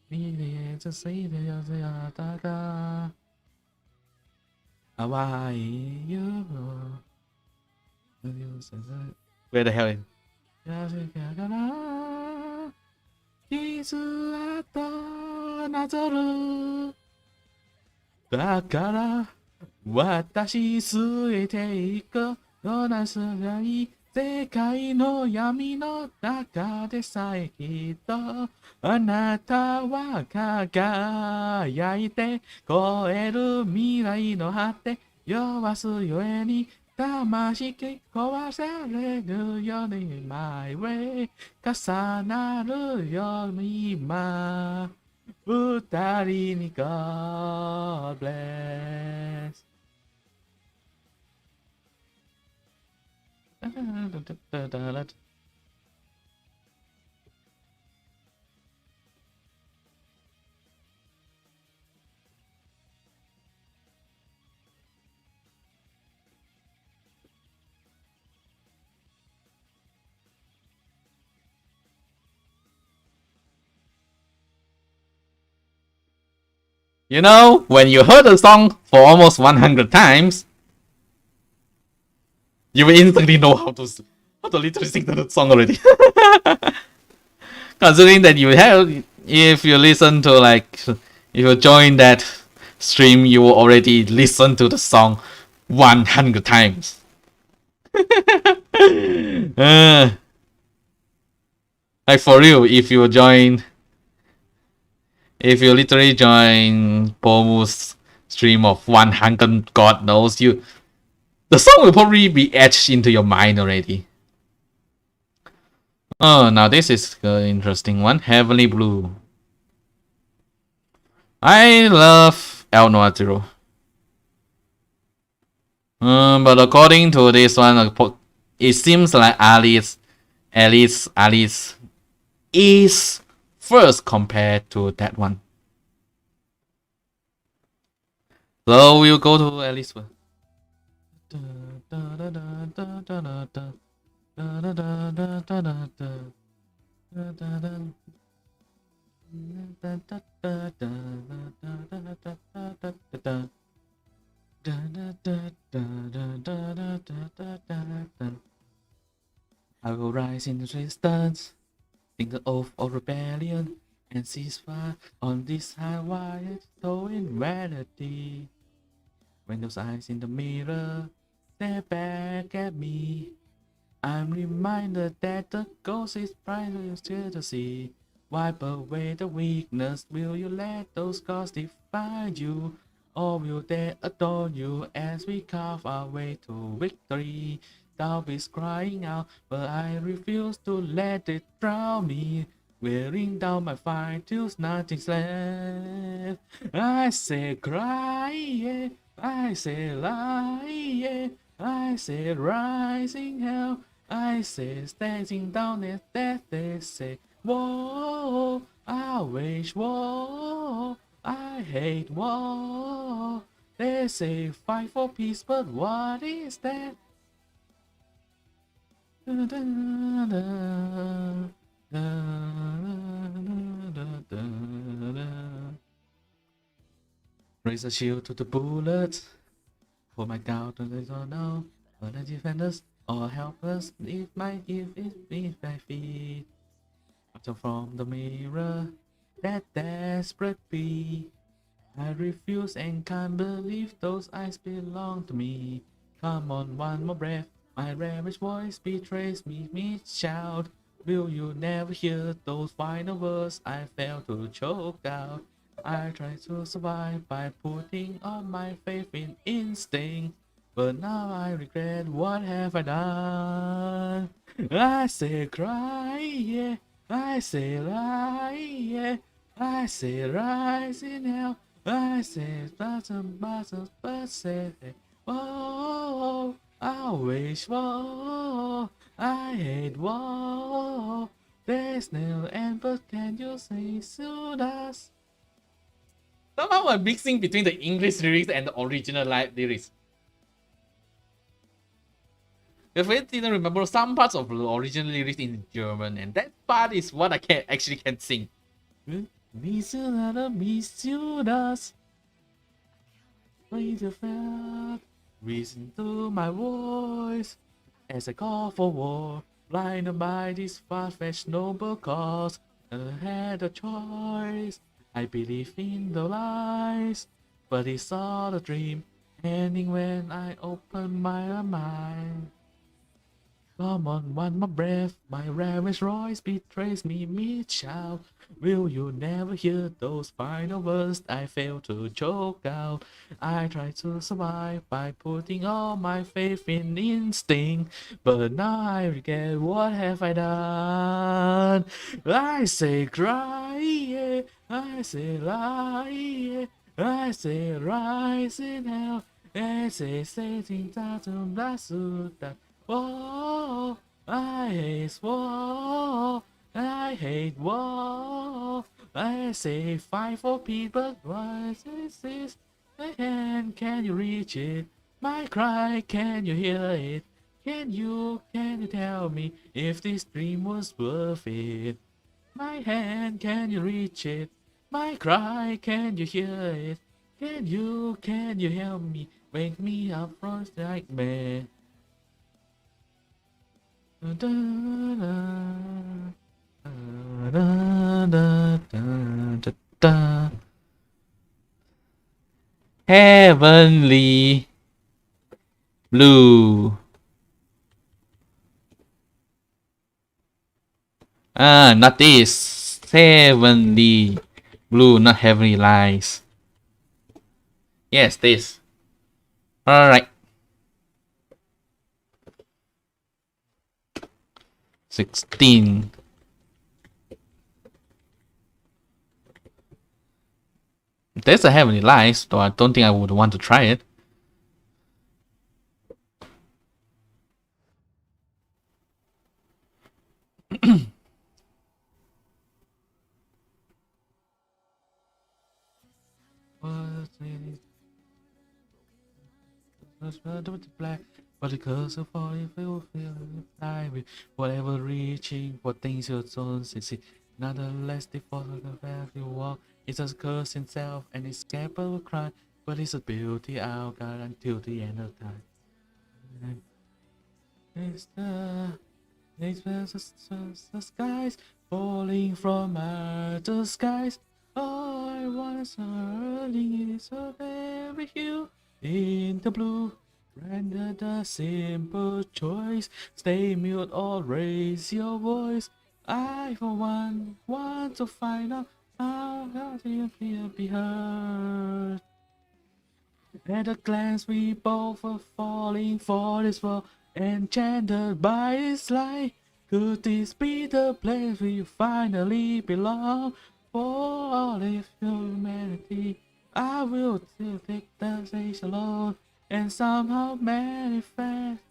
眼睛随着样子呀大家Why you Where the hell is 傷跡なぞるだから私ついていくどなすがいい世界の闇の中でさえきっとあなたは輝いて超える未来の果て弱すゆえに魂壊されるより My way 重なるよ今二人に God bless You know, when you heard a song for almost 100 times, you will instantly know how to literally sing the song already. Considering that you have, if you listen to if you join that stream, you will already listen to the song 100 times. Like for real, if you literally join Pomu's stream of 100 God knows you, the song will probably be etched into your mind already. Oh, now this is an interesting one. Heavenly Blue. I love El Noir Zero. But according to this one, it seems like Alice is first compared to that one. So we'll go to Alice first. I will rise in resistance, think the oath of rebellion, and cease fire on this high wire, towing vanity. When those eyes in the mirror stare back at me, I'm reminded that the ghost is brighter still to see. Wipe away the weakness, will you let those scars define you? Or will they adore you as we carve our way to victory? Doubt is crying out, but I refuse to let it drown me. Wearing down my fight till nothing's left. I say cry, yeah. I say lie, yeah. I say rising hell. I say standing down at death. They say whoa, I wage war. I hate war. They say fight for peace, but what is that? Raise a shield to the bullets. For my doubt, they don't know. But the defenders or help us if my feet. After from the mirror, that desperate plea. I refuse and can't believe those eyes belong to me. Come on, one more breath. My ravish voice betrays me. Me shout. Will you never hear those final words I failed to choke out? I try to survive by putting all my faith in instinct. But now I regret what have I done. I say cry, yeah. I say lie, yeah. I say rise in hell. I say but say oh, I wish war. I hate war. There's no end, but can you say so does? Somehow I'm mixing between the English lyrics and the original lyrics. If I didn't remember some parts of the original lyrics in German, and that part is what I can sing. Miss you does. Please felt listen to my voice as I call for war. Blinded by this far-fetched noble cause, I had a choice. I believe in the lies, but it's all a dream, ending when I open my mind. Come on, one more breath, my ravished voice betrays me mid-shout. Will you never hear those final words I fail to choke out? I try to survive by putting all my faith in instinct, but now I regret what have I done. I say cry, yeah. I say lie, yeah. I say rise in hell. I say setting down to blast that. Oh, I hate war. I hate war. I say fight for peace, but what is this? My hand, can you reach it? My cry, can you hear it? Can you tell me if this dream was worth it? My hand, can you reach it? My cry, can you hear it? Can you help me? Wake me up from this nightmare. Heavenly blue. Not this. Heavenly blue, not heavenly lies. Yes, this. Alright. 16. There's a heavenly lies, though I don't think I would want to try it. Black, but because of all you feel fly with whatever reaching for things you don't see. Nonetheless, the force of the path you walk is a curse itself and it's capable of crime, but it's a beauty out God until the end of time. It's the skies falling from outer skies. All I want is hurling is a very hue in the blue. Render the simple choice. Stay mute or raise your voice. I for one want to find out how you feel be heard. At a glance we both were falling for this world, enchanted by its light. Could this be the place we finally belong? For all of humanity, I will still take the stage alone and somehow manifest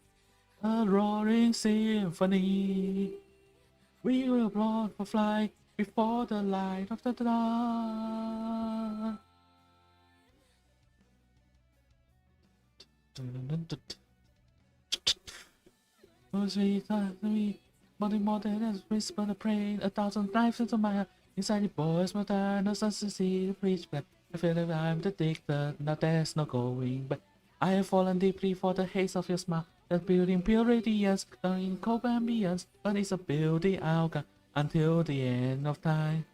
a roaring symphony. We will run for flight before the light of the dawn. Oh, sweet, me, more than a whisper, the brain, 1,000 knives into my heart. Inside the boys, my time, no sense to see the preach, but I feel that I'm the dictator, now there's no going back. I have fallen deeply for the haze of your smile, that building pure radiance, down in cold ambience, but it's a building outcome until the end of time.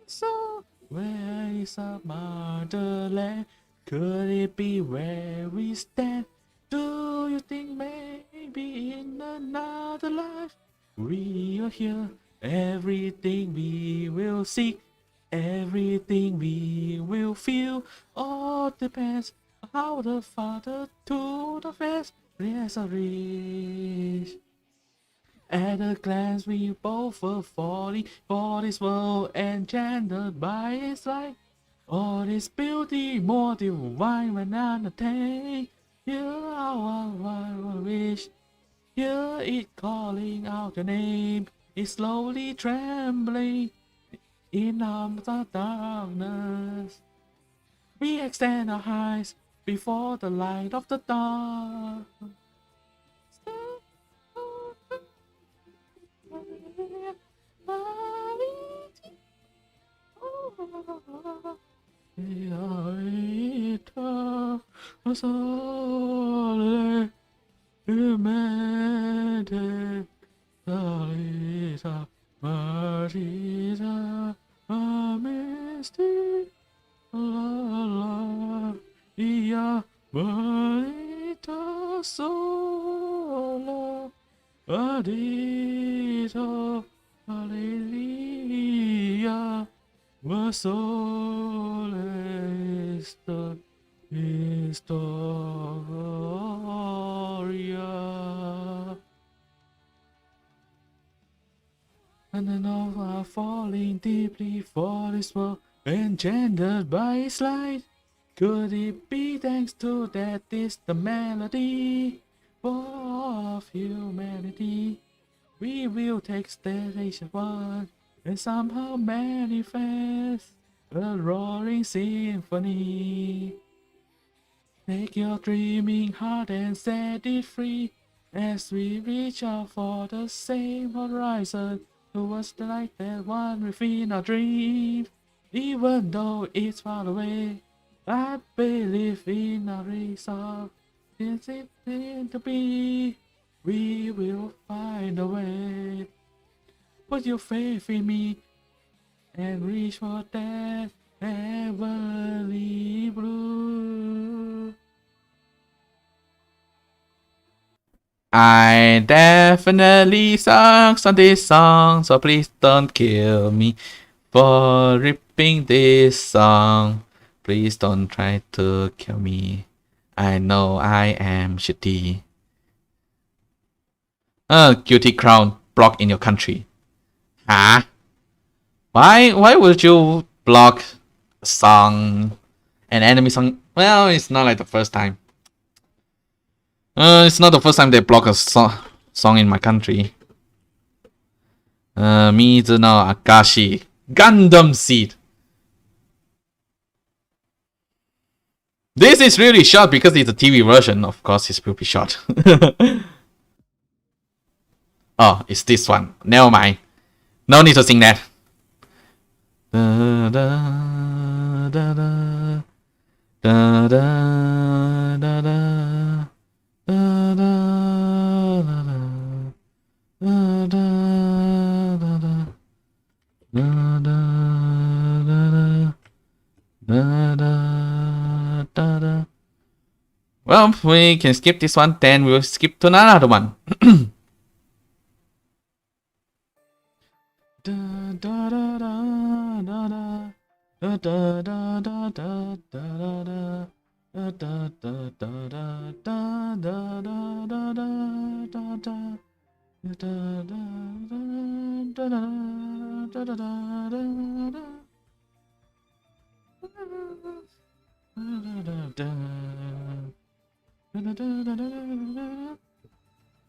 So, where is our motherland? Could it be where we stand? Do you think maybe in another life we are here? Everything we will see, everything we will feel, all depends on how the Father to the fast. Yes, I reach. At a glance, we both were falling for this world, enchanted by its light. All this beauty, more divine when unattained. Hear our wish, hear it calling out your name. It's slowly trembling in arms of darkness. We extend our eyes before the light of the dawn. Adito, Alleluia, my soul is the Historia. And then all are falling deeply for this world, enchanted by its light. Could it be thanks to that is the melody of humanity? We will take station one and somehow manifest a roaring symphony. Take your dreaming heart and set it free as we reach out for the same horizon towards the light that one within our dream. Even though it's far away, I believe in our resolve. Since it's meant to be, we will find a way. Put your faith in me and reach for that heavenly blue. I definitely sucks on this song, so please don't kill me for ripping this song. Please don't try to kill me. I know I am shitty. Guilty crown block in your country. Huh? Why would you block a song, an enemy song? Well, it's not like the first time. It's not the first time they block a song in my country. みずのAkashi Gundam Seed. This is really short because it's a TV version. Of course, it's pretty short. Oh, it's this one. Never mind. No need to sing that. Da, da, da, da, da, da, da, da. Da, da, da, da. Da, da, da, da. Da, da, da, da, da, da. Well, we can skip this one, then we'll skip to another one. Da, da, da, da, da, da. Da, da, da, da, da, da, da. Da da da da da da da da da da da. Da da da da da da da.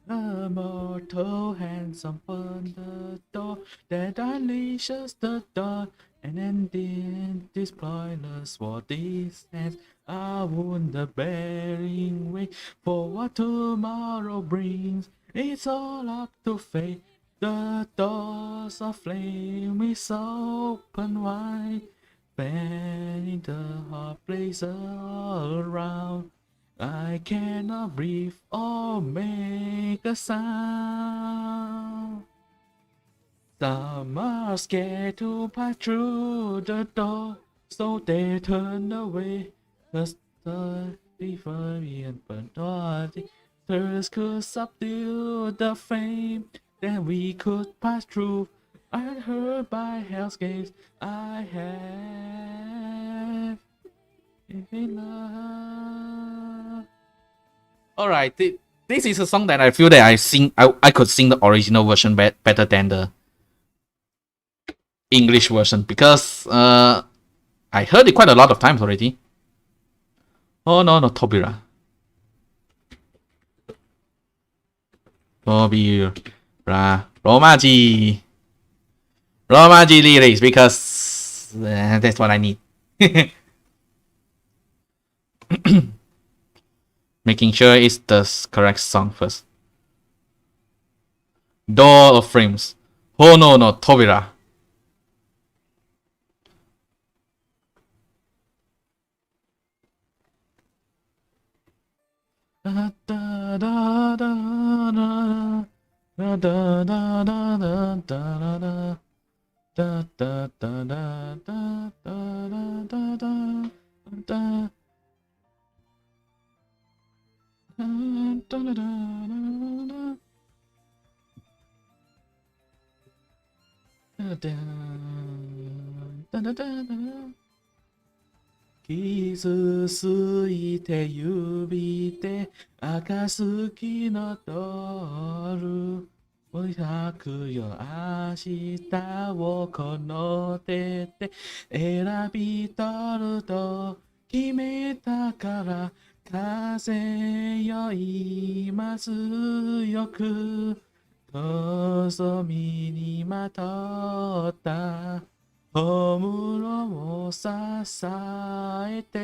A mortal handsome open the door that unleashes the dawn, and then this pointless war these hands I wonder bearing way for what tomorrow brings. It's all up to fate. The doors of flame is open wide. Fanning the hot blaze all around. I cannot breathe or make a sound. Some are scared to pass through the door, so they turn away. Cause the different body thirst could subdue the flame. Then we could pass through, unheard by hell's gates. I have in love. Alright, this is a song that I feel that I could sing the original version better than the English version because I heard it quite a lot of times already. Oh no, not Tobira. Tobira. Romaji lyrics because that's what I need. Making sure it's the correct song first. Door of Frames. Oh no, Tobira.傷ついて指で赤好きのドル描くよ明日をこの手で選び取ると決めたから風よ今強く細身にまとったホムロを支えて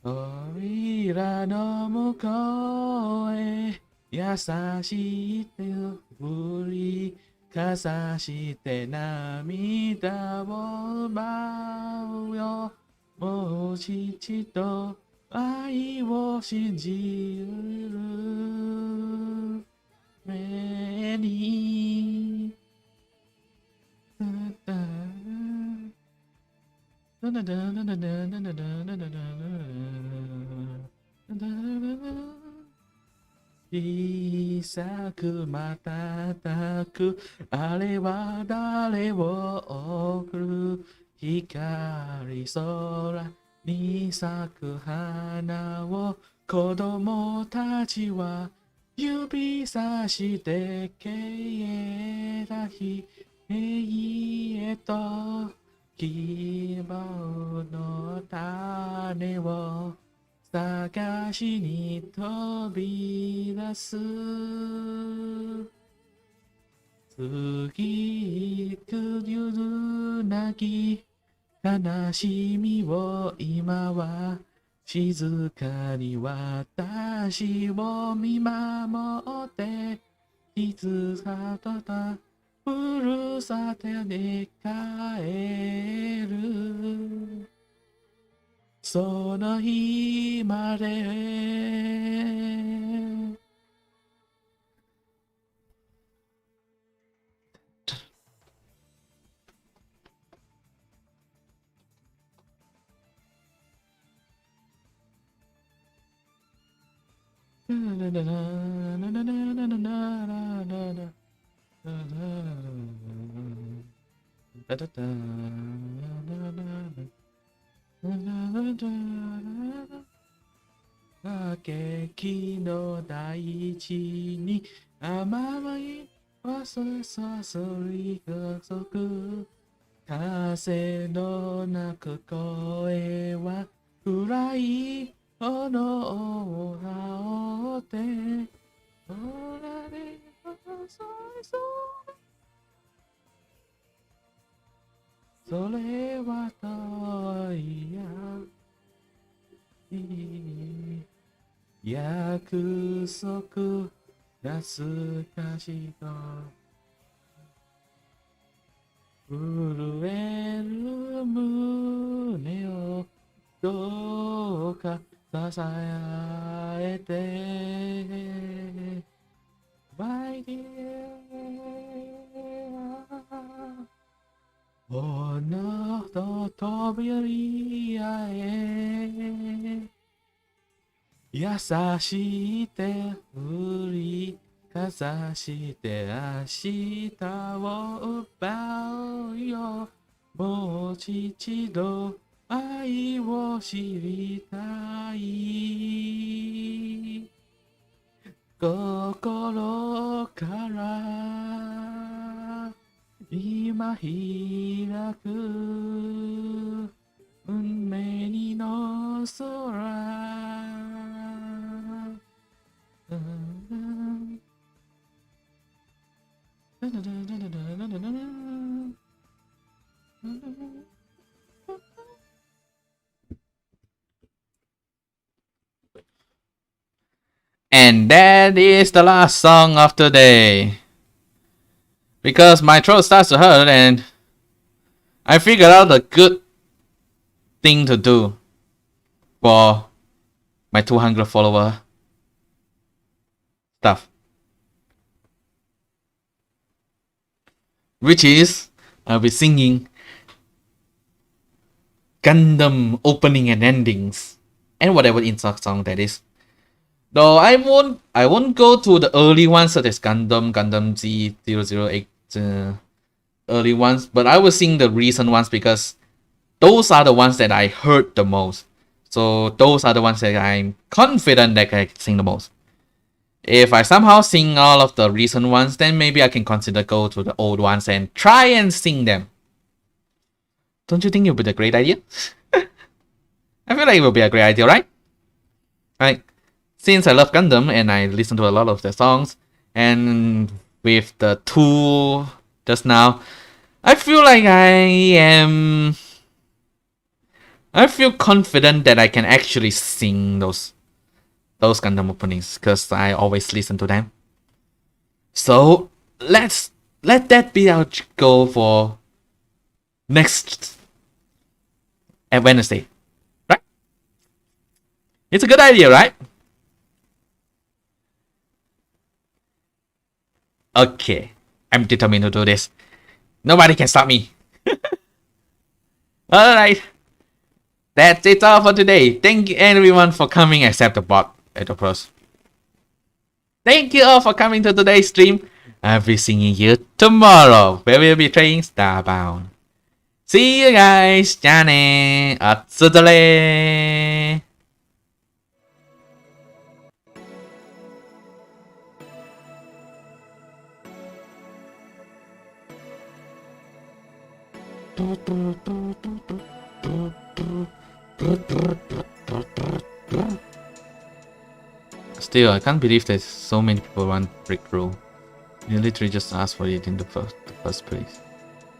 扉の向こうへ優しい手を振りかざして涙を奪うよもう父と愛を信じる目に小さく瞬くあれは誰を送る光空に咲く花を子供たちは指さして消えた日へと希望の種を探しに飛び出す次行く夜なき悲しみを今は静かに私を見守っていつかとたふるさとに帰るその日まで景気の大地に甘い忘れさそりがそく風の鳴く声は暗い炎を煽って空で細い空それは遠いや約束懐かしと震える胸をどうか支えて My dear この扉へ優しい手振りかざして明日を奪うよもう一度愛を知りたい心から今開く運命の空And that is the last song of the day. Because my throat starts to hurt and I figured out a good thing to do for my 200 follower stuff. Which is, I'll be singing Gundam opening and endings. And whatever insert song that is. Though I won't go to the early ones such as Gundam Z008 early ones, but I will sing the recent ones because those are the ones that I heard the most. So those are the ones that I'm confident that I can sing the most. If I somehow sing all of the recent ones, then maybe I can consider go to the old ones and try and sing them. Don't you think it would be a great idea? I feel like it would be a great idea, right? Right. Since I love Gundam and I listen to a lot of their songs, and with the two just now, I feel like I feel confident that I can actually sing those Gundam openings because I always listen to them. So let that be our goal for next Wednesday, right? It's a good idea, right? Okay, I'm determined to do this. Nobody can stop me. Alright. That's it all for today. Thank you everyone for coming except the bot at the pros. Thank you all for coming to today's stream. I'll be seeing you tomorrow where we'll be playing Starbound. See you guys. じゃあね。あっつだれー。Still, I can't believe that so many people want breakthrough. You literally just asked for it in the first place.